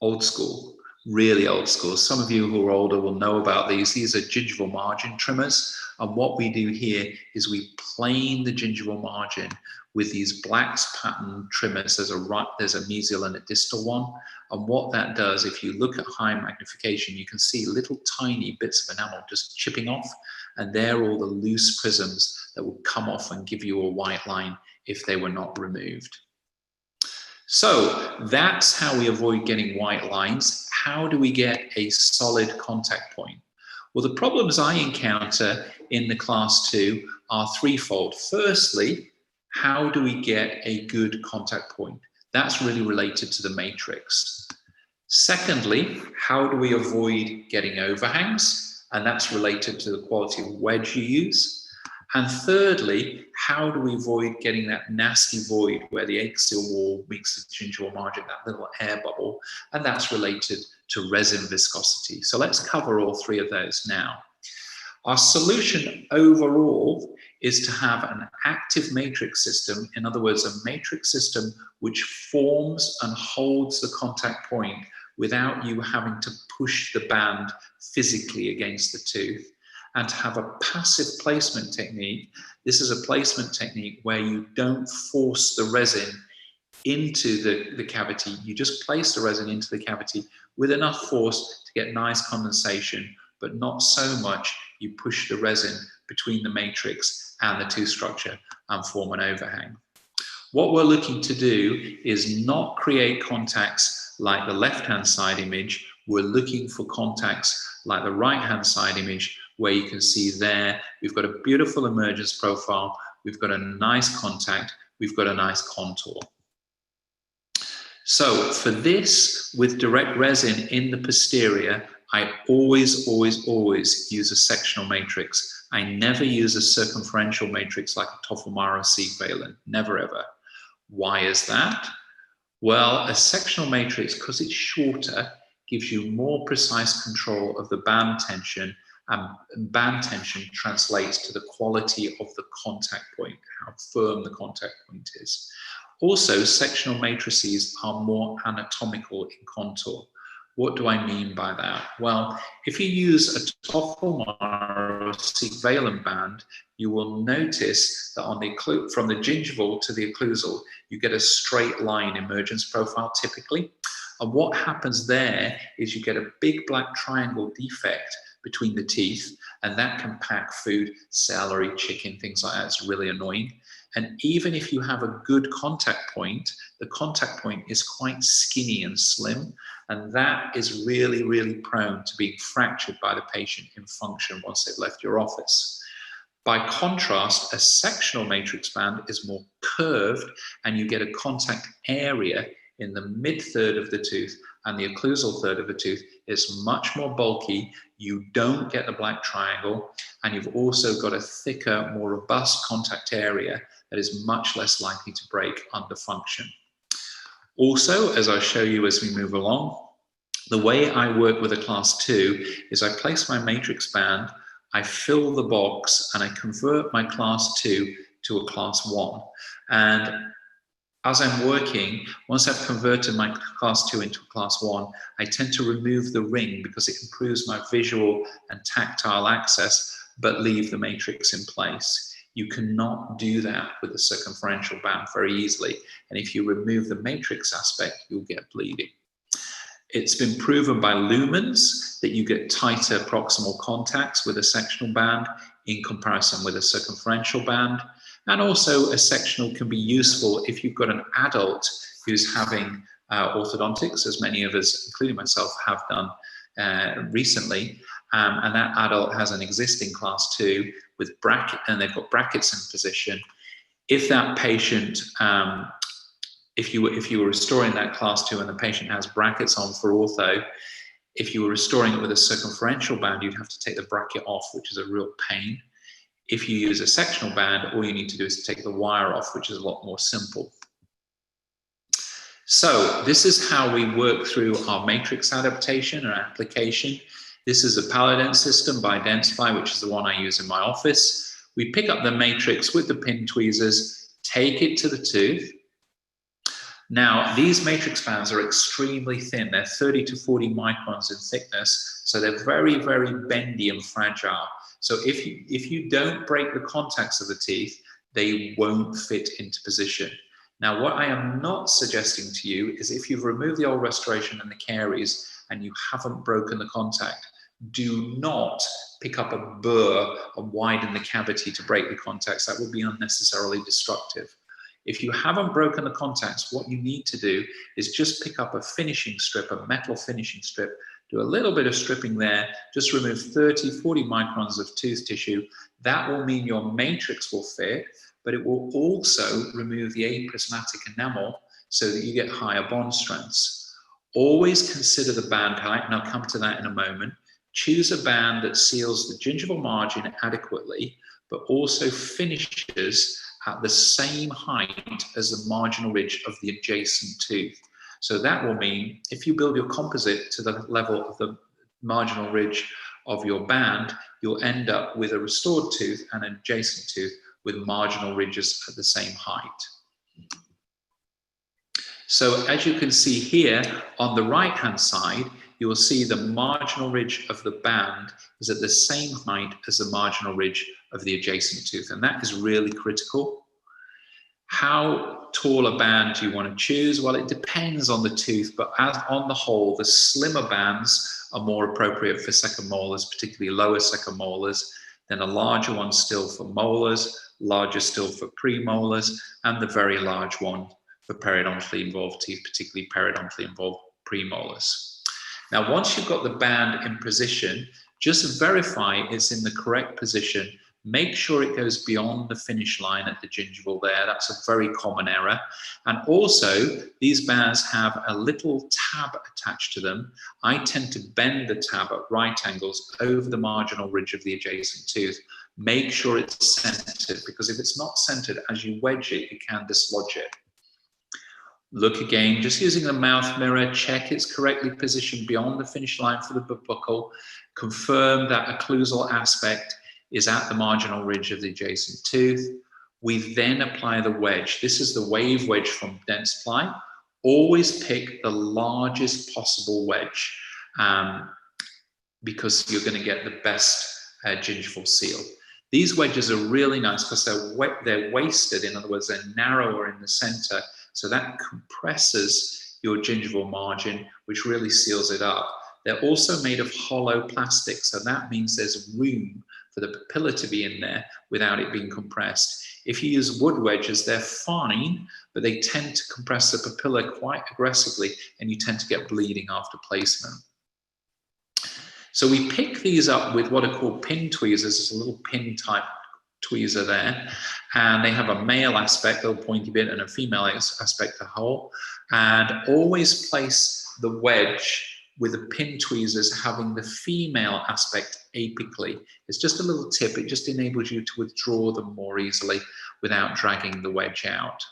old school, really old school. Some of you who are older will know about these. These are gingival margin trimmers, and what we do here is we plane the gingival margin with these blacks pattern trimmers. There's a mesial and a distal one, and what that does, if you look at high magnification, you can see little tiny bits of enamel just chipping off, and they're all the loose prisms that will come off and give you a white line if they were not removed. So that's how we avoid getting white lines. How do we get a solid contact point? Well, the problems I encounter in the class 2 are threefold. Firstly, how do we get a good contact point? That's really related to the matrix. Secondly, how do we avoid getting overhangs? And that's related to the quality of wedge you use. And thirdly, how do we avoid getting that nasty void where the axial wall meets the gingival margin, that little air bubble, and that's related to resin viscosity. So let's cover all three of those now. Our solution overall is to have an active matrix system, in other words, a matrix system which forms and holds the contact point without you having to push the band physically against the tooth. And to have a passive placement technique. This is a placement technique where you don't force the resin into the cavity. You just place the resin into the cavity with enough force to get nice condensation, but not so much you push the resin between the matrix and the tooth structure and form an overhang. What we're looking to do is not create contacts like the left-hand side image. We're looking for contacts like the right-hand side image, where you can see there, we've got a beautiful emergence profile, we've got a nice contact, we've got a nice contour. So for this, with direct resin in the posterior, I always use a sectional matrix. I never use a circumferential matrix like a Toffel-Mara Siegwallen, never ever. Why is that? Well, a sectional matrix, because it's shorter, gives you more precise control of the band tension, and band tension translates to the quality of the contact point, how firm the contact point is. Also, sectional matrices are more anatomical in contour. What do I mean by that? Well, if you use a topical or a valent band, you will notice that on the from the gingival to the occlusal, you get a straight line emergence profile typically. And what happens there is you get a big black triangle defect between the teeth, and that can pack food, celery, chicken, things like that. It's really annoying. And even if you have a good contact point, the contact point is quite skinny and slim, and that is really, really prone to being fractured by the patient in function once they've left your office. By contrast, a sectional matrix band is more curved, and you get a contact area in the mid-third of the tooth, and the occlusal third of the tooth is much more bulky. You don't get the black triangle, and you've also got a thicker, more robust contact area that is much less likely to break under function. Also, as I'll show you as we move along, the way I work with a class 2 is I place my matrix band, I fill the box, and I convert my class 2 to a class 1. And as I'm working, once I've converted my class 2 into a class 1, I tend to remove the ring because it improves my visual and tactile access, but leave the matrix in place. You cannot do that with the circumferential band very easily. And if you remove the matrix aspect, you'll get bleeding. It's been proven by lumens that you get tighter proximal contacts with a sectional band in comparison with a circumferential band. And also a sectional can be useful if you've got an adult who's having orthodontics, as many of us, including myself, have done recently. And that adult has an existing class 2 with bracket, and they've got brackets in position. If that patient, if you were restoring that class 2 and the patient has brackets on for ortho, if you were restoring it with a circumferential band, you'd have to take the bracket off, which is a real pain. If you use a sectional band, all you need to do is take the wire off, which is a lot more simple. So this is how we work through our matrix adaptation or application. This is a Paladin system by Dentistry, which is the one I use in my office. We pick up the matrix with the pin tweezers, take it to the tooth. Now, these matrix bands are extremely thin. They're 30 to 40 microns in thickness, so they're very, very bendy and fragile. So if you don't break the contacts of the teeth, they won't fit into position. Now, what I am not suggesting to you is if you've removed the old restoration and the caries and you haven't broken the contact, do not pick up a burr and widen the cavity to break the contacts. That would be unnecessarily destructive. If you haven't broken the contacts, what you need to do is just pick up a finishing strip, a metal finishing strip, do a little bit of stripping there, just remove 30, 40 microns of tooth tissue. That will mean your matrix will fit, but it will also remove the aprismatic enamel so that you get higher bond strengths. Always consider the band height, and I'll come to that in a moment. Choose a band that seals the gingival margin adequately, but also finishes at the same height as the marginal ridge of the adjacent tooth. So that will mean if you build your composite to the level of the marginal ridge of your band, you'll end up with a restored tooth and an adjacent tooth with marginal ridges at the same height. So as you can see here on the right-hand side, you will see the marginal ridge of the band is at the same height as the marginal ridge of the adjacent tooth, and that is really critical. How tall a band do you want to choose? Well, it depends on the tooth, but as on the whole, the slimmer bands are more appropriate for second molars, particularly lower second molars, then a larger one still for molars, larger still for premolars, and the very large one for periodontally involved teeth, particularly periodontally involved premolars. Now, once you've got the band in position, just verify it's in the correct position. Make sure it goes beyond the finish line at the gingival there. That's a very common error. And also, these bands have a little tab attached to them. I tend to bend the tab at right angles over the marginal ridge of the adjacent tooth. Make sure it's centered, because if it's not centered, as you wedge it, you can dislodge it. Look again, just using the mouth mirror, check it's correctly positioned beyond the finish line for the buccal. Confirm that occlusal aspect is at the marginal ridge of the adjacent tooth. We then apply the wedge. This is the wave wedge from Dentistry. Always pick the largest possible wedge. because you're going to get the best gingival seal. These wedges are really nice because they're wasted. In other words, they're narrower in the center. So that compresses your gingival margin, which really seals it up. They're also made of hollow plastic. So that means there's room for the papilla to be in there without it being compressed. If you use wood wedges, they're fine, but they tend to compress the papilla quite aggressively, and you tend to get bleeding after placement. So we pick these up with what are called pin tweezers. There's a little pin type tweezer there, and they have a male aspect, a pointy bit, and a female aspect, a hole. And always place the wedge with the pin tweezers having the female aspect apically. It's just a little tip. It just enables you to withdraw them more easily without dragging the wedge out.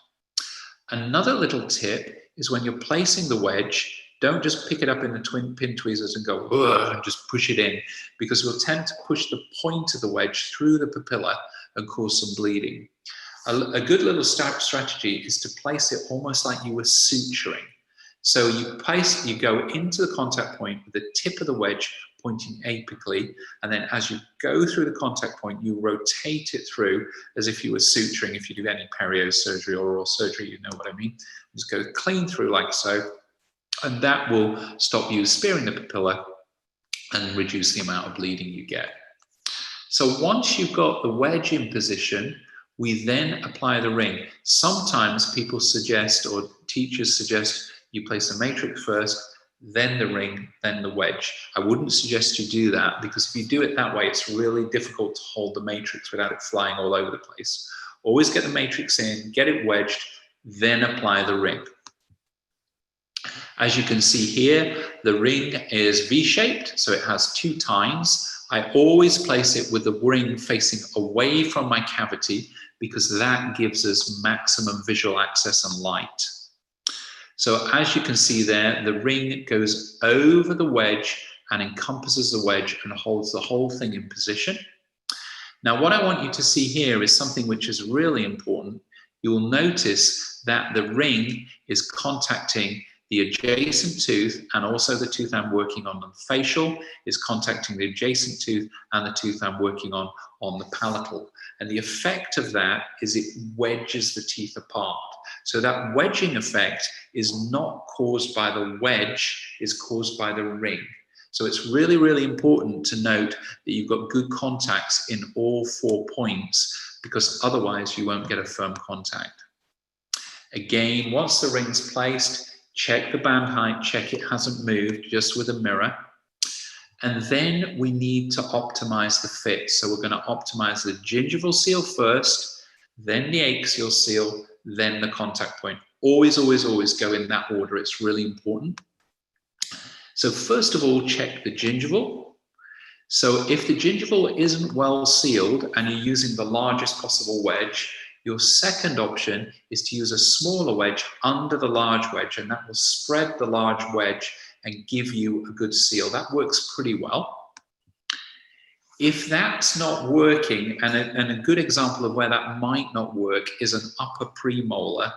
Another little tip is when you're placing the wedge, don't just pick it up in the pin tweezers and go, ugh, and just push it in, because we'll tend to push the point of the wedge through the papilla and cause some bleeding. A good little strategy is to place it almost like you were suturing. So you go into the contact point with the tip of the wedge pointing apically, and then as you go through the contact point, you rotate it through as if you were suturing. If you do any perio surgery or oral surgery, you know what I mean. Just go clean through like so, and that will stop you spearing the papilla and reduce the amount of bleeding you get. So once you've got the wedge in position, we then apply the ring. Sometimes people suggest, or teachers suggest, you place the matrix first, then the ring, then the wedge. I wouldn't suggest you do that, because if you do it that way, it's really difficult to hold the matrix without it flying all over the place. Always get the matrix in, get it wedged, then apply the ring. As you can see here, the ring is V-shaped, so it has two tines. I always place it with the ring facing away from my cavity, because that gives us maximum visual access and light. So as you can see there, the ring goes over the wedge and encompasses the wedge and holds the whole thing in position. Now, what I want you to see here is something which is really important. You will notice that the ring is contacting the adjacent tooth, and also the tooth I'm working on the facial is contacting the adjacent tooth, and the tooth I'm working on the palatal. And the effect of that is it wedges the teeth apart. So that wedging effect is not caused by the wedge, it's caused by the ring. So it's really, really important to note that you've got good contacts in all 4 points, because otherwise you won't get a firm contact. Again, once the ring's placed, check the band height, check it hasn't moved, just with a mirror. And then we need to optimize the fit. So we're going to optimize the gingival seal first, then the axial seal, then the contact point. Always, always, always go in that order. It's really important. So first of all, check the gingival. So if the gingival isn't well sealed and you're using the largest possible wedge, your second option is to use a smaller wedge under the large wedge, and that will spread the large wedge and give you a good seal. That works pretty well. If that's not working, and a good example of where that might not work is an upper premolar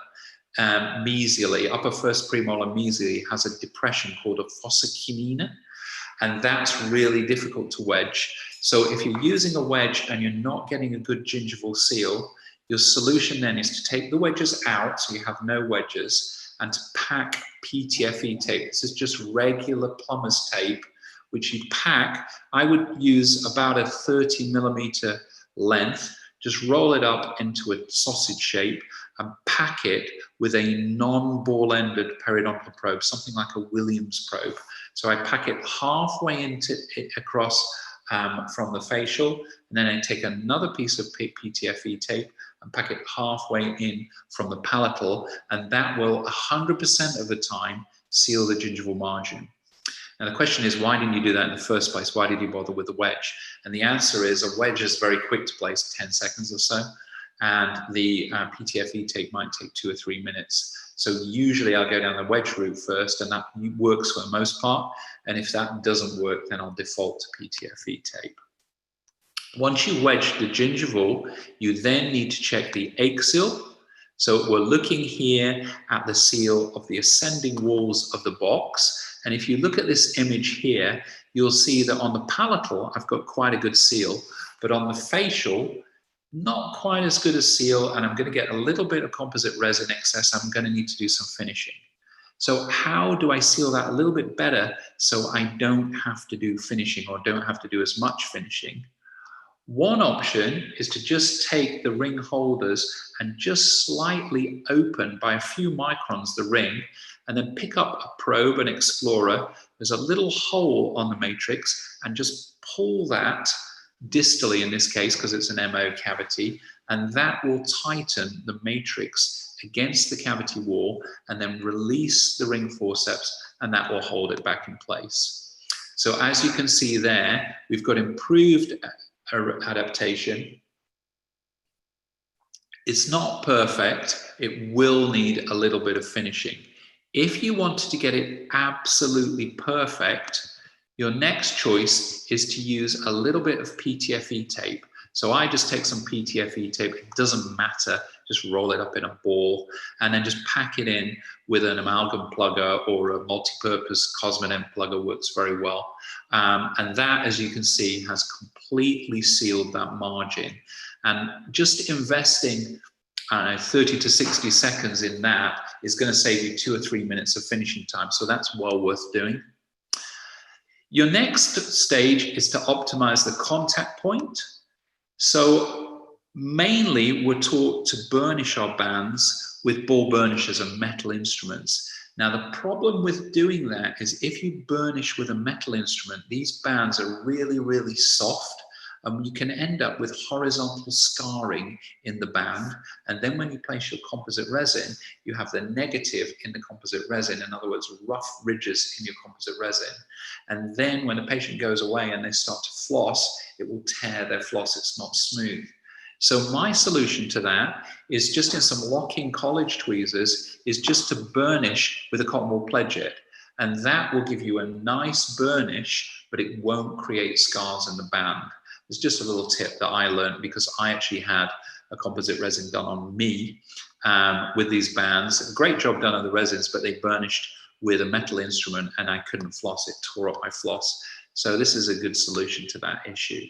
mesially. Upper first premolar mesially has a depression called a fossa canina, and that's really difficult to wedge. So if you're using a wedge and you're not getting a good gingival seal, your solution then is to take the wedges out, so you have no wedges, and to pack PTFE tape. This is just regular plumber's tape, which you pack. I would use about a 30mm length, just roll it up into a sausage shape and pack it with a non-ball-ended periodontal probe, something like a Williams probe. So I pack it halfway into it across from the facial, and then I take another piece of PTFE tape and pack it halfway in from the palatal, and that will 100% of the time seal the gingival margin. Now the question is, why didn't you do that in the first place? Why did you bother with the wedge? And the answer is, a wedge is very quick to place, 10 seconds or so, and the PTFE tape might take 2 or 3 minutes. So usually I'll go down the wedge route first, and that works for the most part. And if that doesn't work, then I'll default to PTFE tape. Once you wedge the gingival, you then need to check the axial. So we're looking here at the seal of the ascending walls of the box. And if you look at this image here, you'll see that on the palatal, I've got quite a good seal, but on the facial, not quite as good a seal, and I'm going to get a little bit of composite resin excess. I'm going to need to do some finishing. So how do I seal that a little bit better so I don't have to do finishing or don't have to do as much finishing? One option is to just take the ring holders and just slightly open by a few microns the ring, and then pick up a probe, an explorer. There's a little hole on the matrix, and just pull that distally in this case, because it's an MO cavity, and that will tighten the matrix against the cavity wall, and then release the ring forceps, and that will hold it back in place. So as you can see there, we've got improved adaptation. It's not perfect. It will need a little bit of finishing. If you wanted to get it absolutely perfect, your next choice is to use a little bit of PTFE tape. So I just take some PTFE tape, it doesn't matter, just roll it up in a ball and then just pack it in with an amalgam plugger or a multi-purpose Cosmodent plugger, works very well. And that, as you can see, has completely sealed that margin. And just investing 30 to 60 seconds in that is going to save you 2 or 3 minutes of finishing time. So that's well worth doing. Your next stage is to optimize the contact point. So mainly we're taught to burnish our bands with ball burnishes and metal instruments. Now the problem with doing that is if you burnish with a metal instrument, these bands are really, really soft. You can end up with horizontal scarring in the band. And then when you place your composite resin, you have the negative in the composite resin. In other words, rough ridges in your composite resin. And then when the patient goes away and they start to floss, it will tear their floss. It's not smooth. So my solution to that is just in some lock-in college tweezers is just to burnish with a cotton wool pledget. And that will give you a nice burnish, but it won't create scars in the band. It's just a little tip that I learned because I actually had a composite resin done on me with these bands. A great job done on the resins, but they burnished with a metal instrument and I couldn't floss. It tore up my floss. So this is a good solution to that issue.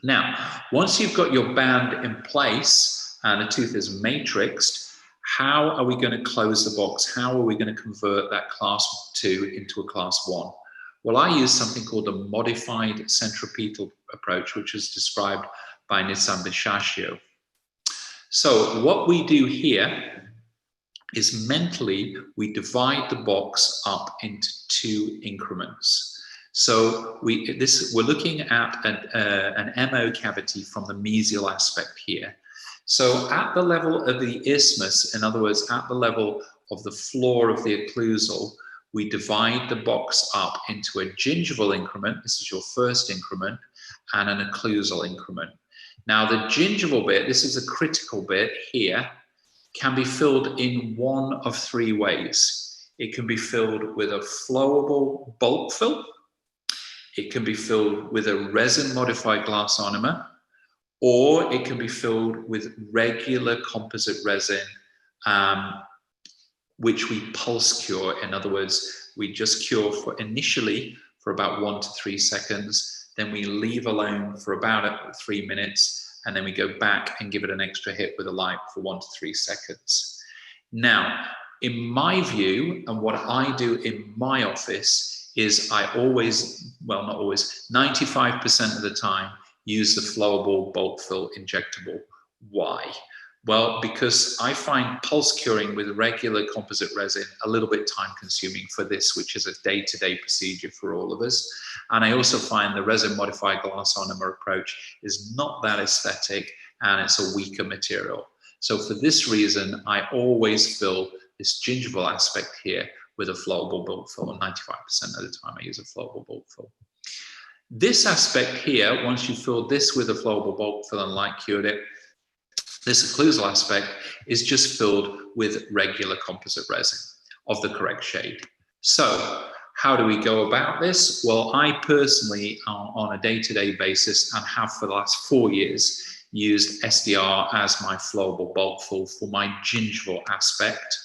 Now, once you've got your band in place and the tooth is matrixed, how are we going to close the box? How are we going to convert that class 2 into a class 1? Well, I use something called a modified centripetal approach, which is described by Nissan Bishashio. So what we do here is mentally, we divide the box up into 2 increments. So we're looking at an MO cavity from the mesial aspect here. So at the level of the isthmus, in other words, at the level of the floor of the occlusal, we divide the box up into a gingival increment, this is your first increment, and an occlusal increment. Now the gingival bit, this is a critical bit here, can be filled in one of 3 ways. It can be filled with a flowable bulk fill, it can be filled with a resin modified glass ionomer, or it can be filled with regular composite resin, which we pulse cure. In other words, we just cure initially for about 1 to 3 seconds, then we leave alone for about 3 minutes, and then we go back and give it an extra hit with a light for 1 to 3 seconds. Now, in my view, and what I do in my office is I always, well, not always, 95% of the time use the flowable bulk fill injectable. Why? Well, because I find pulse curing with regular composite resin a little bit time consuming for this, which is a day-to-day procedure for all of us. And I also find the resin modified glass ionomer approach is not that aesthetic and it's a weaker material. So for this reason, I always fill this gingival aspect here with a flowable bulk fill, and 95% of the time I use a flowable bulk fill. This aspect here, once you fill this with a flowable bulk fill and light cured it, this occlusal aspect is just filled with regular composite resin of the correct shade. So how do we go about this? Well, I personally, on a day-to-day basis, and have for the last 4 years, used SDR as my flowable bulk fill for my gingival aspect.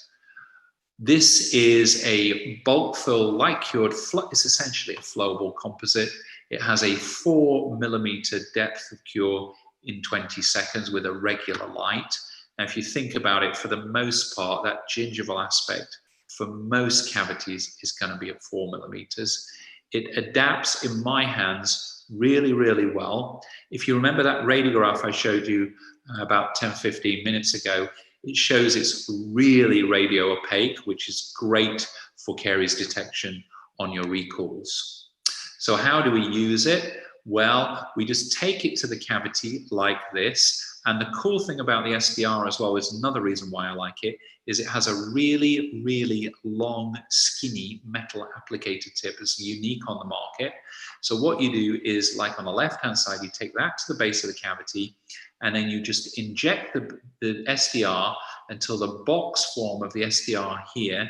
This is a bulk fill light cured, it's essentially a flowable composite. It has a 4 millimeter depth of cure in 20 seconds with a regular light. Now, if you think about it, for the most part, that gingival aspect for most cavities is going to be at 4 millimeters. It adapts in my hands really, really well. If you remember that radiograph I showed you about 10, 15 minutes ago, it shows it's really radio opaque, which is great for caries detection on your recalls. So how do we use it? Well, we just take it to the cavity like this. And the cool thing about the SDR as well is another reason why I like it, is it has a really, really long, skinny metal applicator tip. It's unique on the market. So what you do is, like on the left-hand side, you take that to the base of the cavity, and then you just inject the SDR until the box form of the SDR here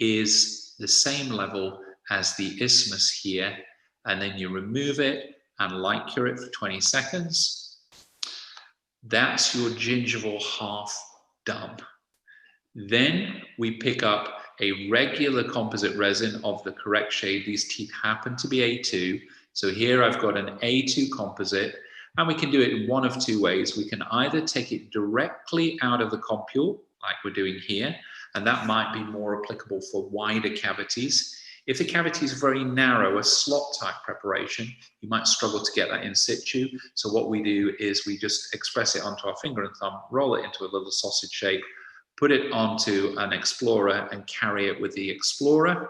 is the same level as the isthmus here. And then you remove it and light cure it for 20 seconds. That's your gingival half done. Then we pick up a regular composite resin of the correct shade. These teeth happen to be A2. So here I've got an A2 composite, and we can do it in one of two ways. We can either take it directly out of the compule, like we're doing here, and that might be more applicable for wider cavities. If the cavity is very narrow, a slot type preparation, you might struggle to get that in situ. So what we do is we just express it onto our finger and thumb, roll it into a little sausage shape, put it onto an Explorer and carry it with the Explorer.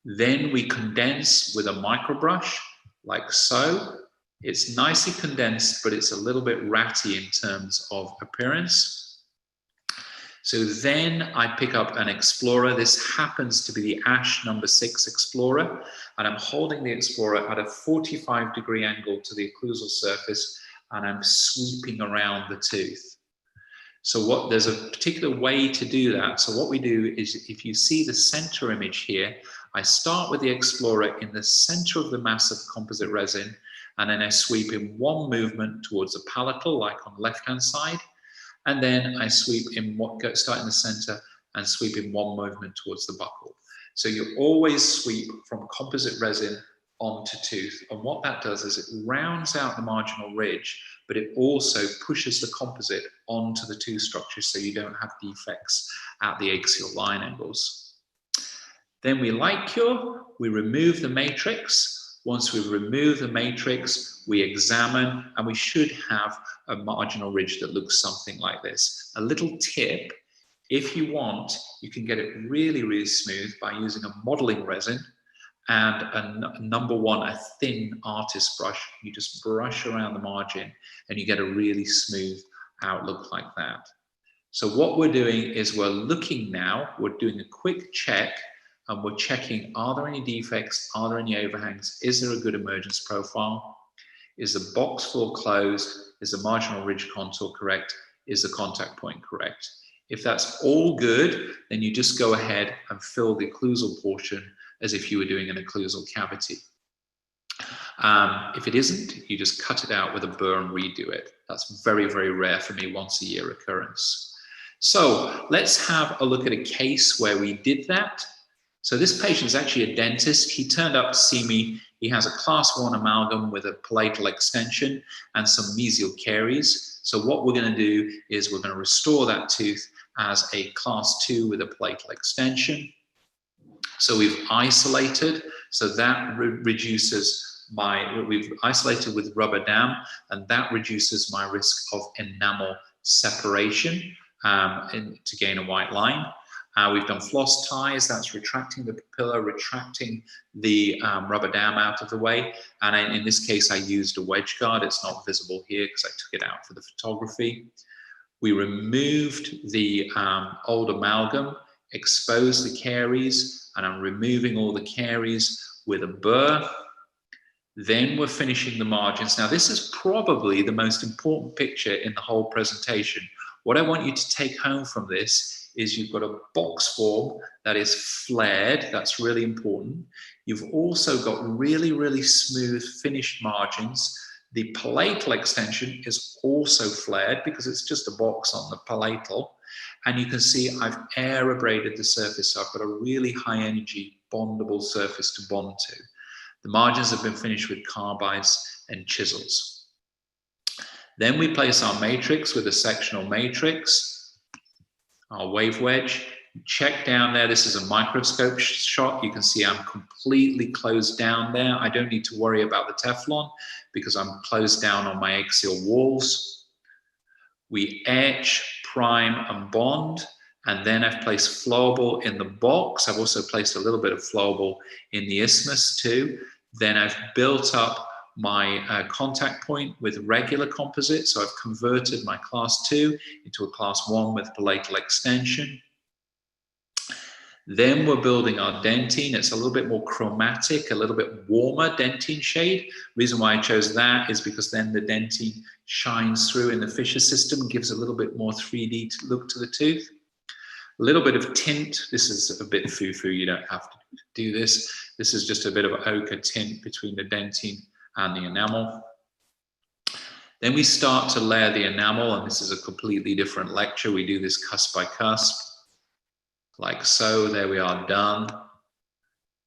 Then we condense with a microbrush, like so. It's nicely condensed, but it's a little bit ratty in terms of appearance. So then I pick up an Explorer. This happens to be the Ash number 6 Explorer, and I'm holding the Explorer at a 45-degree angle to the occlusal surface, and I'm sweeping around the tooth. So there's a particular way to do that. So what we do is, if you see the center image here, I start with the Explorer in the center of the mass of composite resin, and then I sweep in one movement towards the palatal, like on the left-hand side. And then I sweep in start in the center and sweep in one movement towards the buccal. So you always sweep from composite resin onto tooth. And what that does is it rounds out the marginal ridge, but it also pushes the composite onto the tooth structure so you don't have defects at the axial line angles. Then we light cure, we remove the matrix. Once we remove the matrix, we examine, and we should have a marginal ridge that looks something like this. A little tip, if you want, you can get it really, really smooth by using a modeling resin and a number 1, a thin artist brush. You just brush around the margin and you get a really smooth outlook like that. So what we're doing is we're looking now, we're doing a quick check, and we're checking, are there any defects? Are there any overhangs? Is there a good emergence profile? Is the box fill closed? Is the marginal ridge contour correct? Is the contact point correct? If that's all good, then you just go ahead and fill the occlusal portion as if you were doing an occlusal cavity. If it isn't, you just cut it out with a burr and redo it. That's very, very rare for me, once a year occurrence. So let's have a look at a case where we did that. So this patient is actually a dentist. He turned up to see me. He has a class 1 amalgam with a palatal extension and some mesial caries. So what we're going to do is we're going to restore that tooth as a class 2 with a palatal extension. So we've isolated, so that reduces we've isolated with rubber dam, and that reduces my risk of enamel separation to gain a white line. We've done floss ties, that's retracting the papilla, retracting the rubber dam out of the way. And in this case, I used a wedge guard. It's not visible here because I took it out for the photography. We removed the old amalgam, exposed the caries, and I'm removing all the caries with a burr. Then we're finishing the margins. Now, this is probably the most important picture in the whole presentation. What I want you to take home from this is you've got a box form that is flared. That's really important. You've also got really, really smooth finished margins. The palatal extension is also flared because it's just a box on the palatal. And you can see I've air abraded the surface. So I've got a really high energy bondable surface to bond to. The margins have been finished with carbides and chisels. Then we place our matrix with a sectional matrix, our wave wedge. Check down there, this is a microscope shot. You can see I'm completely closed down there. I don't need to worry about the Teflon because I'm closed down on my axial walls. We etch, prime, and bond, and then I've placed flowable in the box. I've also placed a little bit of flowable in the isthmus too. Then I've built up my contact point with regular composite. So I've converted my class 2 into a class 1 with palatal extension. Then we're building our dentine. It's a little bit more chromatic, a little bit warmer dentine shade. Reason why I chose that is because then the dentine shines through in the fissure system, gives a little bit more 3D look to the tooth. A little bit of tint. This is a bit foo-foo. You don't have to do this. This is just a bit of ochre tint between the dentine and the enamel. Then we start to layer the enamel, and this is a completely different lecture. We do this cusp by cusp. Like so, there we are, done.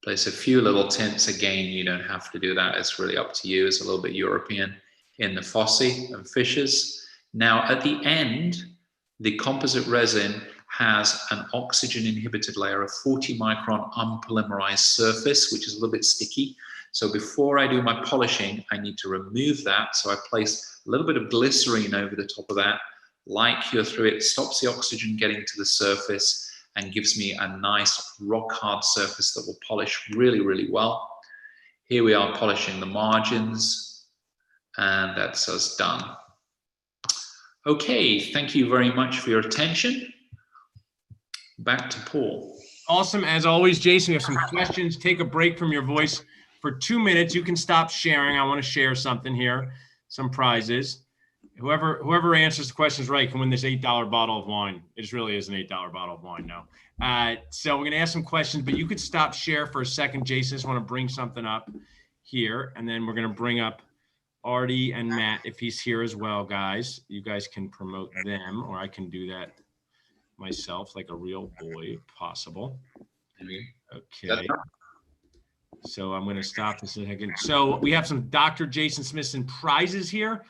Place a few little tints. Again, you don't have to do that. It's really up to you. It's a little bit European in the foci and fissures. Now, at the end, the composite resin has an oxygen inhibited layer of 40 micron unpolymerized surface, which is a little bit sticky. So before I do my polishing, I need to remove that. So I place a little bit of glycerine over the top of that, light cure through it, stops the oxygen getting to the surface, and gives me a nice rock hard surface that will polish really, really well. Here we are polishing the margins, and that's us done. Okay, thank you very much for your attention. Back to Paul. Awesome. As always, Jason, you have some questions. Take a break from your voice for 2 minutes. You can stop sharing. I want to share something here, some prizes. Whoever answers the questions right can win this $8 bottle of wine. It just really is an $8 bottle of wine now. So we're going to ask some questions, but you could stop share for a second, Jason. I just want to bring something up here, and then we're going to bring up Artie and Matt if he's here as well, guys. You guys can promote them, or I can do that myself like a real boy if possible. Okay. So I'm going to stop this in a second. So we have some Dr. Jason Smithson prizes here.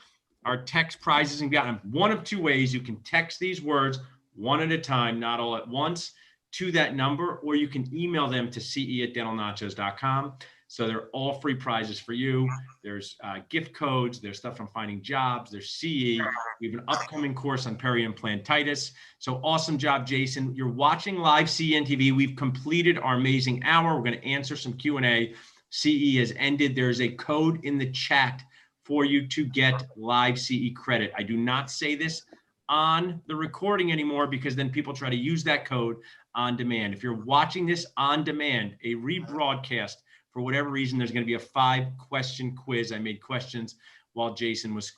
Our text prizes, and got them one of two ways. You can text these words one at a time, not all at once, to that number, or you can email them to ce@dentalnachos.com. So they're all free prizes for you. There's gift codes. There's stuff on finding jobs. There's CE. We have an upcoming course on periimplantitis. So awesome job, Jason. You're watching live CE TV. We've completed our amazing hour. We're going to answer some Q&A. CE has ended. There's a code in the chat for you to get live CE credit. I do not say this on the recording anymore because then people try to use that code on demand. If you're watching this on demand, a rebroadcast, for whatever reason, there's going to be a 5-question quiz. I made questions while Jason was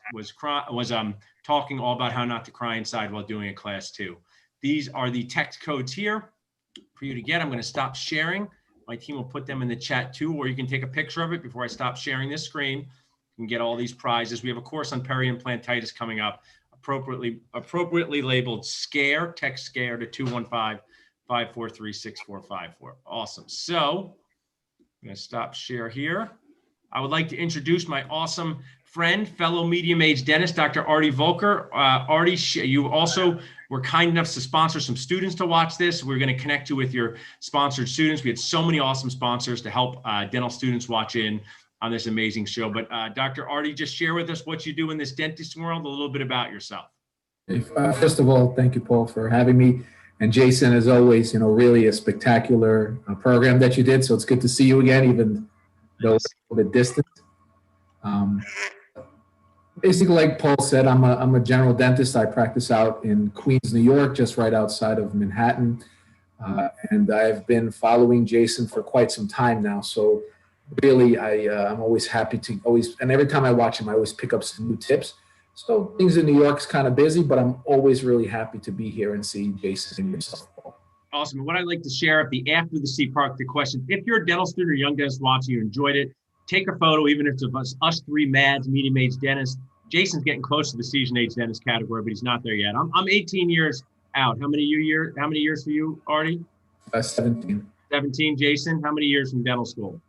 talking all about how not to cry inside while doing a class 2. These are the text codes here for you to get. I'm going to stop sharing. My team will put them in the chat too, or you can take a picture of it before I stop sharing this screen. You can get all these prizes. We have a course on periimplantitis coming up, appropriately labeled SCARE. Text SCARE to 215-543-6454. Awesome. So I'm going to stop share here. I would like to introduce my awesome friend, fellow medium-aged dentist, Dr. Artie Volker. Artie, you also were kind enough to sponsor some students to watch this. We're going to connect you with your sponsored students. We had so many awesome sponsors to help dental students watch in on this amazing show. But Dr. Artie, just share with us what you do in this dentist world, a little bit about yourself. First of all, thank you, Paul, for having me. And Jason, as always, really a spectacular program that you did. So it's good to see you again, even though it's a little bit distant. Basically, like Paul said, I'm a general dentist. I practice out in Queens, New York, just right outside of Manhattan. And I've been following Jason for quite some time now. So really, I'm always happy to and every time I watch him, I always pick up some new tips. So things in New York is kind of busy, but I'm always really happy to be here and see Jason and yourself. Awesome. What I'd like to share after the C part, the question, if you're a dental student or young dentist watching, you enjoyed it, take a photo, even if it's of us three mads, medium age dentists. Jason's getting close to the seasoned age dentist category, but he's not there yet. I'm 18 years out. How many years for you, Artie? 17. 17. Jason, how many years from dental school?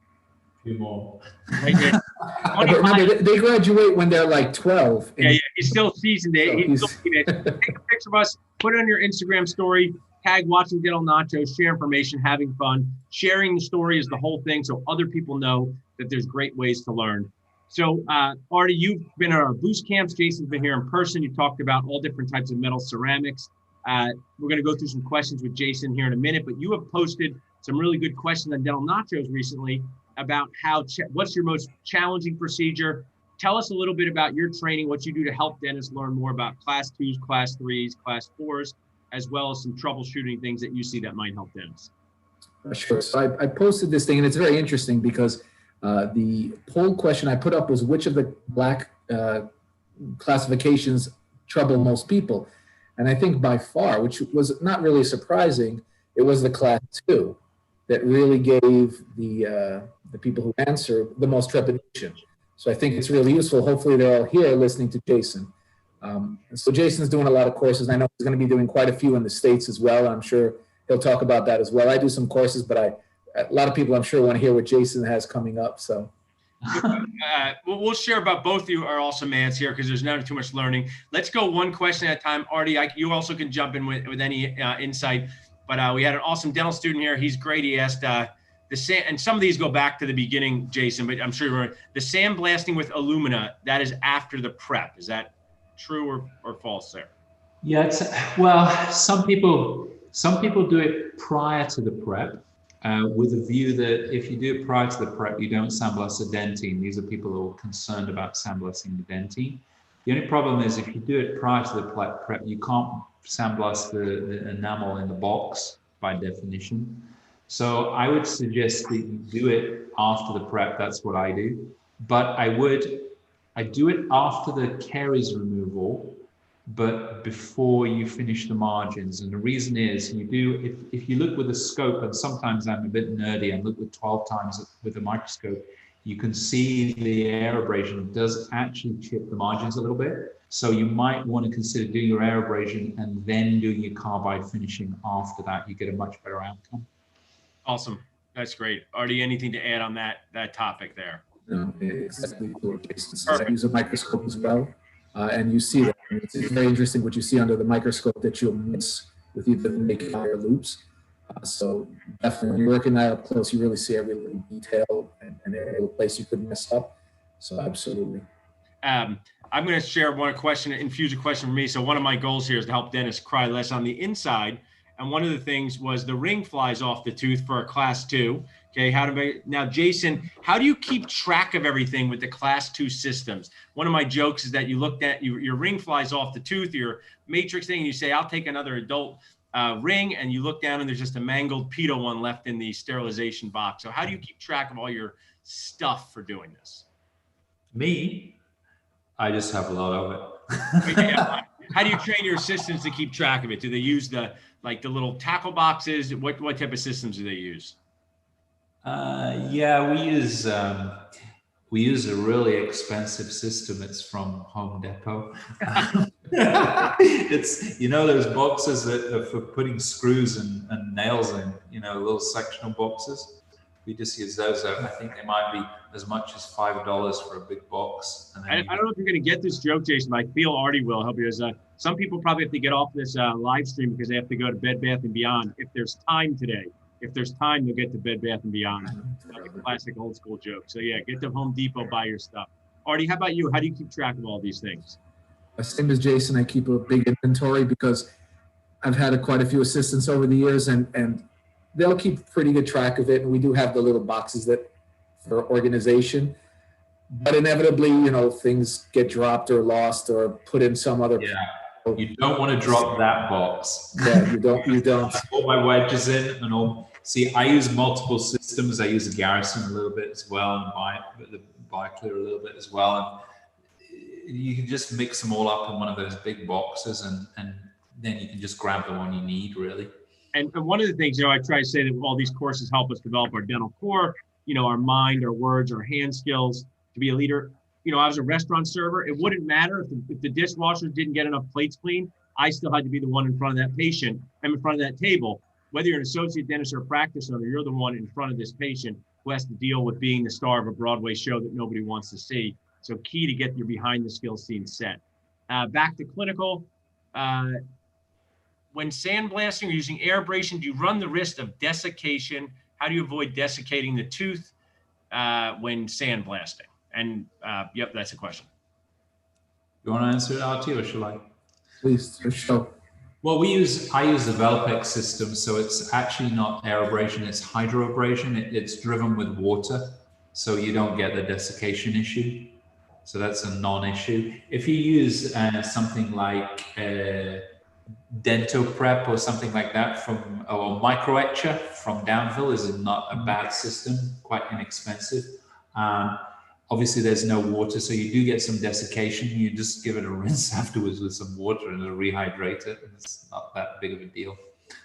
A few more. Right, yeah. Remember, they graduate when they're like 12. Yeah, he's still seasoned. So He's still teenage. Take a picture of us, put it on your Instagram story, tag Watching Dental Nachos, share information, having fun. Sharing the story is the whole thing, so other people know that there's great ways to learn. So, Artie, you've been at our boost camps. Jason's been here in person. You talked about all different types of metal ceramics. We're going to go through some questions with Jason here in a minute, but you have posted some really good questions on Dental Nachos recently about what's your most challenging procedure. Tell us a little bit about your training, what you do to help dentists learn more about class 2s, class 3s, class 4s, as well as some troubleshooting things that you see that might help dentists. Sure. So I posted this thing, and it's very interesting because the poll question I put up was which of the black classifications trouble most people. And I think by far, which was not really surprising, it was the class 2 that really gave the people who answer the most trepidation. So I think it's really useful. Hopefully they're all here listening to Jason. And so Jason's doing a lot of courses. I know he's going to be doing quite a few in the States as well. I'm sure he'll talk about that as well. I do some courses, but a lot of people I'm sure want to hear what Jason has coming up. So we'll share about both of you are also mads here because there's not too much learning. Let's go one question at a time. Artie, you also can jump in with any insight. But we had an awesome dental student here. He's great. He asked and some of these go back to the beginning, Jason, but I'm sure you remember the sandblasting with alumina. That is after the prep. Is that true or false there? Yeah, well, some people do it prior to the prep with a view that if you do it prior to the prep, you don't sandblast the dentine. These are people who are concerned about sandblasting the dentine. The only problem is if you do it prior to the prep, you can't sandblast the enamel in the box by definition. So I would suggest that you do it after the prep. That's what I do. But I do it after the caries removal, but before you finish the margins. And the reason is if you look with a scope, and sometimes I'm a bit nerdy and look with 12 times with a microscope, you can see the air abrasion does actually chip the margins a little bit. So you might want to consider doing your air abrasion and then doing your carbide finishing after that. You get a much better outcome. Awesome. That's great. Artie, anything to add on that topic there? No, exactly what Jason says. I use a microscope as well. And you see that. It's very interesting what you see under the microscope that you'll miss with either the naked eye or loops. So definitely when you're working that up close, you really see every little detail and every little place you could mess up. So absolutely. I'm going to share infuse a question for me. So one of my goals here is to help dentists cry less on the inside. And one of the things was the ring flies off the tooth for a class 2. Okay, now, Jason, how do you keep track of everything with the class 2 systems? One of my jokes is that you looked at your ring flies off the tooth, your matrix thing, and you say, I'll take another adult ring, and you look down and there's just a mangled pedo one left in the sterilization box. So how do you keep track of all your stuff for doing this? Me, I just have a lot of it. How do you train your assistants to keep track of it? Do they use the little tackle boxes? What type of systems do they use? Yeah, we use a really expensive system. It's from Home Depot. It's those boxes that are for putting screws and nails in. Little sectional boxes. We just use those. I think they might be as much as $5 for a big box. And I don't know if you're going to get this joke, Jason, but I feel Artie will help you. Some people probably have to get off this live stream because they have to go to Bed Bath & Beyond. If there's time today, they'll get to Bed Bath & Beyond. Like a classic old school joke. So yeah, get to Home Depot, buy your stuff. Artie, how about you? How do you keep track of all these things? Same as Jason, I keep a big inventory because I've had quite a few assistants over the years and they'll keep pretty good track of it. And we do have the little boxes for organization, but inevitably, things get dropped or lost or put in some other. Yeah. You don't want to drop that box. Yeah, you don't. I put my wedges in and all. See, I use multiple systems. I use a Garrison a little bit as well, and the BioClear a little bit as well. And you can just mix them all up in one of those big boxes, and then you can just grab the one you need, really. And one of the things, I try to say that all these courses help us develop our dental core. our mind, our words, our hand skills to be a leader. I was a restaurant server. It wouldn't matter if the dishwashers didn't get enough plates clean. I still had to be the one in front of that patient. I'm in front of that table. Whether you're an associate dentist or a practice owner, you're the one in front of this patient who has to deal with being the star of a Broadway show that nobody wants to see. So key to get your behind the skills scene set. Back to clinical. When sandblasting or using abrasion, do you run the risk of desiccation? How do you avoid desiccating the tooth when sandblasting? And yep, that's a question. You want to answer it, RT, or shall I? Please, for sure. Well, I use the Velpex system, so it's actually not air abrasion, it's hydro abrasion. It's driven with water, so you don't get the desiccation issue. So that's a non-issue. If you use something like Dento Prep or something like that or Microetcher from Downhill is not a bad system, quite inexpensive. Obviously there's no water, so you do get some desiccation. You just give it a rinse afterwards with some water and it'll rehydrate it. And it's not that big of a deal.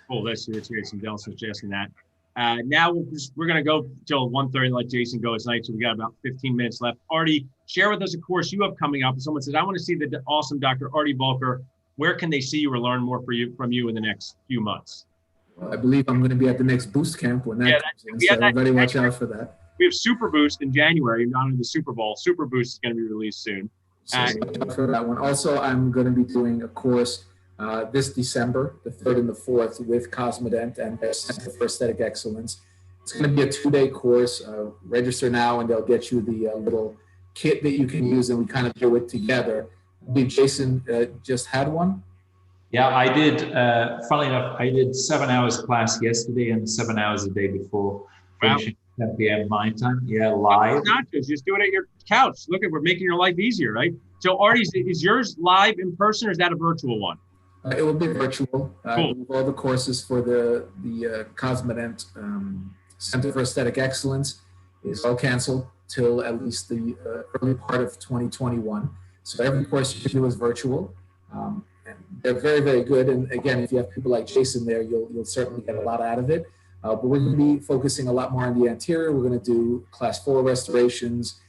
Cool, that's some Dell suggesting that. Now we're going to go till 1:30 and let Jason go tonight. So we got about 15 minutes left. Artie, share with us a course you have coming up. If someone says, I want to see the awesome Dr. Artie Volker, where can they see you or learn more from you in the next few months? Well, I believe I'm going to be at the next Boost Camp when that comes in, so everybody watch out for that. We have Super Boost in January, in honor of the Super Bowl. Super Boost is going to be released soon. So for that one. Also, I'm going to be doing a course this December, the 3rd and the 4th, with Cosmodent and their Center for Aesthetic Excellence. It's going to be a 2-day course. Register now, and they'll get you the little kit that you can use, and we kind of do it together. I believe Jason just had one. Yeah, I did. Funnily enough, I did 7 hours class yesterday and 7 hours the day before. Finishing 10 p.m. my time. Yeah, live. Not just do it at your couch. Look, we're making your life easier, right? So, Artie, is yours live in person, or is that a virtual one? It will be virtual. Cool. All the courses for the Cosmodent Center for Aesthetic Excellence is all canceled till at least the early part of 2021. So every course you do is virtual. And they're very, very good. And again, if you have people like Jason there, you'll certainly get a lot out of it. But we're going to be focusing a lot more on the anterior. We're going to do class 4 restorations,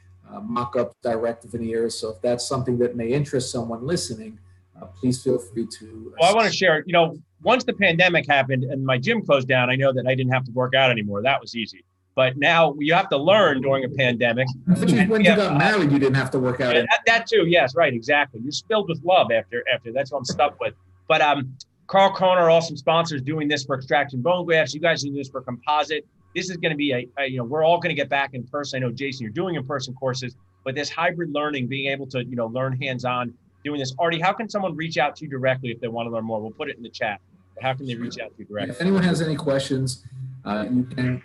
mock-up direct veneers. So if that's something that may interest someone listening, please feel free to. Well, I want to share, once the pandemic happened and my gym closed down, I know that I didn't have to work out anymore. That was easy. But now you have to learn during a pandemic. But when you got married, you didn't have to work out. Yeah, that too. Yes, right. Exactly. You're filled with love after. That's what I'm stuck with. But Carl Cohn, our awesome sponsors, doing this for extraction bone grafts. You guys do this for composite. This is going to be we're all going to get back in person. I know, Jason, you're doing in-person courses, but this hybrid learning, being able to, learn hands-on, doing this. Artie, how can someone reach out to you directly if they want to learn more? We'll put it in the chat. How can they reach out to you directly? If anyone has any questions, you can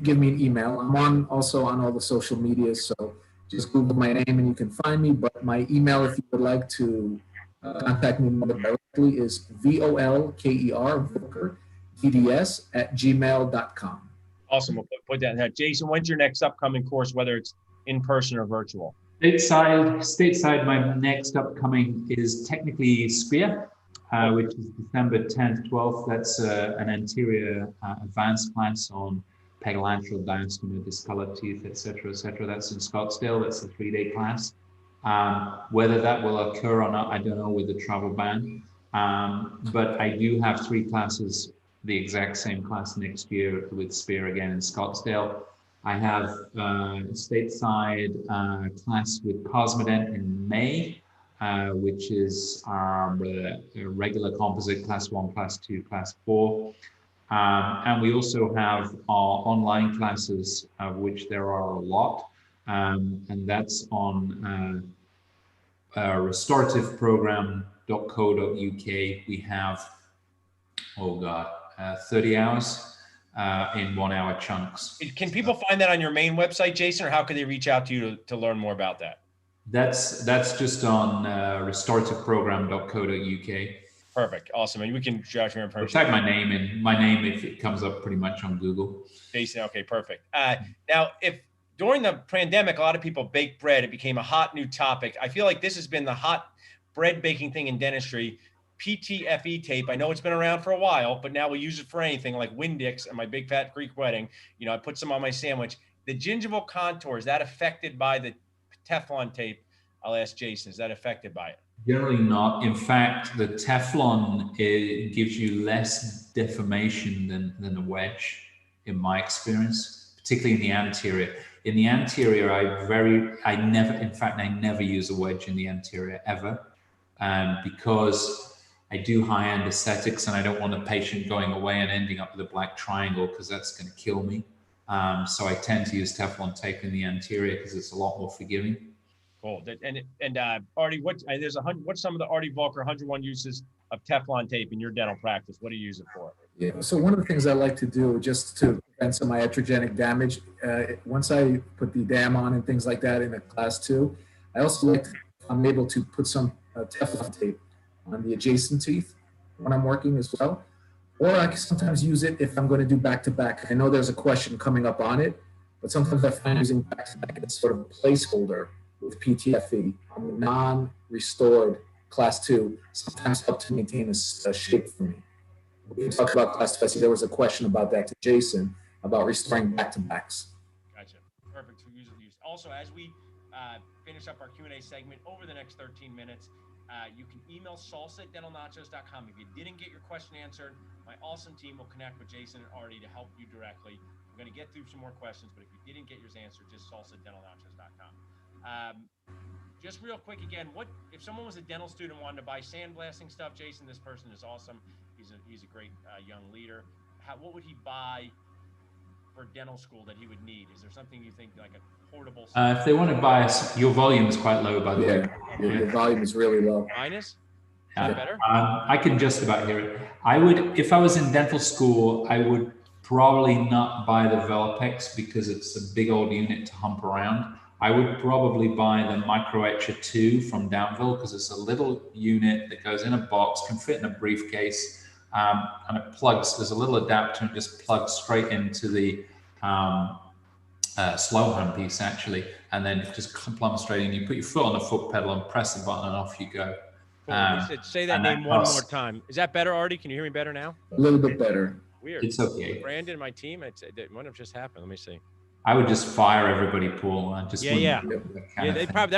give me an email. I'm also on all the social media, so just Google my name and you can find me. But my email, if you would like to contact me more directly, is volker, DDS@gmail.com. Awesome. We'll put that in there. Jason, when's your next upcoming course, whether it's in person or virtual? Stateside, my next upcoming is technically SPEAR, which is December 10th, 12th. That's an anterior advanced class on pegylantral diastema, discolored teeth, etc., etc. That's in Scottsdale. That's a 3-day class. Whether that will occur or not, I don't know with the travel ban. But I do have 3 classes, the exact same class next year with SPEAR again in Scottsdale. I have stateside class with Cosmodent in May, which is our regular composite class 1, class 2, class 4. And we also have our online classes, of which there are a lot. And that's on restorativeprogram.co.uk. We have, 30 hours in 1 hour chunks. Can people find that on your main website, Jason, or how can they reach out to you to learn more about that? That's just on restorativeprogram.co.uk. Perfect. Awesome. And we can judge your information. Type my name in. My name, if it comes up pretty much on Google. Jason, okay, perfect. Now, if during the pandemic, a lot of people baked bread, it became a hot new topic. I feel like this has been the hot bread baking thing in dentistry. PTFE tape. I know it's been around for a while, but now we use it for anything like Windix and my Big Fat Greek Wedding. You know, I put some on my sandwich. The gingival contour, is that affected by the Teflon tape? I'll ask Jason, is that affected by it? Generally not. In fact, the Teflon, it gives you less deformation than the wedge, in my experience, particularly in the anterior. In the anterior, I never use a wedge in the anterior ever, because I do high-end aesthetics and I don't want a patient going away and ending up with a black triangle, because that's going to kill me. So I tend to use Teflon tape in the anterior because it's a lot more forgiving. Cool. And Artie, what's some of the Artie Volker 101 uses of Teflon tape in your dental practice? What do you use it for? Yeah, so one of the things I like to do just to prevent some iatrogenic damage, once I put the dam on and things like that in a class 2, I also like to, I'm able to put some Teflon tape on the adjacent teeth when I'm working as well. Or I can sometimes use it if I'm going to do back-to-back. I know there's a question coming up on it, but sometimes I find using back-to-back as sort of a placeholder with PTFE on the non-restored class 2 sometimes help to maintain a shape for me. We can talk about class 2. I see there was a question about that to Jason about restoring back-to-backs. Gotcha. Perfect. Also, as we finish up our Q&A segment over the next 13 minutes, you can email salsa@dentalnachos.com. If you didn't get your question answered, my awesome team will connect with Jason and Artie to help you directly. We're going to get through some more questions, but if you didn't get yours answered, just salsa@dentalnachos.com. Just real quick again, what if someone was a dental student and wanted to buy sandblasting stuff? Jason, this person is awesome. He's a great young leader. What would he buy for dental school that he would need? Is there something you think like a portable? If they want to buy your volume is quite low, by the way. Your volume is really low. Minus? Is that better? I can just about hear it. I would, if I was in dental school, I would probably not buy the Velpex because it's a big old unit to hump around. I would probably buy the Micro Etcher 2 from Downville because it's a little unit that goes in a box, can fit in a briefcase, and it plugs. There's a little adapter and it just plugs straight into the slow home piece actually, and then it just plumbs straight in. You put your foot on the foot pedal and press the button and off you go. Cool. Say that name one more time. Is that better, Artie? Can you hear me better now? A little bit better. Weird. It's okay. Brandon and my team, it might have just happened. Let me see. I would just fire everybody, Paul. I just that'd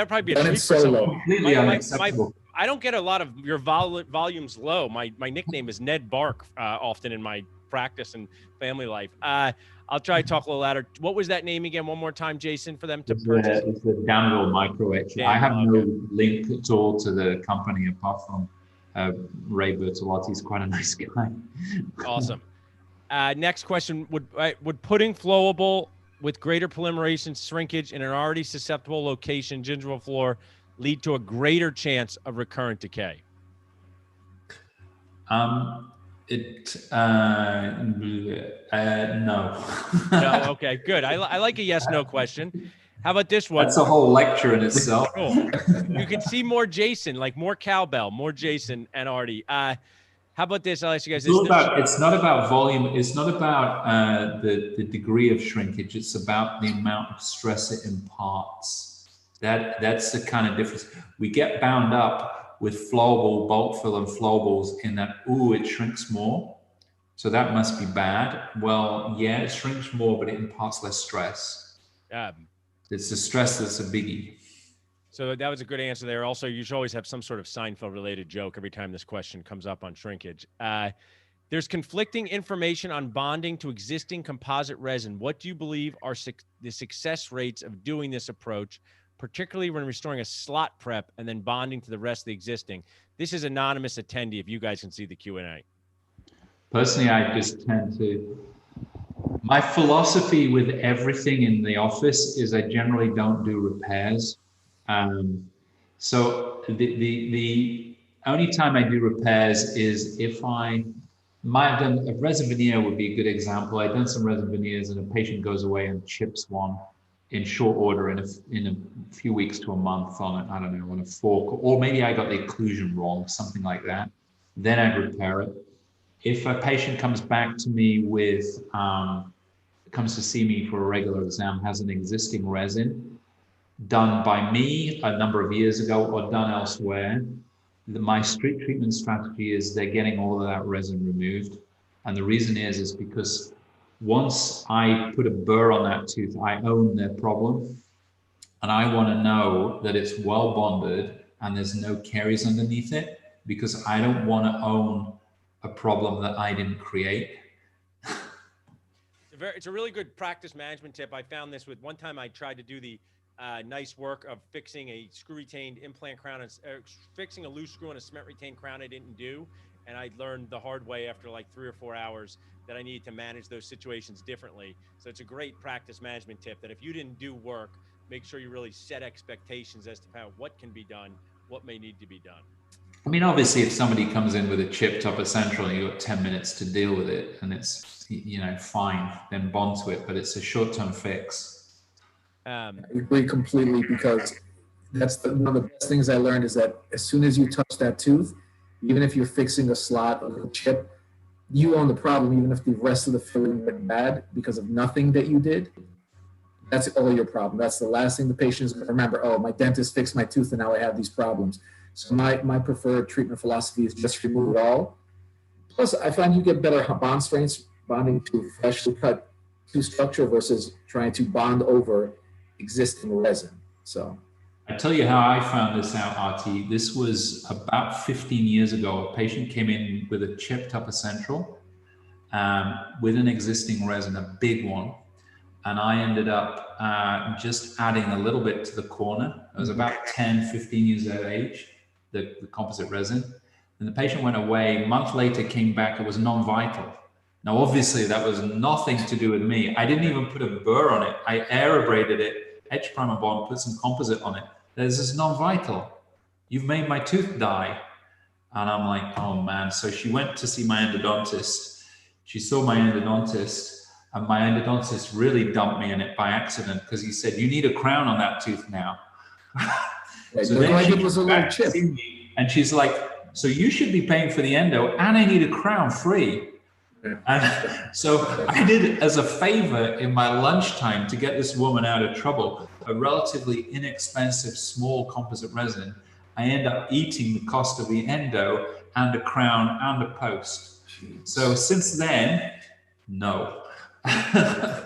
probably be a treat for someone. Completely unacceptable. I don't get a lot of your volumes low. My nickname is Ned Bark often in my practice and family life. I'll try to talk a little louder. What was that name again? One more time, Jason, for them to purchase. It's the Downville Micro Etcher. I have no link at all to the company apart from Ray Bertolotti. He's quite a nice guy. Awesome. Next question: Would putting flowable with greater polymeration shrinkage in an already susceptible location, gingival floor, lead to a greater chance of recurrent decay? No. No. Okay, good. I like a yes/no question. How about this one? That's a whole lecture in itself. Cool. You can see more Jason, like more cowbell, more Jason and Artie. How about this? I'll ask you guys this. It's not about volume. It's not about the degree of shrinkage. It's about the amount of stress it imparts. That's the kind of difference. We get bound up with flowable, bulk fill and flowables in that, it shrinks more. So that must be bad. Well, yeah, it shrinks more, but it imparts less stress. It's the stress that's a biggie. So that was a good answer there. Also, you should always have some sort of Seinfeld-related joke every time this question comes up on shrinkage. There's conflicting information on bonding to existing composite resin. What do you believe are the success rates of doing this approach, particularly when restoring a slot prep and then bonding to the rest of the existing? This is anonymous attendee, if you guys can see the Q&A. Personally, I just tend to... My philosophy with everything in the office is I generally don't do repairs. So the only time I do repairs is if I might have done a resin veneer would be a good example. I've done some resin veneers and a patient goes away and chips one in short order in a few weeks to a month on I don't know, on a fork, or maybe I got the occlusion wrong, something like that. Then I'd repair it. If a patient comes back to me with, comes to see me for a regular exam, has an existing resin, done by me a number of years ago or done elsewhere, my strict treatment strategy is they're getting all of that resin removed. And the reason is because once I put a burr on that tooth, I own their problem. And I want to know that it's well bonded and there's no caries underneath it, because I don't want to own a problem that I didn't create. It's a really good practice management tip. I found this with one time I tried to do the nice work of fixing a screw retained implant crown, and fixing a loose screw on a cement retained crown I didn't do. And I learned the hard way after like 3 or 4 hours that I needed to manage those situations differently. So it's a great practice management tip that if you didn't do work, make sure you really set expectations as to what can be done, what may need to be done. I mean, obviously, if somebody comes in with a chipped upper central and you've got 10 minutes to deal with it and it's, you know, fine, then bond to it, but it's a short-term fix. I agree completely, because that's one of the best things I learned is that as soon as you touch that tooth, even if you're fixing a slot or a chip, you own the problem, even if the rest of the filling went bad because of nothing that you did. That's all your problem. That's the last thing the patient is going to remember. Oh, my dentist fixed my tooth and now I have these problems. So my preferred treatment philosophy is just remove it all. Plus, I find you get better bond strengths bonding to freshly cut tooth structure versus trying to bond over existing resin. So I tell you how I found this out, RT. This was about 15 years ago. A patient came in with a chipped upper central with an existing resin, a big one. And I ended up just adding a little bit to the corner. I was about 10, 15 years of age, the composite resin. And the patient went away. A month later, came back. It was non-vital. Now, obviously, that was nothing to do with me. I didn't even put a burr on it. I air abraded it, edge primer bond, put some composite on it. This is non-vital. You've made my tooth die. And I'm like, oh, man. So she went to see my endodontist. She saw my endodontist. And my endodontist really dumped me in it by accident, because he said, you need a crown on that tooth now. So then she was a little chip. And she's like, so you should be paying for the endo, and I need a crown free. And so I did, as a favor in my lunchtime to get this woman out of trouble, a relatively inexpensive small composite resin. I end up eating the cost of the endo and a crown and a post. So since then, no.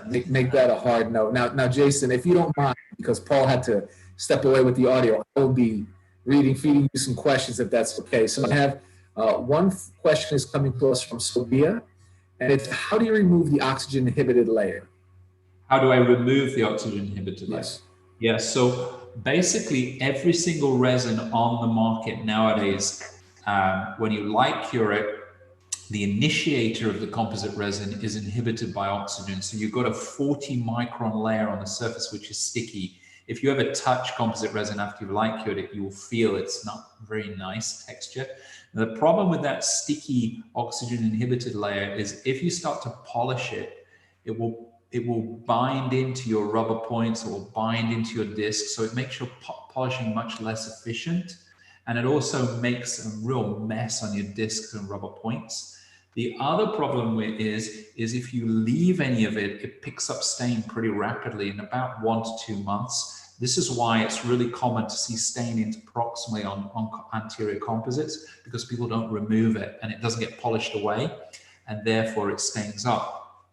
make that a hard no. Now, Jason, if you don't mind, because Paul had to step away with the audio, I will be feeding you some questions if that's okay. So I have one question is coming to us from Sophia, and it's, how do you remove the oxygen inhibited layer? How do I remove the oxygen inhibited layer? Yes. So basically, every single resin on the market nowadays, when you light cure it, the initiator of the composite resin is inhibited by oxygen. So you've got a 40 micron layer on the surface, which is sticky. If you ever touch composite resin after you've light cured it, you will feel it's not very nice texture. Now, the problem with that sticky oxygen inhibited layer is if you start to polish it, it will bind into your rubber points, or will bind into your disc. So it makes your polishing much less efficient. And it also makes a real mess on your discs and rubber points. The other problem with is if you leave any of it, it picks up stain pretty rapidly in about 1 to 2 months. This is why it's really common to see stain proximally on anterior composites, because people don't remove it and it doesn't get polished away, and therefore it stains up.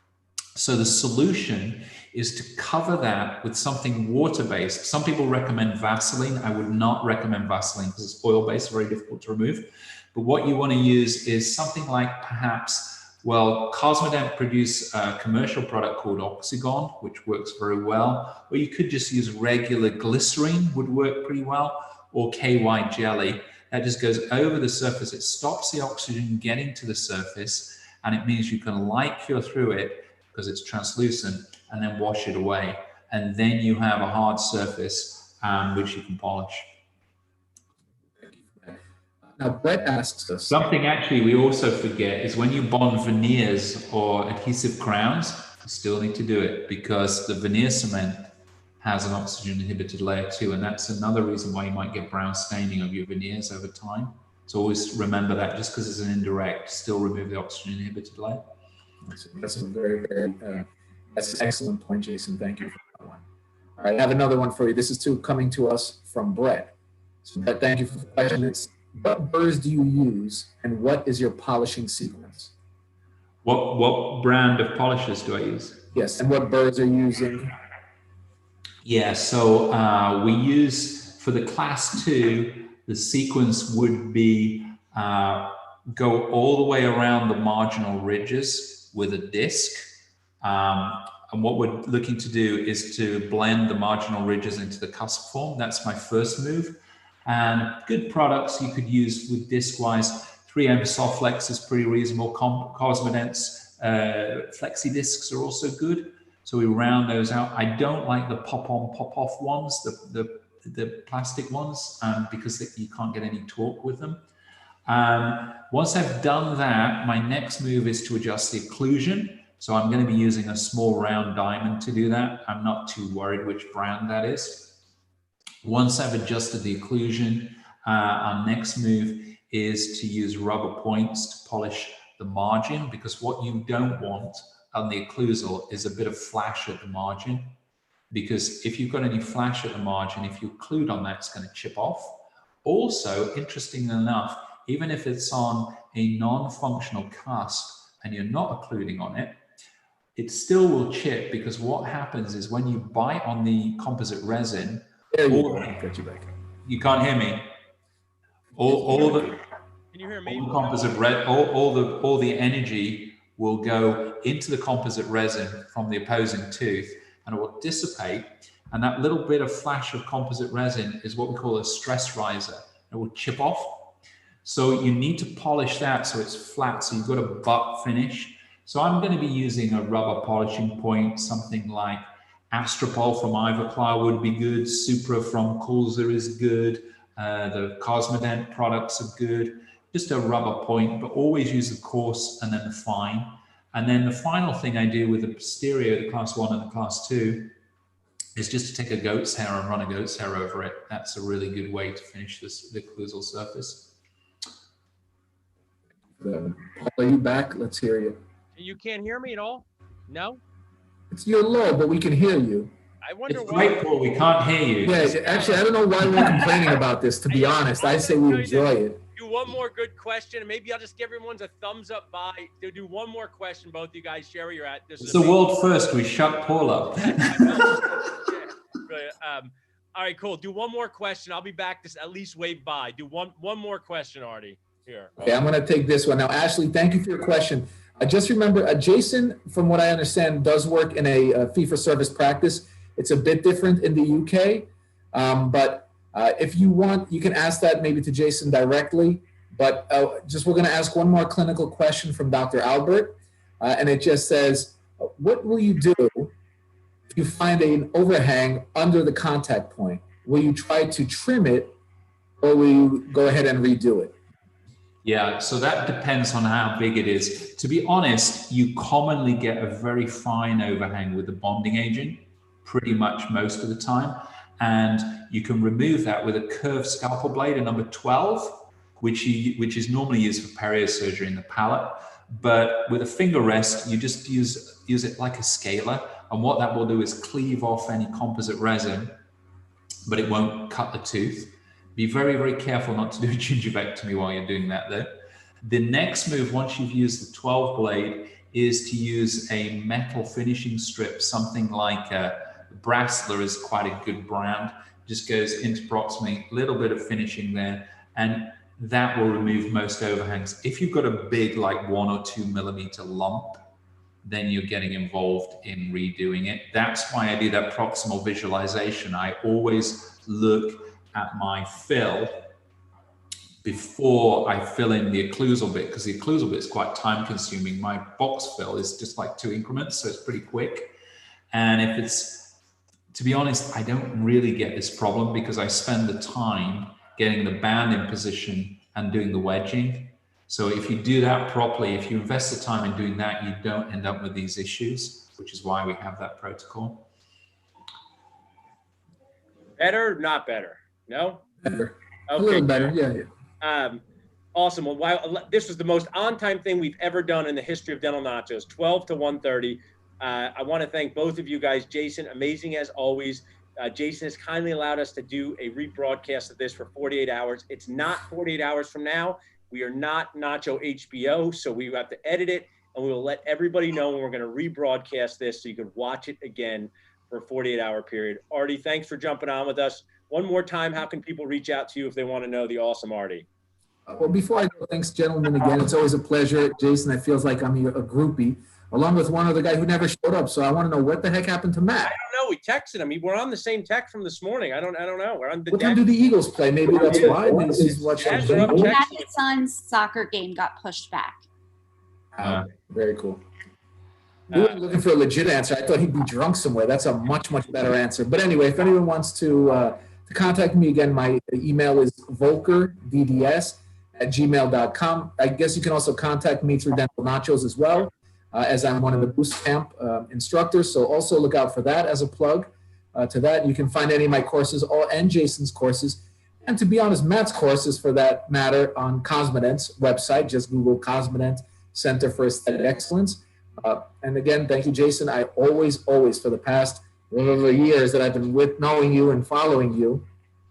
So the solution is to cover that with something water-based. Some people recommend Vaseline. I would not recommend Vaseline because it's oil-based, very difficult to remove. But what you want to use is something like perhaps, well, Cosmodent produce a commercial product called Oxygon, which works very well. Or you could just use regular glycerine, would work pretty well, or KY jelly. That just goes over the surface. It stops the oxygen getting to the surface, and it means you can light cure through it because it's translucent, and then wash it away. And then you have a hard surface which you can polish. Now, Brett asks us. Something actually we also forget is when you bond veneers or adhesive crowns, you still need to do it, because the veneer cement has an oxygen inhibited layer too. And that's another reason why you might get brown staining of your veneers over time. So always remember that, just because it's an indirect, still remove the oxygen inhibited layer. That's a very, that's an excellent point, Jason. Thank you for that one. All right, I have another one for you. This is coming to us from Brett. So Brett, thank you for the question. What burrs do you use, and what is your polishing sequence? What brand of polishers do I use? Yes, and what burrs are you using? Yeah, so we use, for the class 2, the sequence would be go all the way around the marginal ridges with a disc. And what we're looking to do is to blend the marginal ridges into the cusp form. That's my first move. And good products you could use with disc-wise. 3M Softflex is pretty reasonable. Cosmodent's Flexi discs are also good. So we round those out. I don't like the pop-on, pop-off ones, the plastic ones, because you can't get any torque with them. Once I've done that, my next move is to adjust the occlusion. So I'm going to be using a small round diamond to do that. I'm not too worried which brand that is. Once I've adjusted the occlusion, our next move is to use rubber points to polish the margin, because what you don't want on the occlusal is a bit of flash at the margin, because if you've got any flash at the margin, if you occlude on that, it's going to chip off. Also, interestingly enough, even if it's on a non-functional cusp and you're not occluding on it, it still will chip, because what happens is when you bite on the composite resin, There you go. I'll get you back. You can't hear me. Can you hear me? All the energy will go into the composite resin from the opposing tooth, and it will dissipate. And that little bit of flash of composite resin is what we call a stress riser. It will chip off. So you need to polish that so it's flat. So you've got a butt finish. So I'm going to be using a rubber polishing point, something like Astropol from Ivoclar would be good. Supra from Kulzer is good. The Cosmodent products are good. Just a rubber point, but always use the coarse and then the fine. And then the final thing I do with the posterior, the class 1 and the class 2, is just to take a goat's hair and run a goat's hair over it. That's a really good way to finish the occlusal surface. Paul, are you back? Let's hear you. You can't hear me at all? No? You're low, but we can hear you. I wonder it's why. great, Paul. We can't hear you. Yeah, actually, I don't know why we're complaining about this, to be honest. I say we enjoy it. Do one more good question, and maybe I'll just give everyone's a thumbs up by. Do one more question, both you guys. Share where you're at. It's the world first. We shut Paul up. All right, cool. Do one more question. I'll be back. This at least wave by. Do one more question, Artie. Here. Okay, I'm going to take this one. Now, Ashley, thank you for your question. Just remember, Jason, from what I understand, does work in a fee-for-service practice. It's a bit different in the UK, but if you want, you can ask that maybe to Jason directly. But we're going to ask one more clinical question from Dr. Albert, and it just says, what will you do if you find an overhang under the contact point? Will you try to trim it, or will you go ahead and redo it? Yeah, so that depends on how big it is. To be honest, you commonly get a very fine overhang with the bonding agent, pretty much most of the time. And you can remove that with a curved scalpel blade, a number 12, which is normally used for periosurgery in the palate. But with a finger rest, you just use it like a scaler. And what that will do is cleave off any composite resin, but it won't cut the tooth. Be very, very careful not to do a gingivectomy while you're doing that though. The next move, once you've used the 12 blade, is to use a metal finishing strip, something like Brasseler is quite a good brand. Just goes into proximally, a little bit of finishing there, and that will remove most overhangs. If you've got a big, like 1 or 2 millimeter lump, then you're getting involved in redoing it. That's why I do that proximal visualization. I always look at my fill before I fill in the occlusal bit, because the occlusal bit is quite time consuming. My box fill is just like 2 increments, so it's pretty quick. And if it's, to be honest, I don't really get this problem because I spend the time getting the band in position and doing the wedging. So if you do that properly, if you invest the time in doing that, you don't end up with these issues, which is why we have that protocol. Better, not better? No? Better. Okay. A little better, yeah. Awesome. Well, this was the most on-time thing we've ever done in the history of Dental Nachos, 12 to 1:30. I want to thank both of you guys. Jason, amazing as always. Jason has kindly allowed us to do a rebroadcast of this for 48 hours. It's not 48 hours from now. We are not Nacho HBO, so we have to edit it, and we will let everybody know when we're going to rebroadcast this so you can watch it again for a 48-hour period. Artie, thanks for jumping on with us. One more time, how can people reach out to you if they want to know the awesome Artie? Well, before I go, thanks, gentlemen, again. It's always a pleasure. Jason, it feels like I'm a groupie, along with one other guy who never showed up. So I want to know what the heck happened to Matt. I don't know. We texted him. We're on the same text from this morning. I don't know. We're on the What time do the Eagles play? Maybe that's why. He's watching. Matt's son's soccer game got pushed back. Very cool. We were looking for a legit answer. I thought he'd be drunk somewhere. That's a much, much better answer. But anyway, if anyone wants to contact me again, my email is volkerdds@gmail.com. I guess you can also contact me through Dental Nachos as well, as I'm one of the Boost Camp instructors. So also look out for that as a plug to that. You can find any of my courses and Jason's courses. And to be honest, Matt's courses for that matter on Cosmedent's website. Just Google Cosmedent Center for Aesthetic Excellence. And again, thank you, Jason. I always, for the past years that I've been knowing you and following you,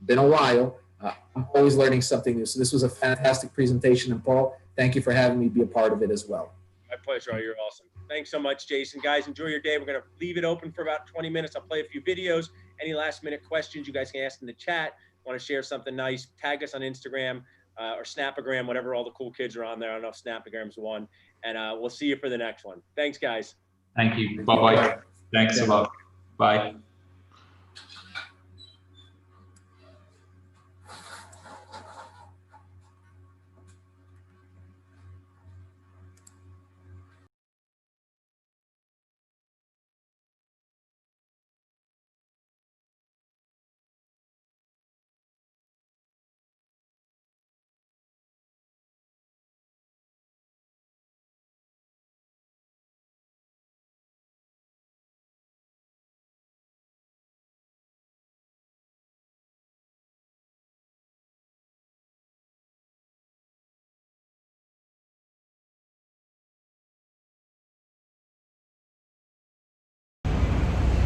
been a while, I'm always learning something new. So this was a fantastic presentation. And Paul, thank you for having me be a part of it as well. My pleasure. You're awesome. Thanks so much, Jason. Guys, enjoy your day. We're going to leave it open for about 20 minutes. I'll play a few videos. Any last minute questions you guys can ask in the chat. Want to share something nice, tag us on Instagram or Snapagram, whatever all the cool kids are on there. I don't know if Snapagram's one. And we'll see you for the next one. Thanks, guys. Thank you. Bye-bye. Thanks a lot. Bye.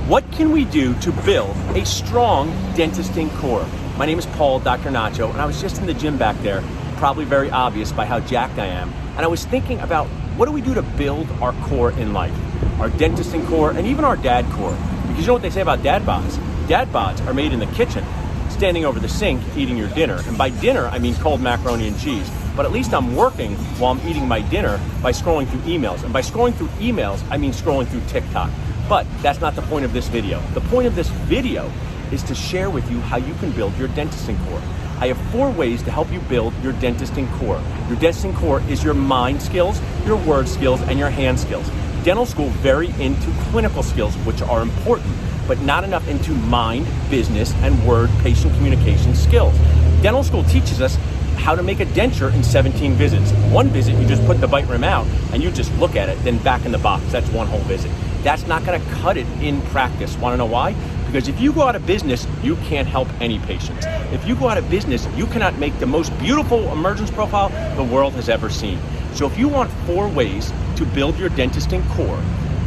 What can we do to build a strong dentisting core? My name is Paul, Dr. Nacho, and I was just in the gym back there, probably very obvious by how jacked I am, and I was thinking about what do we do to build our core in life? Our dentisting core and even our dad core. Because you know what they say about dad bods? Dad bods are made in the kitchen, standing over the sink, eating your dinner. And by dinner, I mean cold macaroni and cheese. But at least I'm working while I'm eating my dinner by scrolling through emails. And by scrolling through emails, I mean scrolling through TikTok. But that's not the point of this video. The point of this video is to share with you how you can build your dentisting core. I have 4 ways to help you build your dentisting core. Your dentisting core is your mind skills, your word skills, and your hand skills. Dental school very into clinical skills, which are important, but not enough into mind, business, and word patient communication skills. Dental school teaches us how to make a denture in 17 visits. One visit, you just put the bite rim out and you just look at it, then back in the box. That's one whole visit. That's not gonna cut it in practice. Wanna know why? Because if you go out of business, you can't help any patients. If you go out of business, you cannot make the most beautiful emergence profile the world has ever seen. So if you want 4 ways to build your dentisting core,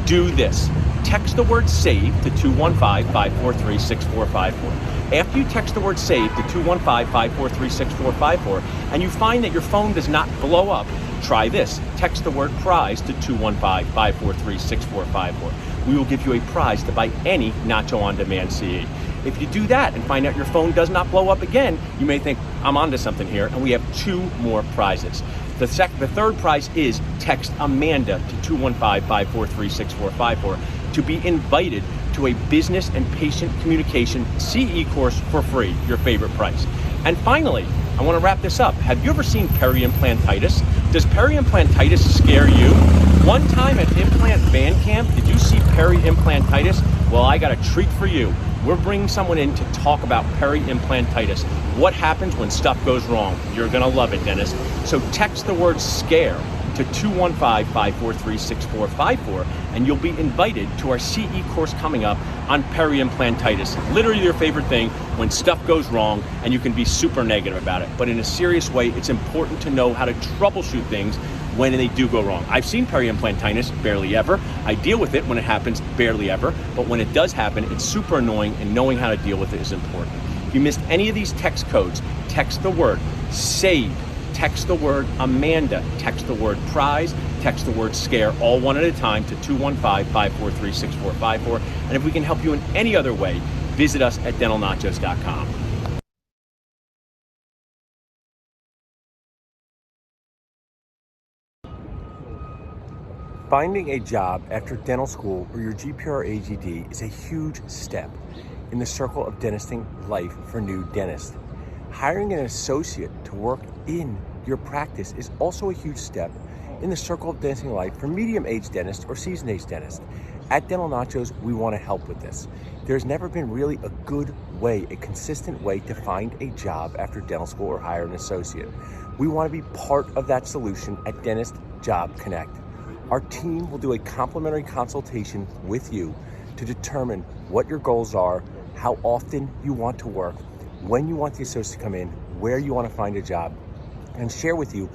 do this. Text the word SAVE to 215-543-6454. After you text the word SAVE to 215-543-6454 and you find that your phone does not blow up, try this. Text the word PRIZE to 215-543-6454. We will give you a prize to buy any Nacho On Demand CE. If you do that and find out your phone does not blow up again, you may think, I'm onto something here, and we have 2 more prizes. The third prize is text Amanda to 215-543-6454 to be invited to a business and patient communication CE course for free, your favorite price. And finally, I want to wrap this up. Have you ever seen peri-implantitis? Does peri-implantitis scare you? One time at Implant Band Camp, did you see peri-implantitis? Well, I got a treat for you. We're bringing someone in to talk about peri-implantitis. What happens when stuff goes wrong? You're gonna love it, dentist. So text the word SCARE to 215-543-6454, and you'll be invited to our CE course coming up on periimplantitis. Literally your favorite thing when stuff goes wrong and you can be super negative about it. But in a serious way, it's important to know how to troubleshoot things when they do go wrong. I've seen periimplantitis barely ever. I deal with it when it happens barely ever, but when it does happen, it's super annoying, and knowing how to deal with it is important. If you missed any of these text codes, text the word SAVE, text the word Amanda, text the word prize, text the word scare, all one at a time to 215-543-6454. And if we can help you in any other way, visit us at dentalnachos.com. Finding a job after dental school or your GPR or AGD is a huge step in the circle of dentisting life for new dentists. Hiring an associate to work in your practice is also a huge step in the circle of dentisting life for medium-aged dentists or seasoned-aged dentists. At Dental Nachos, we want to help with this. There's never been really a good way, a consistent way to find a job after dental school or hire an associate. We want to be part of that solution at Dentist Job Connect. Our team will do a complimentary consultation with you to determine what your goals are, how often you want to work, when you want the associate to come in, where you want to find a job, and share with you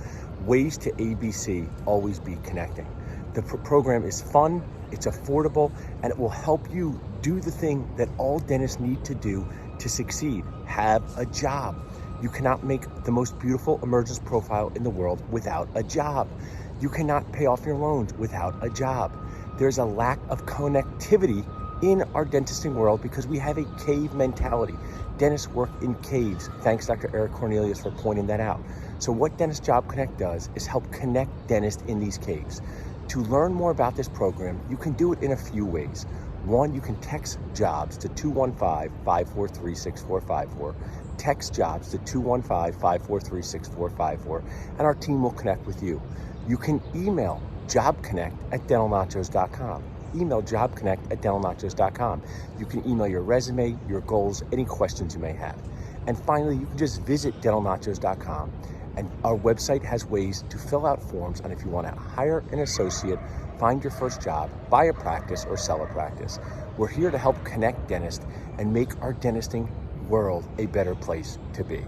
ways to ABC, always be connecting. The program is fun, it's affordable, and it will help you do the thing that all dentists need to do to succeed, have a job. You cannot make the most beautiful emergence profile in the world without a job. You cannot pay off your loans without a job. There's a lack of connectivity in our dentisting world because we have a cave mentality. Dentists work in caves. Thanks, Dr. Eric Cornelius, for pointing that out. So what Dentist Job Connect does is help connect dentists in these caves. To learn more about this program, you can do it in a few ways. One, you can text jobs to 215-543-6454. Text jobs to 215-543-6454, and our team will connect with you. You can email jobconnect@dentalnachos.com. Email jobconnect@dentalnachos.com. You can email your resume, your goals, any questions you may have. And finally, you can just visit dentalnachos.com. And our website has ways to fill out forms on if you want to hire an associate, find your first job, buy a practice, or sell a practice. We're here to help connect dentists and make our dentisting world a better place to be.